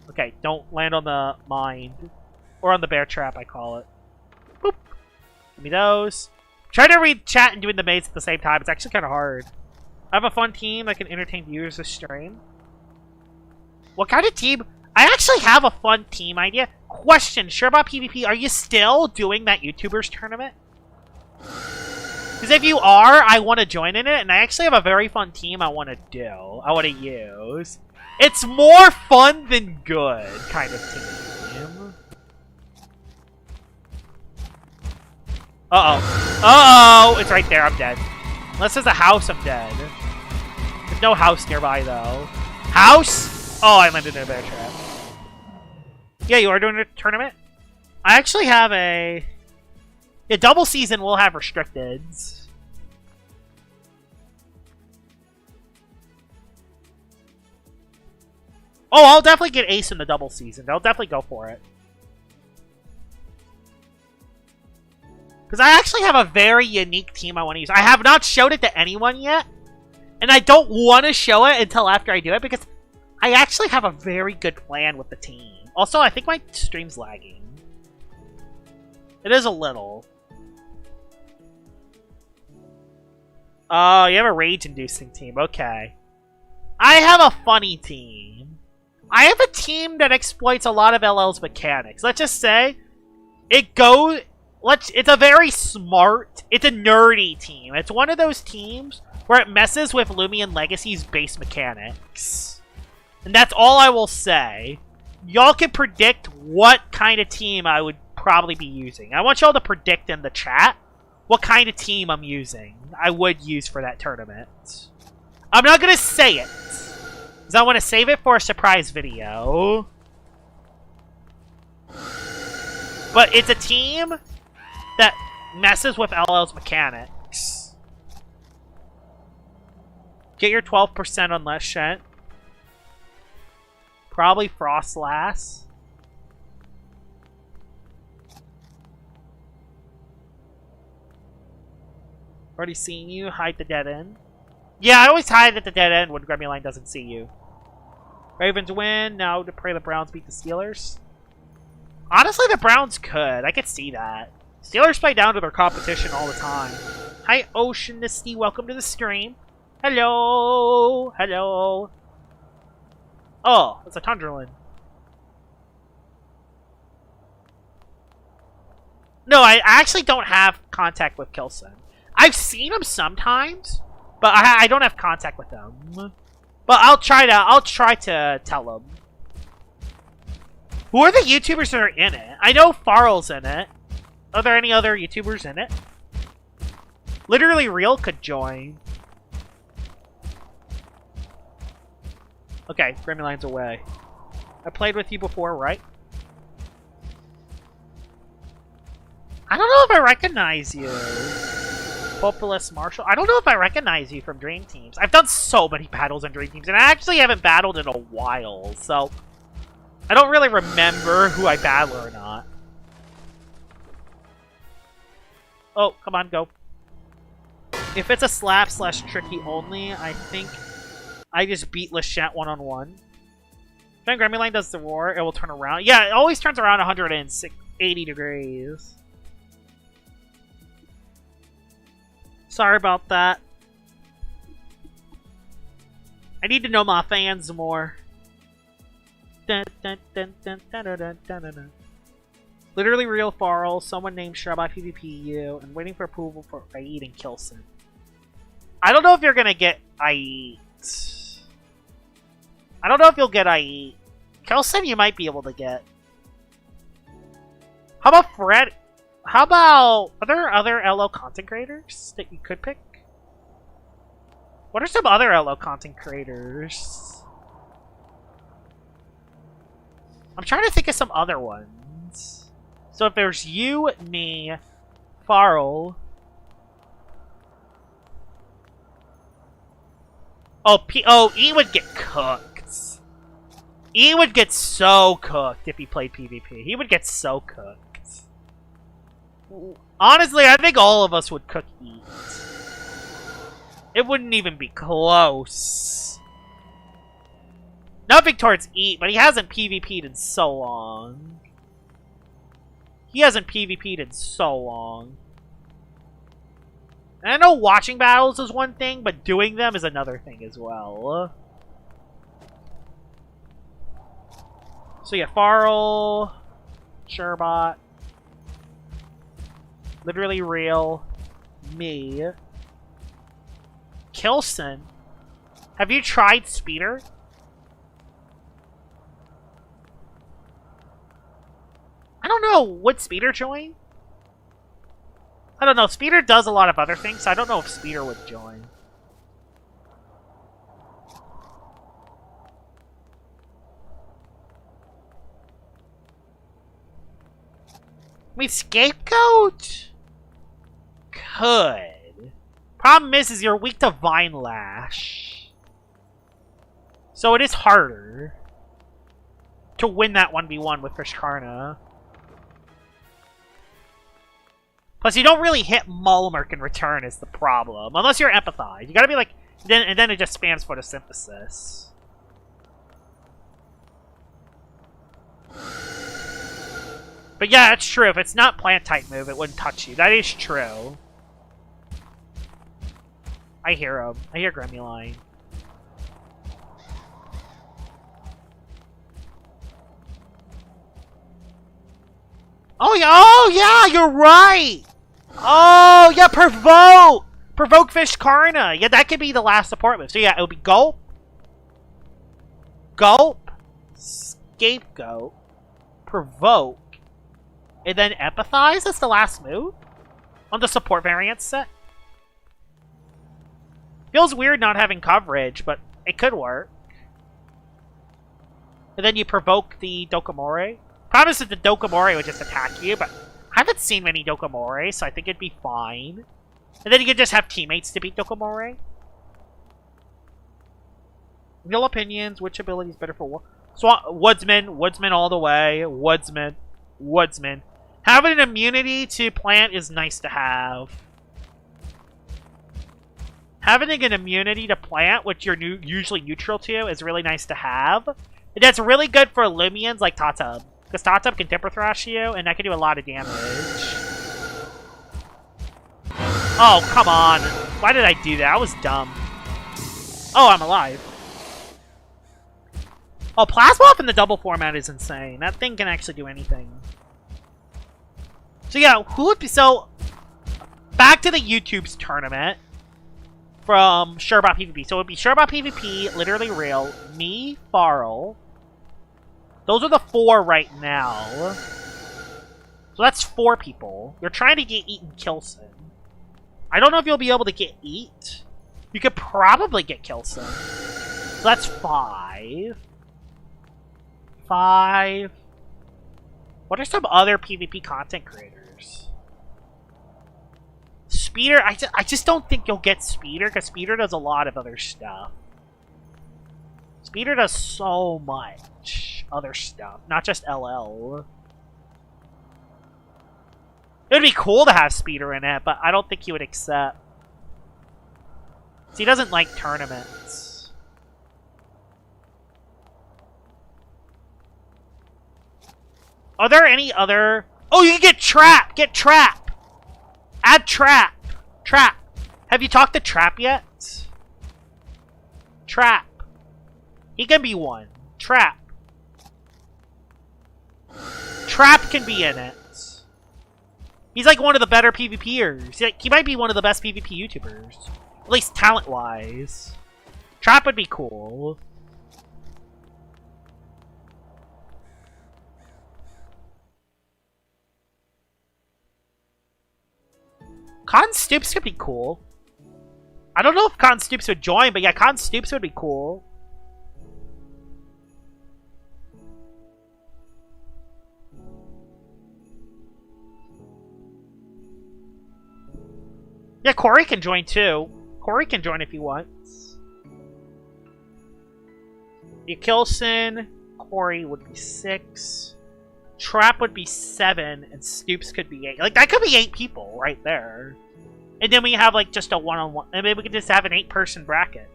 Okay, don't land on the mind. Or on the bear trap, I call it. Boop. Give me those. Trying to read chat and doing the maze at the same time. It's actually kind of hard. I have a fun team that can entertain viewers this stream. What kind of team? I actually have a fun team idea. Question, sure about PvP, are you still doing that YouTubers tournament? Because if you are, I want to join in it, and I actually have a very fun team I want to do. I want to use. It's more fun than good kind of team. Uh-oh. Uh-oh! It's right there, I'm dead. Unless there's a house, I'm dead. There's no house nearby, though. House? Oh, I landed in a bear trap. Yeah, you are doing a tournament? I actually have a... Yeah, double season will have restricteds. Oh, I'll definitely get ace in the double season. I'll definitely go for it. Because I actually have a very unique team I want to use. I have not showed it to anyone yet. And I don't want to show it until after I do it because I actually have a very good plan with the team. Also, I think my stream's lagging. It is a little. Oh, you have a rage-inducing team. Okay. I have a funny team. I have a team that exploits a lot of LL's mechanics. Let's just say it goes... It's a very smart... It's a nerdy team. It's one of those teams where it messes with Loomian Legacy's base mechanics. And that's all I will say. Y'all can predict what kind of team I would probably be using. I want y'all to predict in the chat what kind of team I'm using. I would use for that tournament. I'm not going to say it, because I want to save it for a surprise video. But it's a team that messes with LL's mechanics. Get your 12% on Leshent. Probably Frostlass. Already seen you. Hide the dead end. Yeah, I always hide at the dead end when Gremlin doesn't see you. Ravens win. Now to pray the Browns beat the Steelers. Honestly, the Browns could. I could see that. Steelers play down to their competition all the time. Hi, Oceanisty. Welcome to the stream. Hello. Hello. Oh, it's a Tundralin. No, I actually don't have contact with Kilson. I've seen him sometimes, but I don't have contact with them. But I'll try to tell him. Who are the YouTubers that are in it? I know Farrell's in it. Are there any other YouTubers in it? Literally Real could join. Okay, Gremlin's away. I played with you before, right? I don't know if I recognize you. Populous Marshall. I don't know if I recognize you from Dream Teams. I've done so many battles in Dream Teams, and I actually haven't battled in a while, so I don't really remember who I battle or not. Oh, come on, go. If it's a slap/tricky only, I think I just beat Leshent one-on-one. When Gremlin does the roar, it will turn around. Yeah, it always turns around 180 degrees. Sorry about that. I need to know my fans more. Dun, dun, dun, dun, dun, dun, dun, dun, dun. Literally Real Farrell, someone named Shrub PvPU, and waiting for approval for Aid and Kilson. I don't know if you're gonna get Aid. I don't know if you'll get Aid. Kilson you might be able to get. How about Fred? How about... Are there other LO content creators that you could pick? What are some other LO content creators? I'm trying to think of some other ones. So if there's you, me, Farrell... Oh, E would get cooked. E would get so cooked if he played PvP. He would get so cooked. Honestly, I think all of us would cook E. It wouldn't even be close. Nothing towards E, but he hasn't PvP'd in so long. He hasn't PvP'd in so long. And I know watching battles is one thing, but doing them is another thing as well. So yeah, Farrell, Sherbot, Literally Real, me, Kilson. Have you tried Speeder? I don't know. Would Speeder join? I don't know. Speeder does a lot of other things, so I don't know if Speeder would join. I mean, Scapegoat? Could. Problem is you're weak to Vine Lash. So it is harder to win that 1v1 with Krishkarna. Plus, you don't really hit Mulmerk in return is the problem. Unless you're Empathize. You gotta be like... and then it just spams Photosynthesis. But yeah, it's true. If it's not plant-type move, it wouldn't touch you. That is true. I hear him. I hear Gremlin. Oh yeah, you're right! Oh, yeah, Provoke! Provoke Fishkarna. Yeah, that could be the last support move. So yeah, it would be Gulp. Gulp. Scapegoat. Provoke. And then Empathize as the last move? On the support variant set? Feels weird not having coverage, but it could work. And then you provoke the Dokomore. Problem is that the Dokomore would just attack you, but I haven't seen many Dokomore, so I think it'd be fine. And then you could just have teammates to beat Dokomore. Real opinions. Which ability is better for war? Woodsman. Woodsman all the way. Woodsman. Woodsman. Having an immunity to plant is nice to have. Having an immunity to plant, which you're usually neutral to, is really nice to have. And that's really good for Loomians like Tatub. Because Tatub can Temper Thrash you, and that can do a lot of damage. Oh, come on. Why did I do that? That was dumb. Oh, I'm alive. Oh, Plasmoth in the double format is insane. That thing can actually do anything. So yeah, who would be... So, back to the YouTube's tournament from Surebot PvP. So it would be Surebot PvP, Literally Real, me, Farrell. Those are the 4 right now. So that's 4 people. You're trying to get Eat and Kilson. I don't know if you'll be able to get Eat. You could probably get Kilson. So that's 5. 5. What are some other PvP content creators? Speeder, I just don't think you'll get Speeder, because Speeder does a lot of other stuff. Speeder does so much other stuff, not just LL. It would be cool to have Speeder in it, but I don't think he would accept. So he doesn't like tournaments. Are there any other... Oh, you can get Trap! Get Trap! Add Trap! Trap! Have you talked to Trap yet? Trap. He can be one. Trap. Trap can be in it. He's like one of the better PvPers. He might be one of the best PvP YouTubers. At least talent-wise. Trap would be cool. Con Stoops could be cool. I don't know if Con Stoops would join, but yeah, Con Stoops would be cool. Yeah, Corey can join too. Corey can join if he wants. Kilson, Corey would be 6. Trap would be 7, and Stoops could be 8. Like, that could be 8 people right there. And then we have, like, just a one-on-one. And maybe we could just have an 8-person bracket.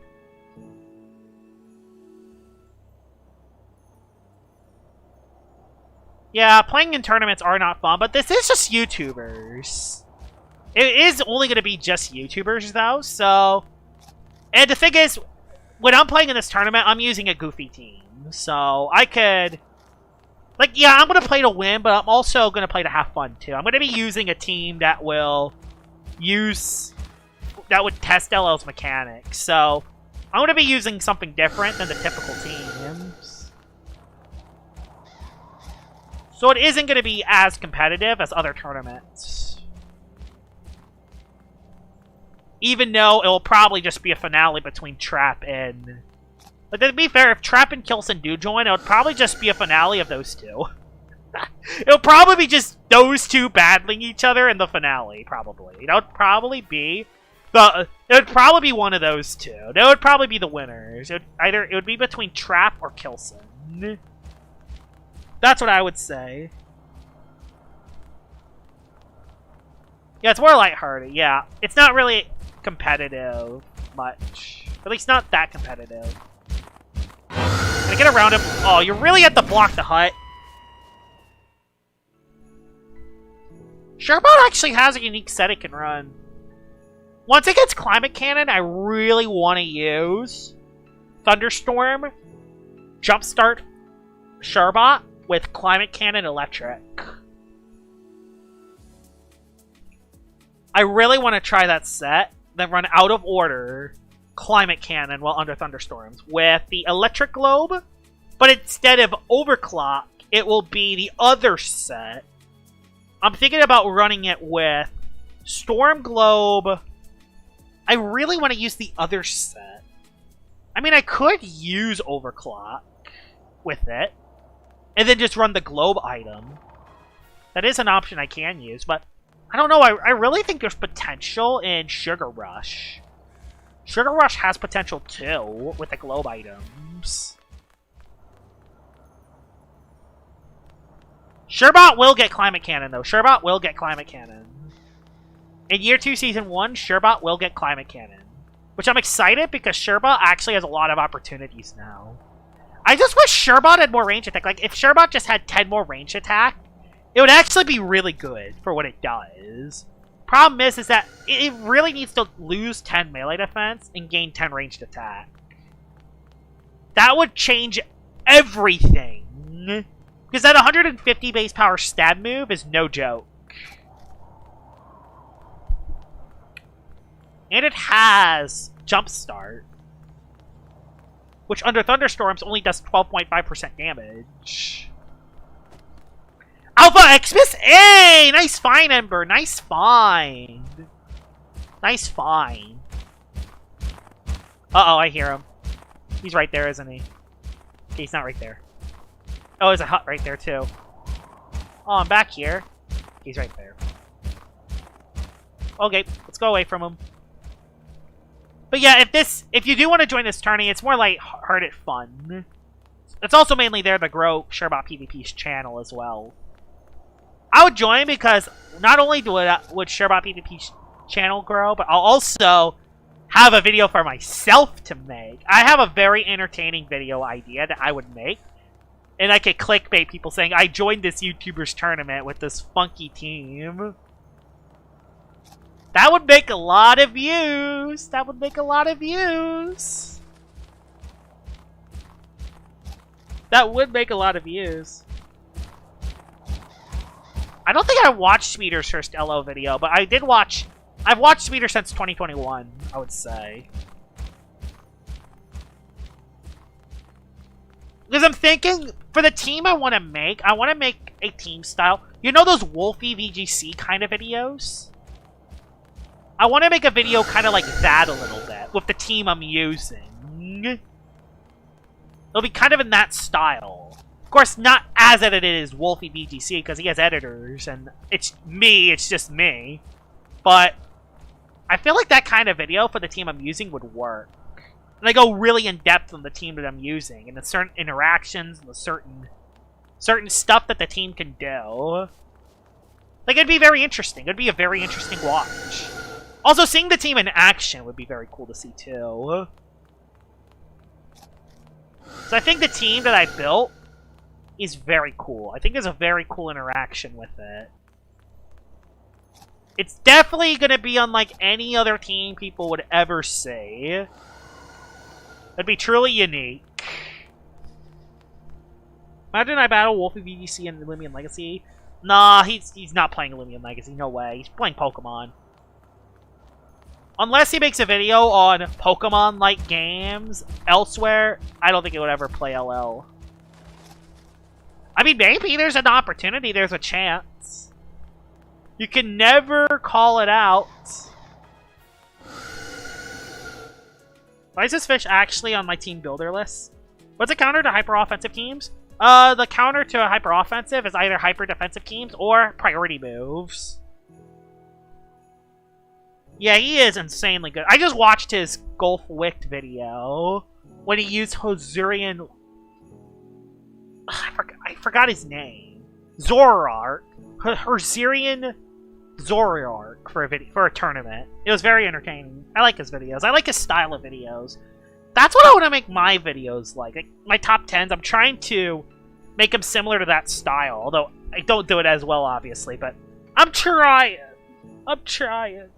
Yeah, playing in tournaments are not fun, but this is just YouTubers. It is only going to be just YouTubers, though, so... And the thing is, when I'm playing in this tournament, I'm using a goofy team. So, I could... Like, yeah, I'm going to play to win, but I'm also going to play to have fun, too. I'm going to be using a team that will use... That would test LL's mechanics. So, I'm going to be using something different than the typical teams. So, it isn't going to be as competitive as other tournaments. Even though it will probably just be a finale between Trap and... But to be fair, if Trap and Kilson do join, it would probably just be a finale of those two. It'll probably be just those two battling each other in the finale, probably. That would probably be it would probably be one of those two. They would probably be the winners. It would be between Trap or Kilson. That's what I would say. Yeah, it's more lighthearted, yeah. It's not really competitive much. At least not that competitive. Can I get around him? Oh, you really have to block the hut. Surebot actually has a unique set it can run. Once it gets Climate Cannon, I really want to use Thunderstorm, Jumpstart Surebot with Climate Cannon Electric. I really want to try that set, then run out of order Climate Cannon while under Thunderstorms with the Electric Globe, but instead of Overclock, it will be the other set. I'm thinking about running it with Storm Globe. I really want to use the other set. I mean, I could use Overclock with it, and then just run the Globe item. That is an option I can use, but I don't know. I really think there's potential in Sugar Rush. Sugar Rush has potential too, with the globe items. Sherbot will get Climate Cannon, though. Sherbot will get Climate Cannon. In Year 2, Season 1, Sherbot will get Climate Cannon. Which I'm excited because Sherbot actually has a lot of opportunities now. I just wish Sherbot had more range attack. Like, if Sherbot just had 10 more range attack, it would actually be really good for what it does. Problem is that it really needs to lose 10 melee defense and gain 10 ranged attack. That would change everything. Because that 150 base power stab move is no joke. And it has Jumpstart, which under thunderstorms only does 12.5% damage. Alpha Xmas! Hey! Nice find, Ember! Nice find! Nice find. Uh-oh, I hear him. He's right there, isn't he? Okay, he's not right there. Oh, there's a hut right there, too. Oh, I'm back here. He's right there. Okay, let's go away from him. But yeah, if you do want to join this tourney, it's more light-hearted fun. It's also mainly there to grow Sherbot PvP's channel as well. I would join because not only would Sherbot PvP's channel grow, but I'll also have a video for myself to make. I have a very entertaining video idea that I would make. And I could clickbait people saying, I joined this YouTuber's tournament with this funky team. That would make a lot of views. That would make a lot of views. That would make a lot of views. I don't think I watched Speeder's first LO video, but I did watch... I've watched Speeder since 2021, I would say. Because I'm thinking, for the team I want to make a team style... You know those Wolfie VGC kind of videos? I want to make a video kind of like that a little bit, with the team I'm using. It'll be kind of in that style. Of course, not as edited as Wolfie VGC, because he has editors, and it's me, it's just me. But I feel like that kind of video for the team I'm using would work. And I go really in-depth on the team that I'm using, and the certain interactions, and the certain stuff that the team can do. Like, it'd be very interesting. It'd be a very interesting watch. Also, seeing the team in action would be very cool to see, too. So I think the team that I built is very cool. I think there's a very cool interaction with it. It's definitely going to be unlike any other team people would ever see. It'd be truly unique. Imagine I battle Wolfie VGC and Loomian Legacy. Nah, he's not playing Loomian Legacy. No way. He's playing Pokemon. Unless he makes a video on Pokemon-like games elsewhere, I don't think he would ever play LL. I mean, maybe there's an opportunity. There's a chance. You can never call it out. Why is this fish actually on my team builder list? What's the counter to hyper-offensive teams? The counter to a hyper-offensive is either hyper-defensive teams or priority moves. Yeah, he is insanely good. I just watched his Golf Wicked video when he used Hosurian... I forgot his name. Zoroark. Hosurian Zoroark for a tournament. It was very entertaining. I like his videos. I like his style of videos. That's what I want to make my videos like my top 10s. I'm trying to make them similar to that style. Although, I don't do it as well, obviously. But I'm trying. I'm trying.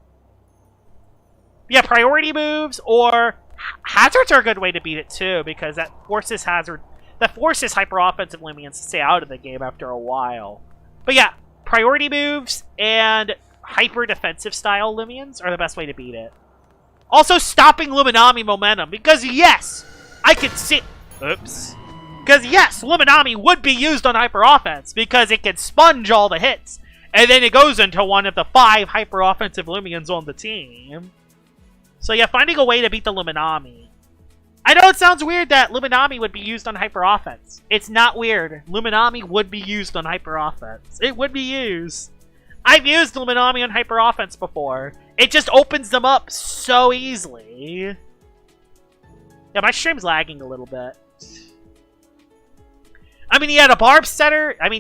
Yeah, priority moves or hazards are a good way to beat it too, because that forces hyper-offensive Loomians to stay out of the game after a while. But yeah, priority moves and hyper-defensive style Loomians are the best way to beat it. Also, stopping Luminami momentum, because yes, I can see... Oops. Because yes, Luminami would be used on hyper-offense, because it can sponge all the hits, and then it goes into one of the 5 hyper-offensive Loomians on the team. So yeah, finding a way to beat the Luminami. I know it sounds weird that Luminami would be used on hyper-offense. It's not weird. Luminami would be used on hyper-offense. It would be used. I've used Luminami on hyper-offense before, It just opens them up so easily. Yeah, my stream's lagging a little bit. I mean, you add a barb setter, and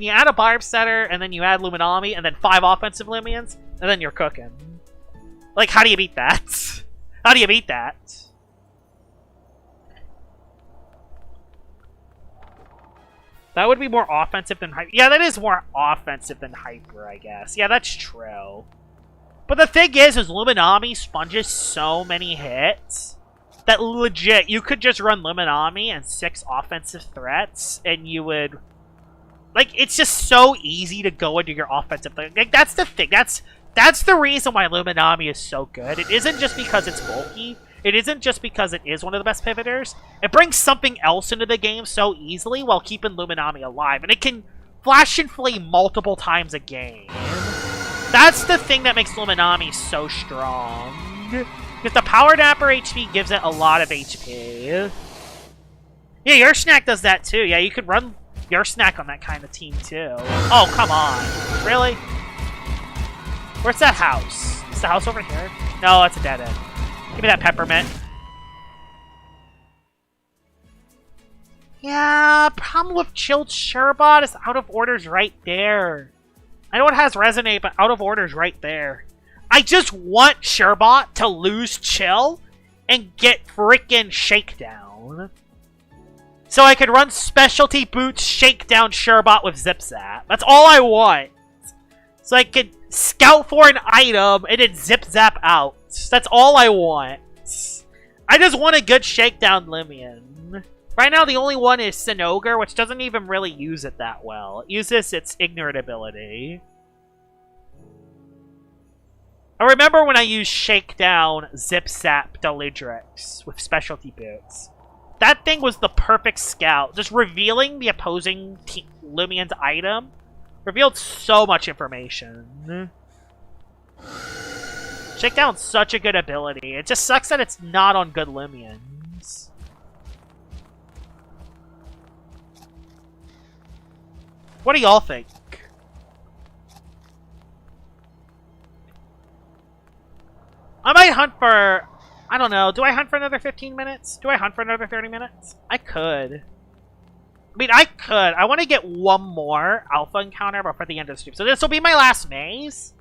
then you add Luminami, and then 5 offensive Lumians, and then you're cooking. Like, how do you beat that? How do you beat that? That would be more offensive than Hyper. Yeah, that is more offensive than Hyper, I guess. Yeah, that's true. But the thing is Luminami sponges so many hits that legit, you could just run Luminami and 6 offensive threats, and you would... Like, it's just so easy to go into your offensive thing. Like, that's the thing. That's the reason why Luminami is so good. It isn't just because it's bulky. It isn't just because it is one of the best pivoters. It brings something else into the game so easily while keeping Luminami alive. And it can flash and flame multiple times a game. That's the thing that makes Luminami so strong. Because the Power Napper HP gives it a lot of HP. Yeah, your snack does that too. Yeah, you could run your snack on that kind of team too. Oh, come on. Really? Where's that house? Is the house over here? No, that's a dead end. Give me that peppermint. Yeah, problem with Chilled Sherbot is out of order's right there. I know it has Resonate, but out of order's right there. I just want Sherbot to lose Chill and get frickin' Shakedown. So I could run Specialty Boots, Shakedown Sherbot with Zip Zap. That's all I want. So I could scout for an item and then Zip Zap out. That's all I want. I just want a good Shakedown Loomian. Right now the only one is Sinogre, which doesn't even really use it that well. It uses its Ignorant ability. I remember when I used Shakedown Zip Zap Delidrix with Specialty Boots. That thing was the perfect scout. Just revealing the opposing Loomian's item revealed so much information. Shakedown's such a good ability. It just sucks that it's not on good Loomians. What do y'all think? I might hunt for... I don't know. Do I hunt for another 15 minutes? Do I hunt for another 30 minutes? I could. I mean, I could. I want to get one more alpha encounter before the end of the stream. So this will be my last maze.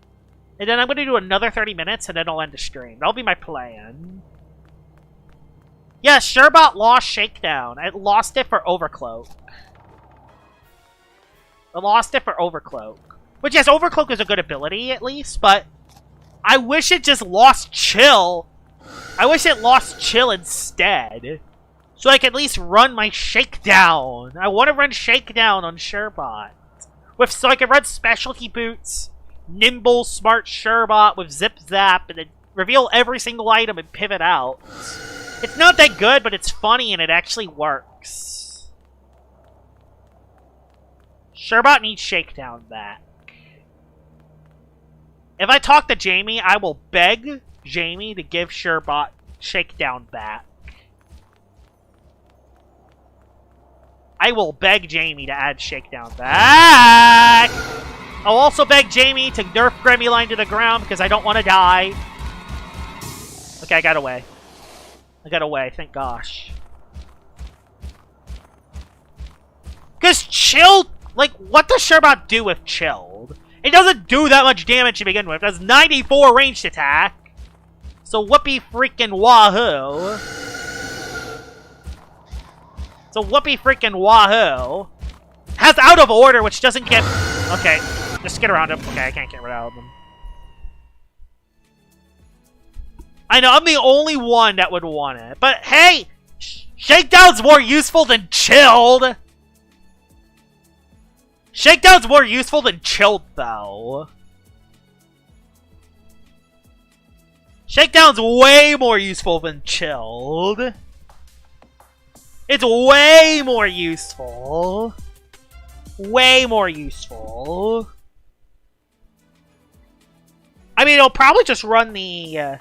And then I'm going to do another 30 minutes and then I'll end the stream. That'll be my plan. Yeah, Sherbot lost Shakedown. I lost it for Overcloak. I lost it for Overcloak. Which, yes, Overcloak is a good ability, at least, but I wish it just lost Chill. I wish it lost Chill instead. So I can at least run my Shakedown. I want to run Shakedown on Sherbot. So I can run Specialty Boots, Nimble, Smart Sherbot with Zip Zap, and then reveal every single item and pivot out. It's not that good, but it's funny and it actually works. Sherbot needs Shakedown back. If I talk to Jamie, I will beg Jamie to give Sherbot Shakedown back. I will beg Jamie to add Shakedown back! I'll also beg Jamie to nerf Gremmuline to the ground because I don't want to die. Okay, I got away. I got away, thank gosh. Because Chilled... Like, what does Sherbot do with Chilled? It doesn't do that much damage to begin with. It has 94 ranged attack. So whoopee freaking wahoo. So whoopee freaking wahoo. Has out of order, which doesn't get... Okay, just get around him. Okay, I can't get rid of him. I know, I'm the only one that would want it. But hey, Shakedown's more useful than Chilled. Shakedown's more useful than Chilled, though. Shakedown's way more useful than Chilled. It's way more useful. Way more useful. I mean, it'll probably just run the...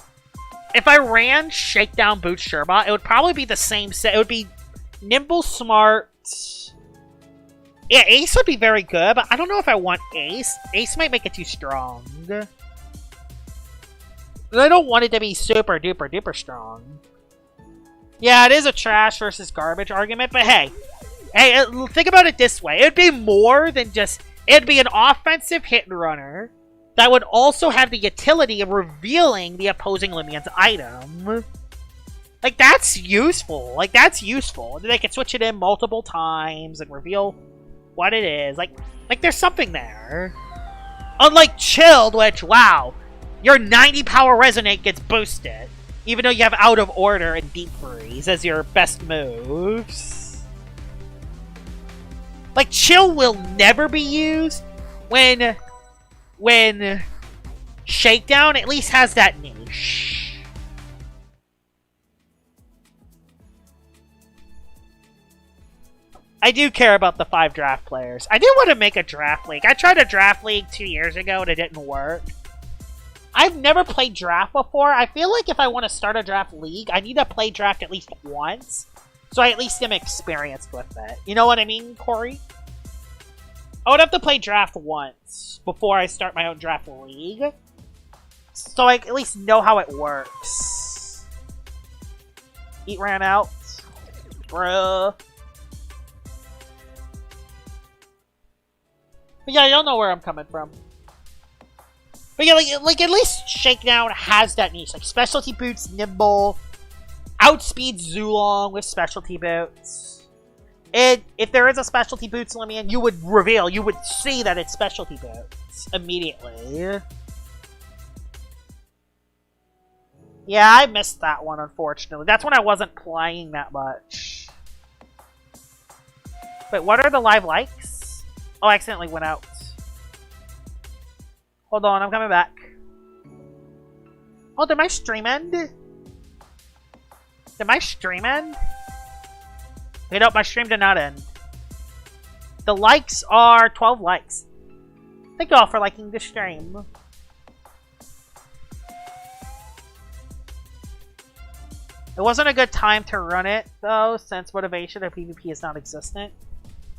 if I ran Shakedown Boots Sherbot, it would probably be the same set. It would be Nimble, Smart... Yeah, Ace would be very good, but I don't know if I want Ace. Ace might make it too strong. I don't want it to be super duper duper strong. Yeah, it is a trash versus garbage argument, but hey, think about it this way. It'd be more than just... It'd be an offensive hit and runner that would also have the utility of revealing the opposing Loomian's item. Like, that's useful. Like, that's useful. They could switch it in multiple times and reveal what it is. Like there's something there. Unlike Chilled, which, wow, your 90 power Resonate gets boosted, even though you have Out of Order and Deep Freeze as your best moves. Like, Chill will never be used when Shakedown at least has that niche. I do care about the 5 draft players. I do want to make a draft league. I tried a draft league 2 years ago and it didn't work. I've never played draft before. I feel like if I want to start a draft league, I need to play draft at least once, so I at least am experienced with it. You know what I mean, Corey? I would have to play draft once before I start my own draft league, so I at least know how it works. Heat ran out. Bruh. But yeah, y'all know where I'm coming from. But yeah, like at least Shakedown has that niche. Like, specialty boots, nimble, outspeed Zulong with specialty boots. And if there is a specialty boots Loomian, you would reveal, you would see that it's specialty boots immediately. Yeah, I missed that one, unfortunately. That's when I wasn't playing that much. Wait, what are the live likes? Oh, I accidentally went out. Hold on, I'm coming back. Oh, did my stream end? Did my stream end? Okay, no, my stream did not end. The likes are 12 likes. Thank you all for liking the stream. It wasn't a good time to run it, though, since motivation of PvP is non-existent.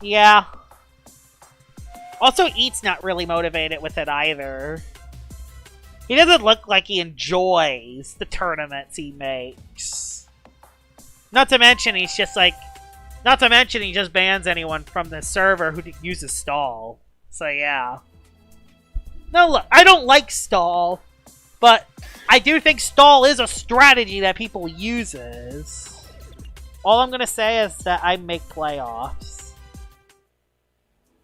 Yeah. Also, Eat's not really motivated with it either. He doesn't look like he enjoys the tournaments he makes. Not to mention, he's just like... Not to mention, he just bans anyone from the server who uses stall. So, yeah. No, look, I don't like stall, but I do think stall is a strategy that people uses. All I'm gonna say is that I make playoffs.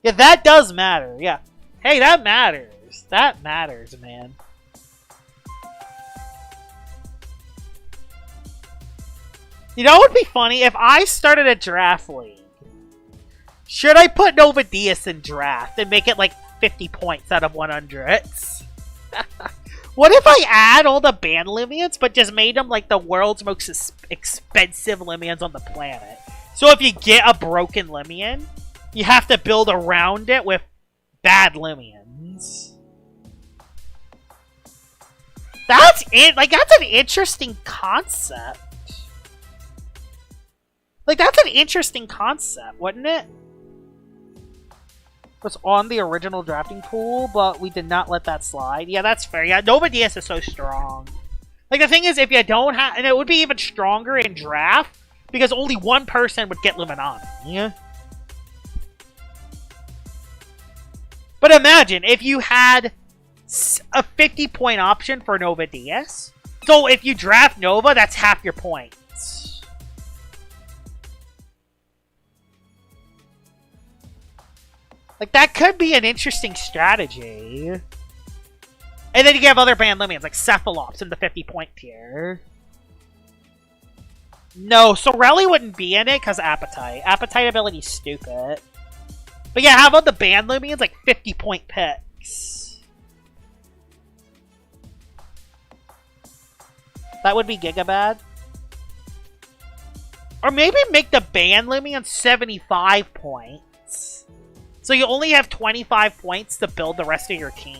Yeah, that does matter, yeah. Hey, that matters. That matters, man. You know what would be funny? If I started a draft league, should I put Nova Diaz in draft and make it like 50 points out of 100? What if I add all the banned Loomians, but just made them like the world's most expensive Loomians on the planet? So if you get a broken Loomian, you have to build around it with bad Loomians. That's it. Like, that's an interesting concept. Like, that's an interesting concept, wouldn't it? It was on the original drafting pool, but we did not let that slide. Yeah, that's fair. Yeah, Nova DS is so strong. Like, the thing is, if you don't have... And it would be even stronger in draft, because only one person would get Luminati. Yeah. But imagine if you had a 50-point option for Nova DS. So if you draft Nova, that's half your points. Like, that could be an interesting strategy. And then you have other banned Loomians, like Cephalops in the 50-point tier. No, Sorelli wouldn't be in it because Appetite. Appetite ability's stupid. But yeah, how about the banned Loomians, like 50-point picks? That would be Gigabad. Or maybe make the banned Loomians 75 points. So you only have 25 points to build the rest of your team.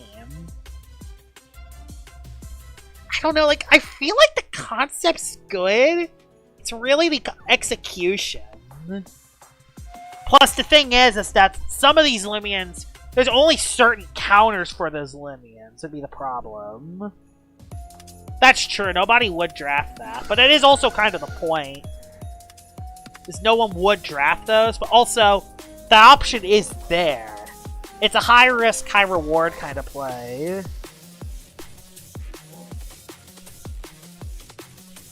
I don't know, like, I feel like the concept's good. It's really the execution. Plus, the thing is that some of these Loomians, there's only certain counters for those Loomians would be the problem. That's true. Nobody would draft that. But it is also kind of the point. Because no one would draft those. But also, the option is there. It's a high risk, high reward kind of play.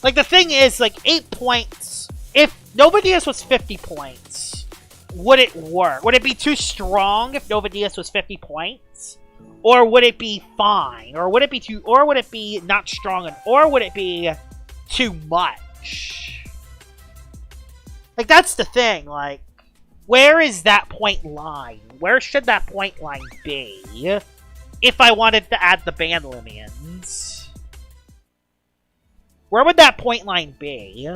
Like, the thing is, like, 8 points. If Nova Diaz was 50 points, would it work? Would it be too strong if Nova Diaz was 50 points? Or would it be fine? Or would it be too, or would it be not strong? Or would it be too much? Like, that's the thing. Like, where is that point line? Where should that point line be if I wanted to add the banned Loomians? Where would that point line be?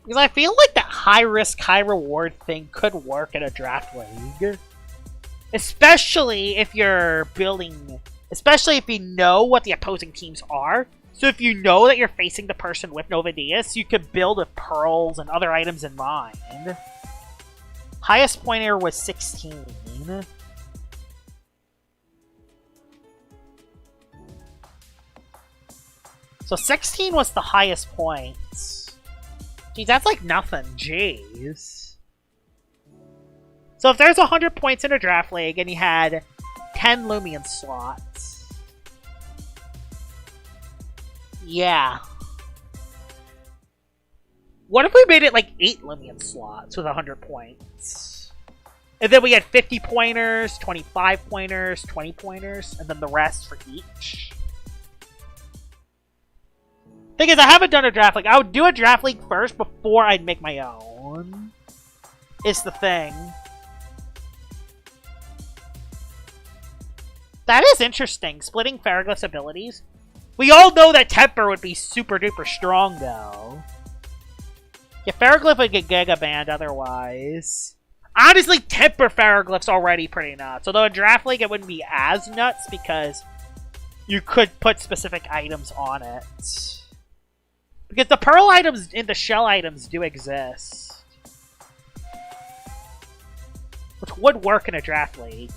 Because I feel like that high risk, high reward thing could work in a draft league. Especially if you're building... Especially if you know what the opposing teams are. So if you know that you're facing the person with Nova Diaz, you could build with pearls and other items in mind. Highest pointer was 16. So 16 was the highest points. Geez, that's like nothing. Jeez. So if there's 100 points in a draft league and you had 10 Loomian slots. Yeah. What if we made it like 8 Loomian slots with 100 points? And then we had 50 pointers, 25 pointers, 20 pointers, and then the rest for each. Thing is, I haven't done a draft league. I would do a draft league first before I'd make my own. Is the thing. That is interesting. Splitting Ferroglyph's abilities. We all know that Temper would be super duper strong, though. Yeah, Ferroglyph would get Giga banned otherwise. Honestly, Temper Ferroglyph's already pretty nuts. Although in Draft League it wouldn't be as nuts because you could put specific items on it. Because the Pearl items and the Shell items do exist. Which would work in a Draft League.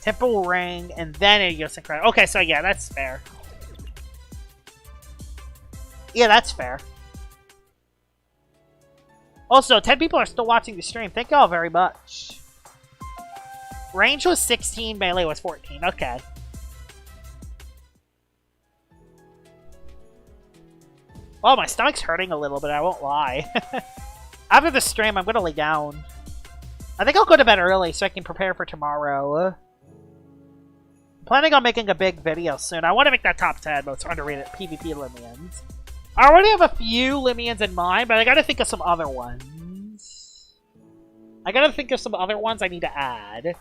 Temple Ring, and then Idiosyncratic. Okay, so yeah, that's fair. Yeah, that's fair. Also, 10 people are still watching the stream. Thank y'all very much. Range was 16, melee was 14. Okay. Oh, my stomach's hurting a little bit, I won't lie. After the stream, I'm gonna lay down. I think I'll go to bed early so I can prepare for tomorrow. Planning on making a big video soon. I want to make that top 10 most underrated PvP Loomians. I already have a few Loomians in mind, but I gotta think of some other ones. I need to add.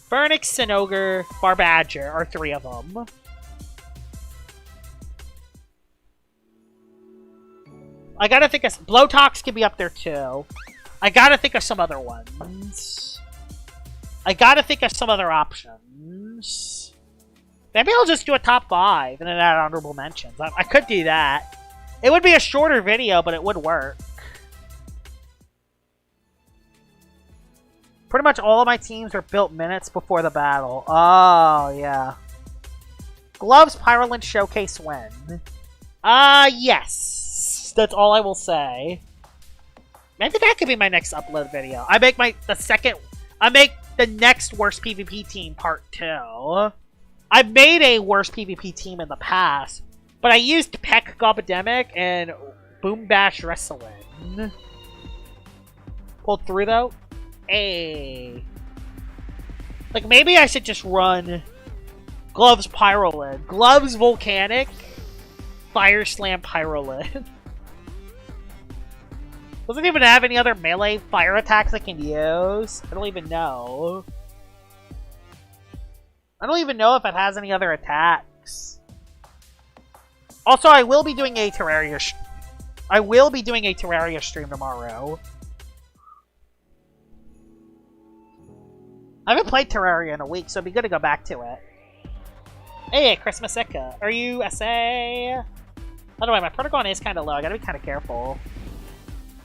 Burnix, Sinogre, Barbadger are 3 of them. I gotta think of... Blowtox can be up there too. I gotta think of some other ones. I gotta think of some other options. Maybe I'll just do a top 5 and then add honorable mentions. I could do that. It would be a shorter video, but it would work. Pretty much all of my teams are built minutes before the battle. Oh, yeah. Gloves, Pyrolint, Showcase win. Yes. That's all I will say. Maybe that could be my next upload video. I make the next worst PvP team part 2. I've made a worst PvP team in the past, but I used Peck Gobademic and Boom Bash Wrestling. Pulled through though? Hey. Like maybe I should just run Gloves Pyrolid. Gloves Volcanic, Fire Slam Pyrolid. Doesn't even have any other melee fire attacks I can use. I don't even know. I don't even know if it has any other attacks. Also, I will be doing a Terraria stream tomorrow. I haven't played Terraria in a week, so it'd be good to go back to it. Hey, Christmas Eka. Are you SA? By the way, my Protagon is kind of low. I gotta be kind of careful.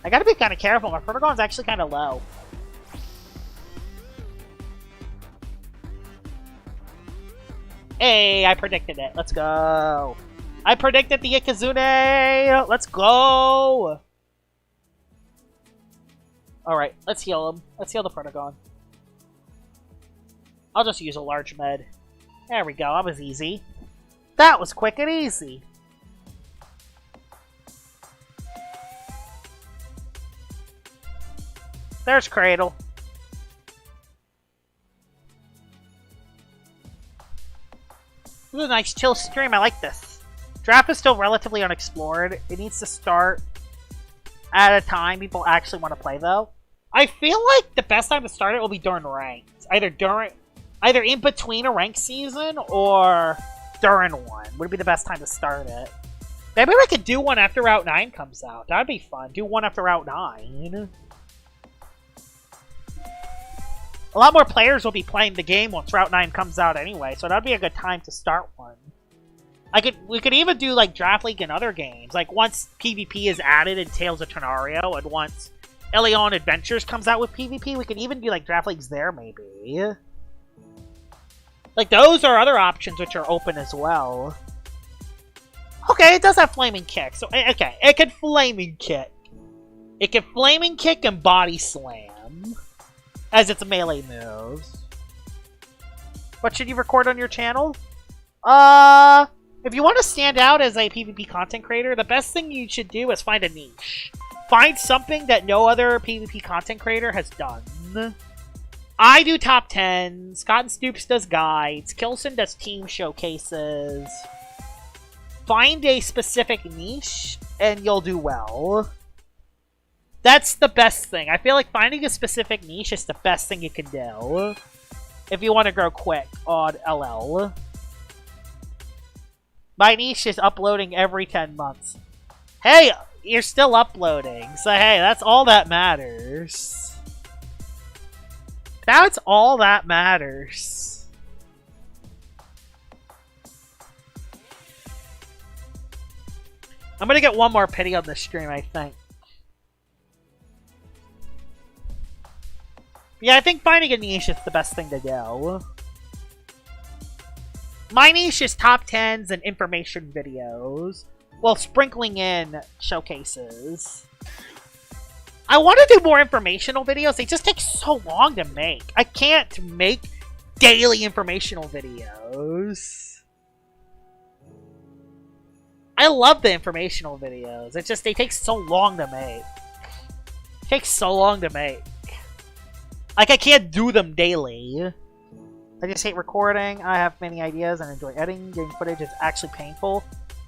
My Protagon's actually kind of low. Hey, I predicted it. Let's go. I predicted the Ikazune. Let's go. Alright, let's heal him. Let's heal the Protagon. I'll just use a large med. There we go. That was easy. That was quick and easy. There's Cradle. This is a nice chill stream. I like this. Draft is still relatively unexplored. It needs to start at a time people actually want to play, though. I feel like the best time to start it will be during ranked. Either in between a ranked season or during one would be the best time to start it. Maybe we could do one after Route 9 comes out. That'd be fun. Do one after Route 9. A lot more players will be playing the game once Route 9 comes out anyway, so that'd be a good time to start one. We could even do like Draft League and other games. Like once PvP is added in Tales of Terraria, and once Elion Adventures comes out with PvP, we could even do like Draft Leagues there maybe. Like those are other options which are open as well. Okay, it does have Flaming Kick, so okay, it can Flaming Kick. It can Flaming Kick and Body Slam as its melee moves. What should you record on your channel? If you want to stand out as a PvP content creator, the best thing you should do is find a niche. Find something that no other PvP content creator has done. I do top 10s, Scott and Stoops does guides, Kilson does team showcases. Find a specific niche, and you'll do well. That's the best thing. I feel like finding a specific niche is the best thing you can do if you want to grow quick on LL. My niche is uploading every 10 months. Hey, you're still uploading, so hey, that's all that matters. That's all that matters. I'm gonna get one more pity on this stream, I think. Yeah, I think finding a niche is the best thing to do. My niche is top 10s and information videos, while sprinkling in showcases. I want to do more informational videos, they just take so long to make. I can't make daily informational videos. I love the informational videos, it's just they take so long to make. It takes so long to make. Like, I can't do them daily. I just hate recording, I have many ideas and enjoy editing. Getting footage is actually painful.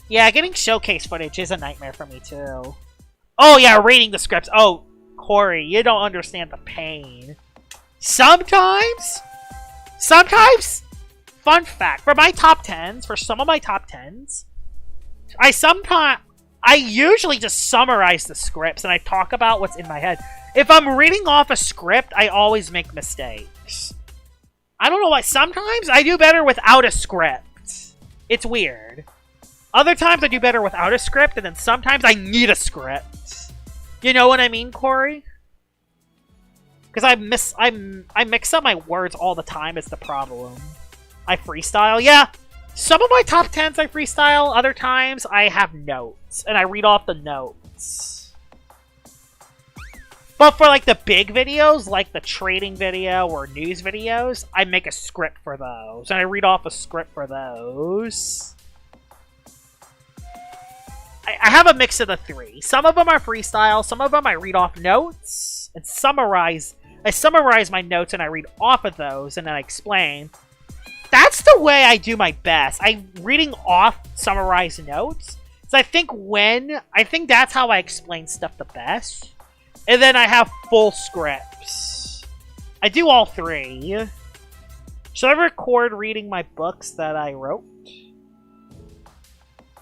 Yeah, getting showcase footage is a nightmare for me too. Oh yeah, reading the scripts. Oh, Corey, you don't understand the pain. Sometimes, fun fact, for my top 10s, for some of my top 10s, I usually just summarize the scripts and I talk about what's in my head. If I'm reading off a script, I always make mistakes. I don't know why. Sometimes I do better without a script. It's weird. Other times I do better without a script, and then sometimes I need a script. You know what I mean, Corey? Because I mix up my words all the time is the problem. I freestyle. Yeah, some of my top 10s I freestyle. Other times I have notes, and I read off the notes. But for like the big videos, like the trading video or news videos, I make a script for those. And I read off a script for those. I have a mix of the three. Some of them are freestyle, some of them I read off notes and summarize. I summarize my notes and I read off of those and then I explain. That's the way I do my best. I'm reading off summarized notes. So I think that's how I explain stuff the best. And then I have full scripts. I do all three. Should I record reading my books that I wrote?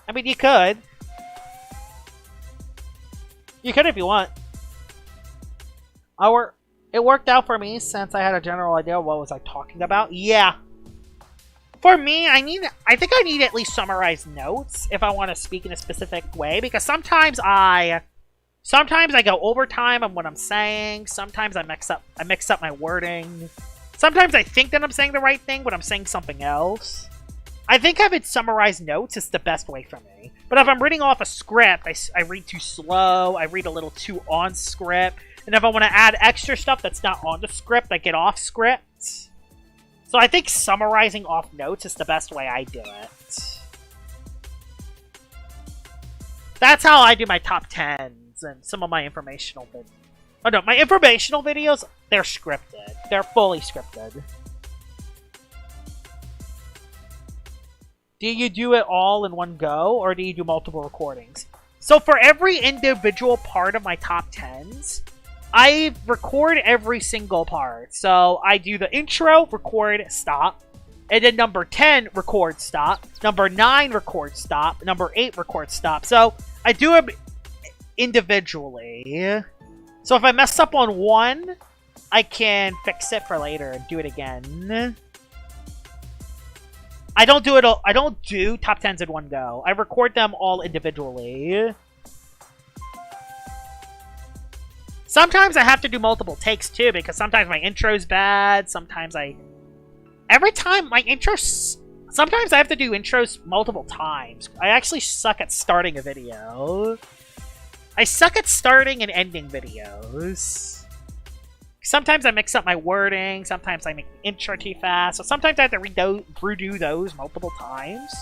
I mean, you could. You could if you want. It worked out for me since I had a general idea of what was I talking about. Yeah. For me, I think I need at least summarized notes if I want to speak in a specific way, because sometimes I go overtime on what I'm saying. Sometimes I mix up my wording. Sometimes I think that I'm saying the right thing, but I'm saying something else. I think having summarized notes is the best way for me. But if I'm reading off a script, I read too slow, I read a little too on script, and if I want to add extra stuff that's not on the script, I get off script. So I think summarizing off notes is the best way I do it. That's how I do my top 10s and some of my informational videos. Oh no, my informational videos, they're scripted. They're fully scripted. Do you do it all in one go, or do you do multiple recordings? So for every individual part of my top 10s, I record every single part. So I do the intro, record, stop. And then number 10, record, stop. Number 9, record, stop. Number 8, record, stop. So I do them individually. So if I mess up on one, I can fix it for later and do it again. I don't do top 10s in one go. I record them all individually. Sometimes I have to do multiple takes too, because sometimes my intro's bad, sometimes sometimes I have to do intros multiple times. I actually suck at starting a video. I suck at starting and ending videos. Sometimes I mix up my wording, sometimes I make the intro too fast, so sometimes I have to redo those multiple times.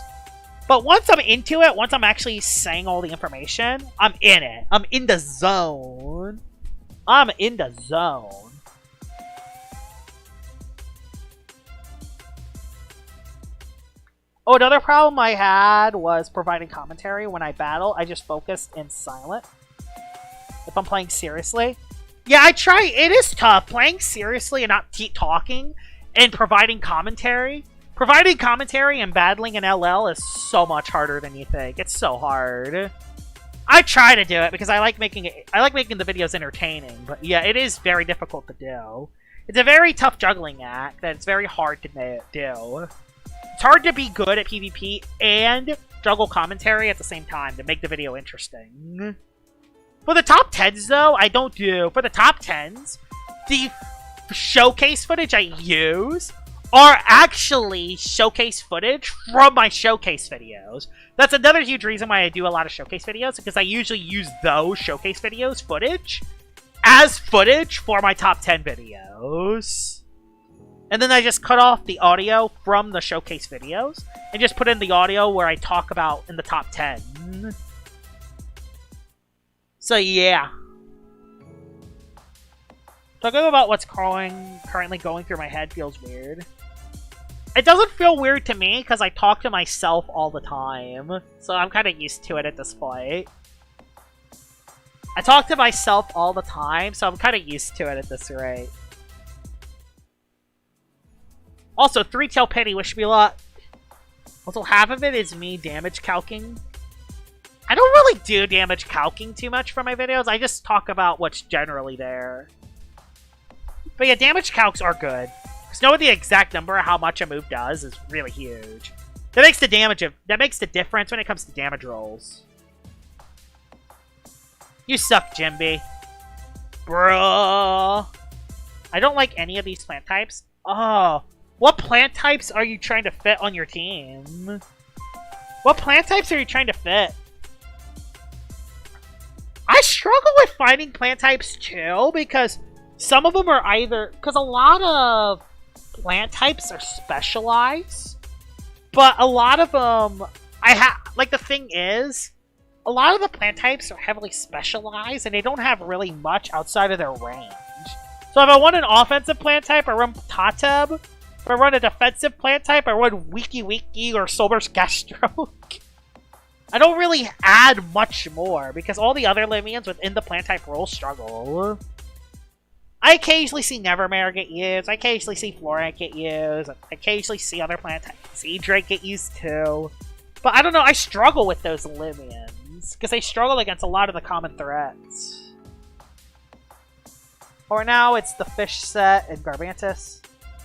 But once I'm into it, once I'm actually saying all the information, I'm in it. I'm in the zone. I'm in the zone. Oh, another problem I had was providing commentary. When I battle, I just focus in silent. If I'm playing seriously. Yeah, I try. It is tough playing seriously and not keep talking and providing commentary. Providing commentary and battling in LL is so much harder than you think. It's so hard. I try to do it because I like making the videos entertaining, but yeah, it is very difficult to do. It's a very tough juggling act that it's very hard to do. It's hard to be good at PvP and juggle commentary at the same time to make the video interesting. For the top 10s, though, I don't do... For the top 10s, the showcase footage I use are actually showcase footage from my showcase videos. That's another huge reason why I do a lot of showcase videos, because I usually use those showcase videos footage as footage for my top 10 videos. And then I just cut off the audio from the showcase videos and just put in the audio where I talk about in the top 10. So yeah. Talking about what's currently going through my head feels weird. It doesn't feel weird to me because I talk to myself all the time. So I'm kind of used to it at this point. I talk to myself all the time, so I'm kind of used to it at this rate. Also, 3-tail penny, wish me luck. Also, half of it is me damage calcing. I don't really do damage calcing too much for my videos. I just talk about what's generally there. But yeah, damage calcs are good. Because knowing the exact number of how much a move does is really huge. That makes the difference when it comes to damage rolls. You suck, Jimby. Bruh. I don't like any of these plant types. Oh. What plant types are you trying to fit on your team? What plant types are you trying to fit? I struggle with finding plant types too, because some of them are either... Because a lot of plant types are specialized, but a lot of them... Like, the thing is, a lot of the plant types are heavily specialized, and they don't have really much outside of their range. So if I want an offensive plant type, I run Tateb. If I run a defensive plant type, I run Wiki Wiki or Sober's Gastroke. I don't really add much more, because all the other Loomians within the plant type role struggle. I occasionally see Nevermare get used, I occasionally see Florent get used, I occasionally see other plant types, Sea Drake get used too. But I don't know, I struggle with those Loomians, because they struggle against a lot of the common threats. For now, it's the Fish set and Garbantus,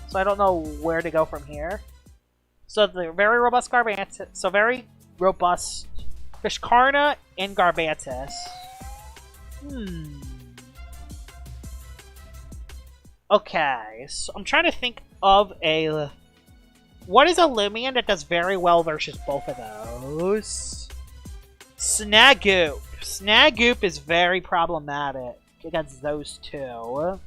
so I don't know where to go from here. So the very robust Garbantis. So very robust Fishkarna and Garbantis. Okay, so I'm trying to think of a... What is a Loomian that does very well versus both of those? Snagoop. Snagoop is very problematic against those two.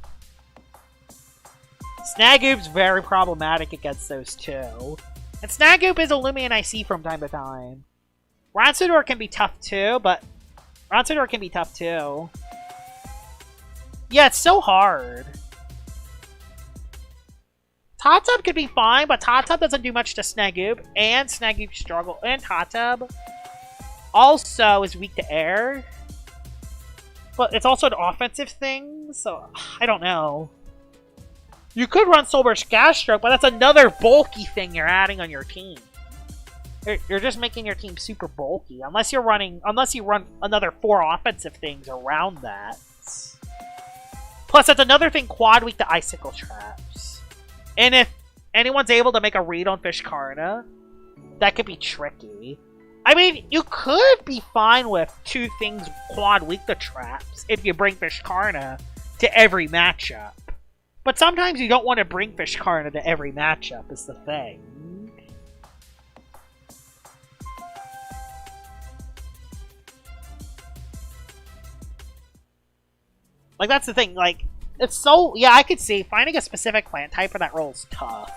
Snagoop's very problematic against those two. And Snagoop is a Loomian I see from time to time. Ronsador can be tough too, but... Ronsador can be tough too. Yeah, it's so hard. Tatub could be fine, but Tatub doesn't do much to Snagoop, and Snagoop struggle, and Tatub also is weak to air. But it's also an offensive thing, so I don't know. You could run Soulburst Gas Stroke, but that's another bulky thing you're adding on your team. You're just making your team super bulky, unless you run another 4 offensive things around that. Plus, that's another thing quad weak to Icicle Traps. And if anyone's able to make a read on Fishkarna, that could be tricky. I mean, you could be fine with 2 things quad weak to traps if you bring Fishkarna to every matchup. But sometimes you don't want to bring Fishkarna to every matchup, is the thing. Like, that's the thing, like, it's so... Yeah, I could see finding a specific plant type for that role is tough.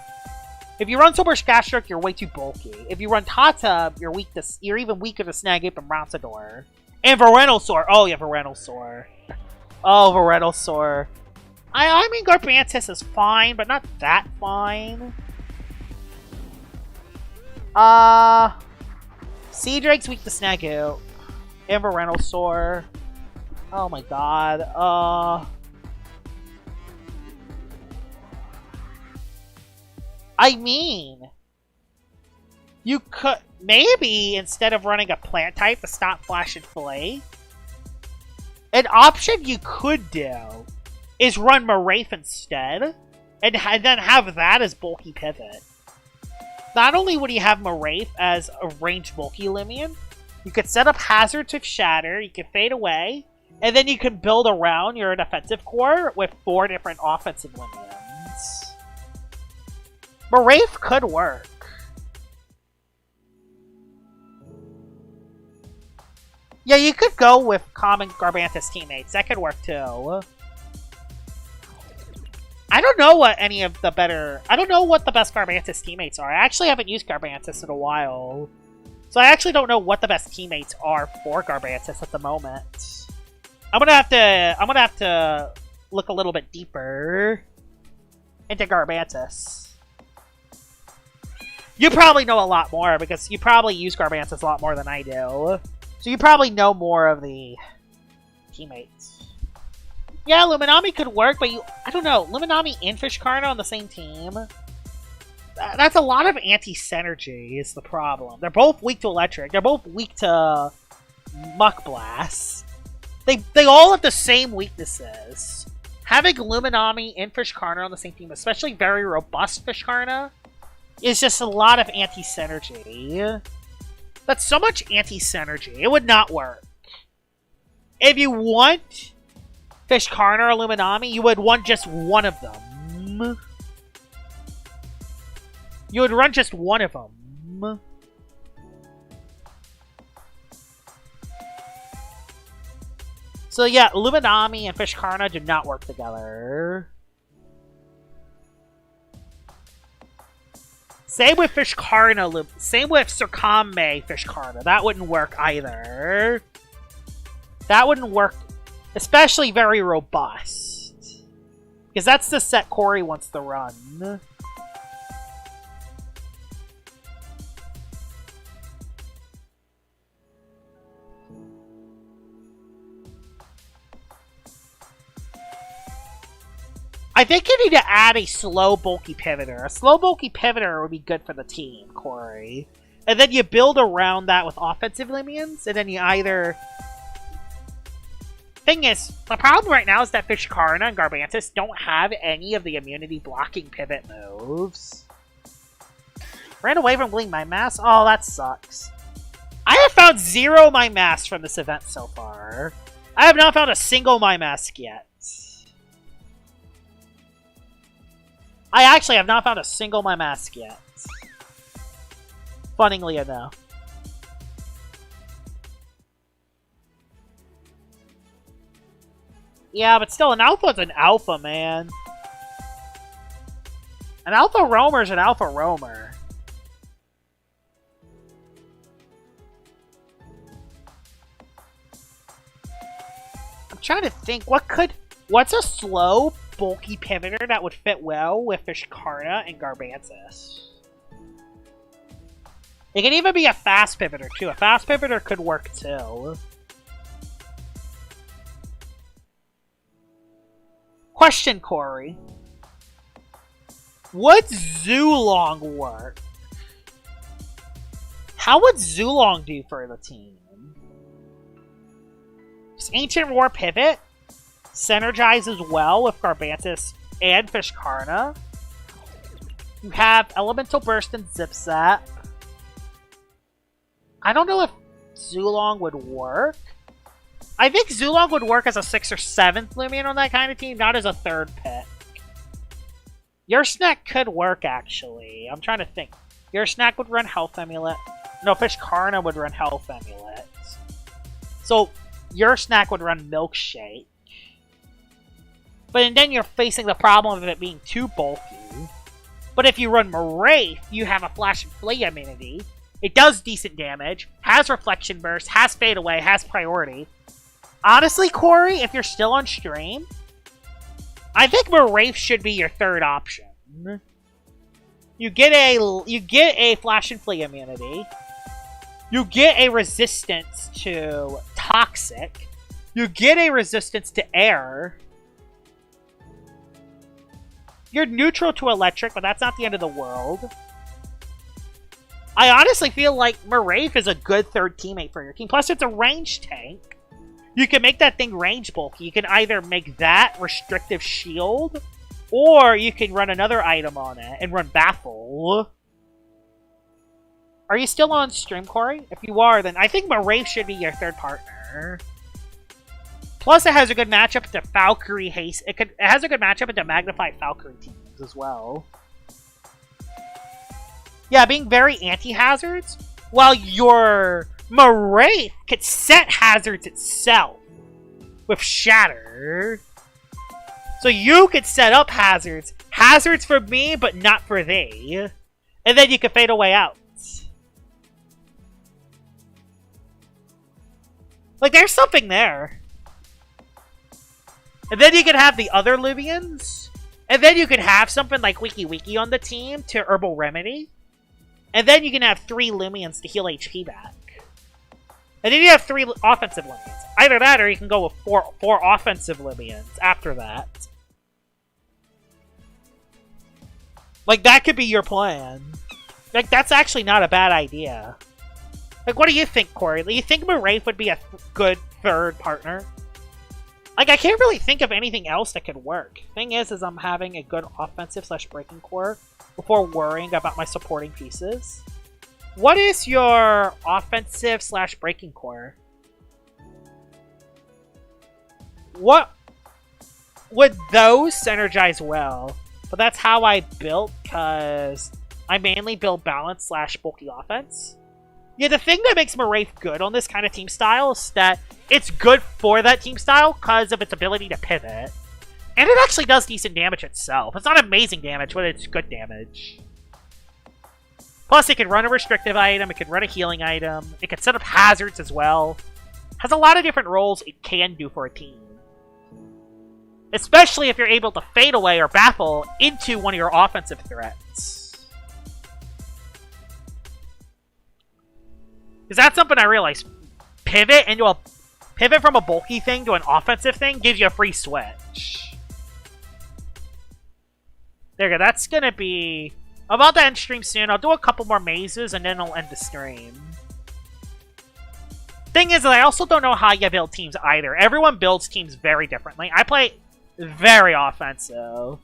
If you run Soulburst Gas Stroke, you're way too bulky. If you run Tatub, you're even weaker to Snagoop and Ronsador. And Venusaur. Oh, yeah, Venusaur. Oh, Venusaur. I mean, Garbantis is fine, but not that fine. Seadrake's weak to Snagoop. And Venusaur. Oh my god. I mean, you could maybe instead of running a plant type to stop Flash and Flay, an option you could do is run Moraith instead, and then have that as bulky pivot. Not only would you have Moraith as a ranged bulky Loomian, you could set up Hazard to Shatter, you could fade away, and then you can build around your defensive core with 4 different offensive Loomians. Moraith could work. Yeah, you could go with common Garbantis teammates. That could work too. I don't know what I don't know what the best Garbantis teammates are. I actually haven't used Garbantis in a while. So I actually don't know what the best teammates are for Garbantis at the moment. I'm gonna have to look a little bit deeper into Garbantis. You probably know a lot more because you probably use Garbantis a lot more than I do. So you probably know more of the teammates. Yeah, Luminami could work, but I don't know. Luminami and Fishkarna on the same team? That's a lot of anti-synergy is the problem. They're both weak to electric. They're both weak to Muck Blast. They all have the same weaknesses. Having Luminami and Fishkarna on the same team, especially very robust Fishkarna, is just a lot of anti-synergy. That's so much anti-synergy. It would not work. If you want Fishkarna or Luminami, you would want just one of them. You would run just one of them. So yeah, Luminami and Fishkarna do not work together. Same with Fishkarna, same with Circame Fishkarna. That wouldn't work either. That wouldn't work, especially very robust. Because that's the set Corey wants to run. I think you need to add a slow, bulky pivoter. A slow, bulky pivoter would be good for the team, Corey. And then you build around that with offensive Loomians, and then you either... Thing is, the problem right now is that Fishkarna and Garbantis don't have any of the immunity blocking pivot moves. Ran away from Gleam My Mask? Oh, that sucks. I have found 0 My Mask from this event so far. I have not found a single My Mask yet. I actually have not found a single My Mask yet. Funningly enough. Yeah, but still, an alpha's an alpha, man. An alpha roamer's an alpha roamer. I'm trying to think, what's a slow, bulky pivoter that would fit well with Fishkarna and Garbantis? It can even be a fast pivoter, too. A fast pivoter could work, too. Question, Corey. Would Zulong work? How would Zulong do for the team? Does Ancient War pivot? Synergizes well with Garbantis and Fishkarna. You have Elemental Burst and Zip Zap. I don't know if Zulong would work. I think Zulong would work as a 6th or 7th Loomian on that kind of team, not as a 3rd pick. Your Snack could work, actually. I'm trying to think. Your Snack would run Health Amulet. No, Fishkarna would run Health Amulet. So, your Snack would run Milkshake. But then you're facing the problem of it being too bulky. But if you run Moraith, you have a Flash and Flea immunity. It does decent damage, has Reflection Burst, has Fade Away, has Priority. Honestly, Corey, if you're still on stream, I think Moraith should be your 3rd option. You get a Flash and Flea immunity. You get a resistance to Toxic. You get a resistance to Air. You're neutral to Electric, but that's not the end of the world. I honestly feel like Moraith is a good 3rd teammate for your team. Plus, it's a range tank. You can make that thing range bulky. You can either make that Restrictive Shield, or you can run another item on it and run Baffle. Are you still on stream, Corey? If you are, then I think Moraith should be your 3rd partner. Plus, it has a good matchup to Valkyrie Haste. It has a good matchup into Magnified Valkyrie teams as well. Yeah, being very anti-hazards, while your Moraith could set hazards itself with Shatter. So you could set up hazards. Hazards for me, but not for thee. And then you could fade away out. Like, there's something there. And then you could have the other Loomians. And then you could have something like Wiki Wiki on the team to Herbal Remedy. And then you can have 3 Loomians to heal HP back. And then you have 3 offensive Loomians. Either that, or you can go with 4 offensive Loomians after that. Like, that could be your plan. Like, that's actually not a bad idea. Like, what do you think, Corey? Do you think Moraith would be a good 3rd partner? Like, I can't really think of anything else that could work. Thing is I'm having a good offensive/breaking core before worrying about my supporting pieces. What is your offensive/breaking core? What would those synergize well? But that's how I built, because I mainly build balance/bulky offense. Yeah, the thing that makes Moraith good on this kind of team style is that it's good for that team style because of its ability to pivot. And it actually does decent damage itself. It's not amazing damage, but it's good damage. Plus, it can run a restrictive item, it can run a healing item, it can set up hazards as well. Has a lot of different roles it can do for a team. Especially if you're able to fade away or baffle into one of your offensive threats. Because that's something I realized. Pivot from a bulky thing to an offensive thing gives you a free switch. There you go. That's going to be... I'm about to end stream soon. I'll do a couple more mazes and then I'll end the stream. Thing is, I also don't know how you build teams either. Everyone builds teams very differently. I play very offensive.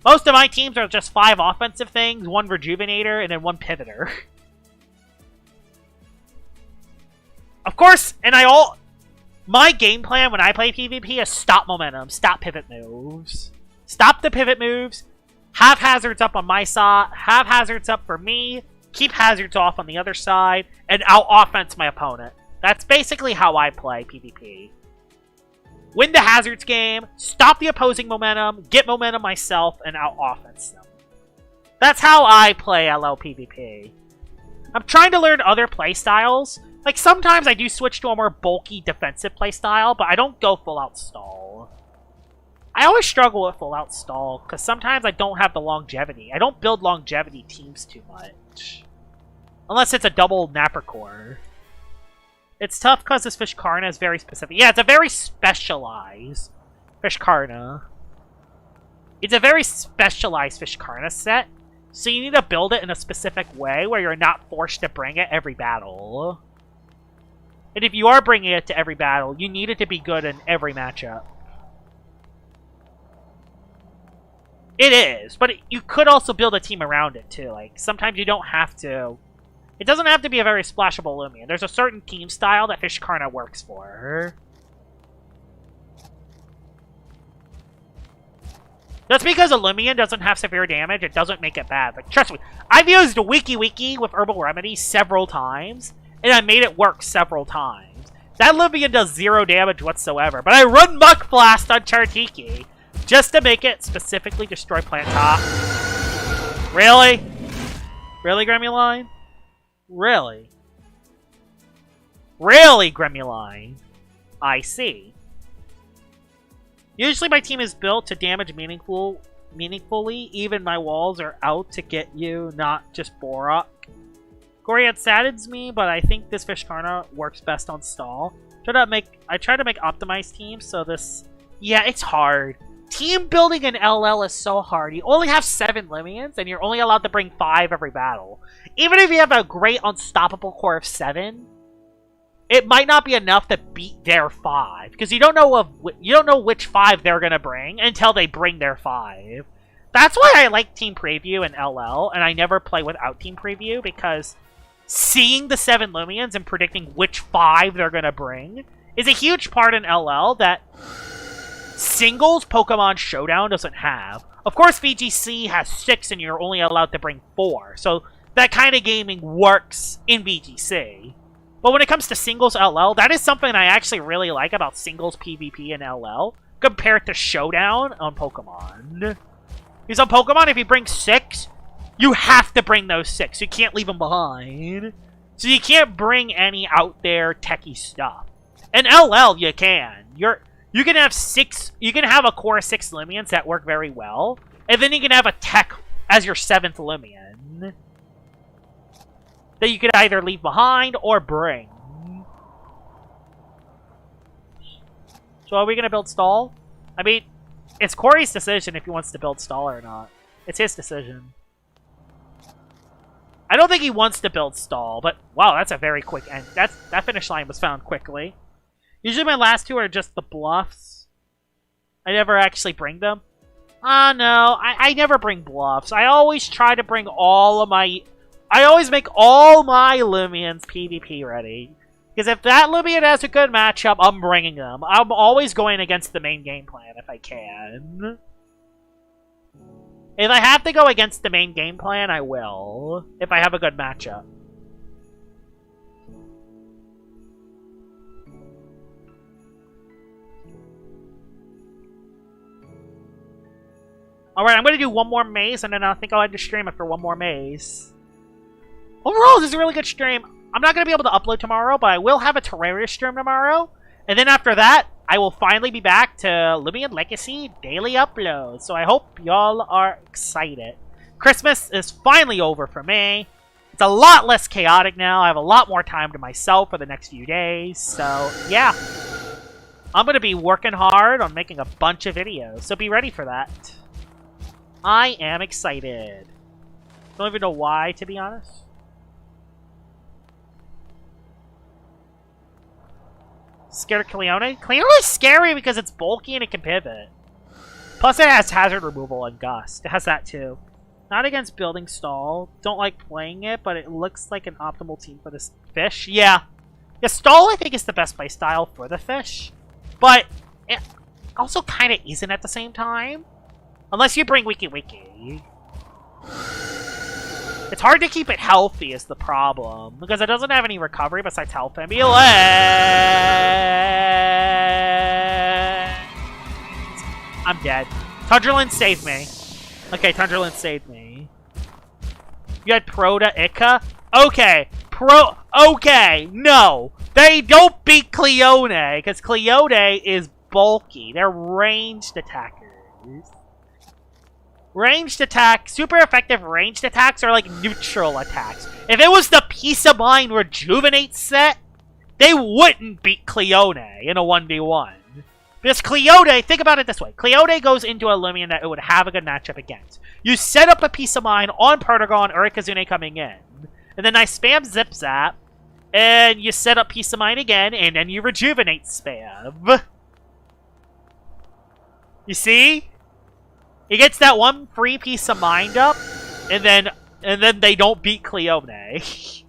Most of my teams are just 5 offensive things, 1 rejuvenator, and then 1 pivoter. Of course, and my game plan when I play PvP is stop momentum, stop pivot moves. Stop the pivot moves, have hazards up on my side, have hazards up for me, keep hazards off on the other side, and out-offense my opponent. That's basically how I play PvP. Win the hazards game, stop the opposing momentum, get momentum myself, and out-offense them. That's how I play LL PvP. I'm trying to learn other playstyles. Like, sometimes I do switch to a more bulky defensive playstyle, but I don't go full-out stall. I always struggle with full-out stall, because sometimes I don't have the longevity. I don't build longevity teams too much. Unless it's a double Napper core. It's tough because this Fishkarna is very specific. Yeah, it's a very specialized Fishkarna. It's a very specialized Fishkarna set, so you need to build it in a specific way where you're not forced to bring it every battle. And if you are bringing it to every battle, you need it to be good in every matchup. It is, but you could also build a team around it too. Like, sometimes you don't have to. It doesn't have to be a very splashable Loomian. There's a certain team style that Fishkarna works for. That's because a Loomian doesn't have severe damage, it doesn't make it bad. Like, trust me, I've used Wiki with Herbal Remedy several times, and I made it work several times. That Loomian does 0 damage whatsoever, but I run Muck Blast on Chartiki just to make it specifically destroy Plant Top. Really? Really, Gremuline? Really? Really, Gremuline? I see. Usually my team is built to damage meaningfully. Even my walls are out to get you, not just Borak. Goriad saddens me, but I think this Fishkarna works best on stall. I try to make optimized teams, so this... Yeah, it's hard. Team building in LL is so hard. You only have 7 Loomians, and you're only allowed to bring 5 every battle. Even if you have a great unstoppable core of 7, it might not be enough to beat their 5, because you don't know which 5 they're gonna bring until they bring their 5. That's why I like Team Preview in LL, and I never play without Team Preview, because seeing the 7 Loomians and predicting which 5 they're gonna bring is a huge part in LL that singles Pokemon Showdown doesn't have. Of course, VGC has 6 and you're only allowed to bring 4, so that kind of gaming works in VGC. But when it comes to singles LL, that is something I actually really like about singles PvP in LL compared to Showdown on Pokemon. Because on Pokemon, if you bring 6, you have to bring those 6. You can't leave them behind. So you can't bring any out there techie stuff. In LL, you can. You can have 6. You can have a core of 6 Loomians that work very well, and then you can have a tech as your 7th Loomian that you could either leave behind or bring. So are we gonna build stall? I mean, it's Corey's decision if he wants to build stall or not. It's his decision. I don't think he wants to build stall, but wow, that's a very quick end. That finish line was found quickly. Usually my last 2 are just the bluffs. I never actually bring them. No, I never bring bluffs. I always try to bring all of my... I always make all my Loomians PvP ready. Because if that Loomian has a good matchup, I'm bringing them. I'm always going against the main game plan if I can. If I have to go against the main game plan, I will. If I have a good matchup. Alright, I'm going to do one more maze, and then I think I'll end the stream after one more maze. Overall, this is a really good stream. I'm not going to be able to upload tomorrow, but I will have a Terraria stream tomorrow. And then after that, I will finally be back to Loomian Legacy daily uploads. So I hope y'all are excited. Christmas is finally over for me. It's a lot less chaotic now. I have a lot more time to myself for the next few days. So, yeah. I'm going to be working hard on making a bunch of videos. So be ready for that. I am excited. Don't even know why, to be honest. Scared of Cleone? Cleone is scary because it's bulky and it can pivot. Plus it has hazard removal and gust. It has that too. Not against building stall. Don't like playing it, but it looks like an optimal team for this fish. Yeah. Yeah, stall I think is the best play style for the fish. But it also kind of isn't at the same time. Unless you bring Wiki Wiki. It's hard to keep it healthy is the problem. Because it doesn't have any recovery besides health and ambulance. I'm dead. Tundrelin saved me. Okay, Tundrelin saved me. You had Proto Ica? Okay. Okay, no. They don't beat Cleone, because Cleone is bulky. They're ranged attackers. Ranged attack, super effective ranged attacks are like neutral attacks. If it was the Peace of Mind Rejuvenate set, they wouldn't beat Cleone in a 1v1. Because Cleone, think about it this way. Cleone goes into a Loomian that it would have a good matchup against. You set up a Peace of Mind on Pertagon or Ikazune coming in. And then I spam Zip Zap. And you set up Peace of Mind again, and then you Rejuvenate spam. You see? He gets that one free Peace of Mind up, and then they don't beat Cleone.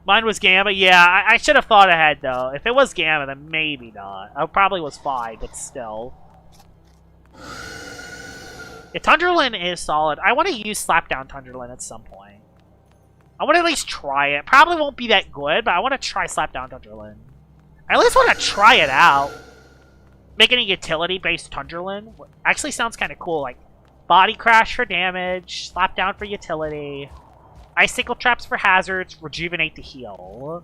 Mine was Gamma. Yeah, I should have thought ahead, though. If it was Gamma, then maybe not. I probably was fine, but still. Yeah, Tundrelin is solid. I want to use Slapdown Tundrelin at some point. I want to at least try it. Probably won't be that good, but I want to try Slapdown Tundrelin. I at least want to try it out. Making a utility-based Tundrelin actually sounds kind of cool. Like, Body Crash for damage, Slapdown for utility, Icicle Traps for hazards, Rejuvenate to heal.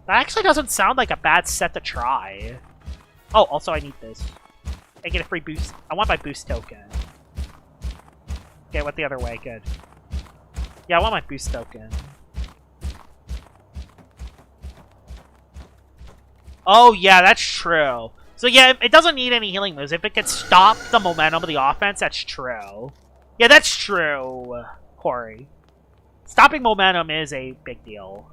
That actually doesn't sound like a bad set to try. Oh, also I need this. I get a free boost. I want my boost token. Okay, I went the other way. Good. Yeah, I want my boost token. Oh, yeah, that's true. So, yeah, it doesn't need any healing moves. If it can stop the momentum of the offense, that's true. Yeah, that's true, Corey. Stopping momentum is a big deal.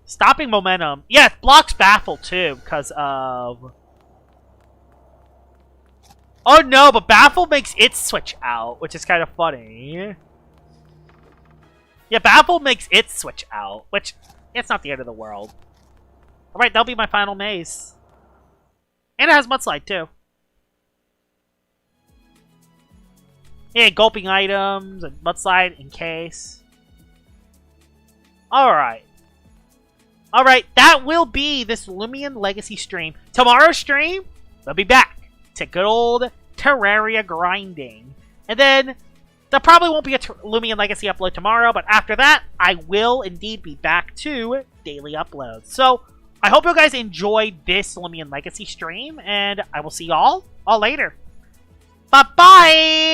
Stopping momentum. Yeah, it blocks Baffle, too, because of... Oh, no, but Baffle makes it switch out, which is kind of funny. Yeah, Baffle makes it switch out, which, it's not the end of the world. Alright, that'll be my final maze. And it has Mudslide, too. Yeah, gulping items, and Mudslide in case. Alright. Alright, that will be this Loomian Legacy stream. Tomorrow's stream, we'll be back to good old Terraria grinding. And then... there probably won't be a Loomian Legacy upload tomorrow, but after that, I will indeed be back to daily uploads. So, I hope you guys enjoyed this Loomian Legacy stream, and I will see y'all all later. Bye-bye!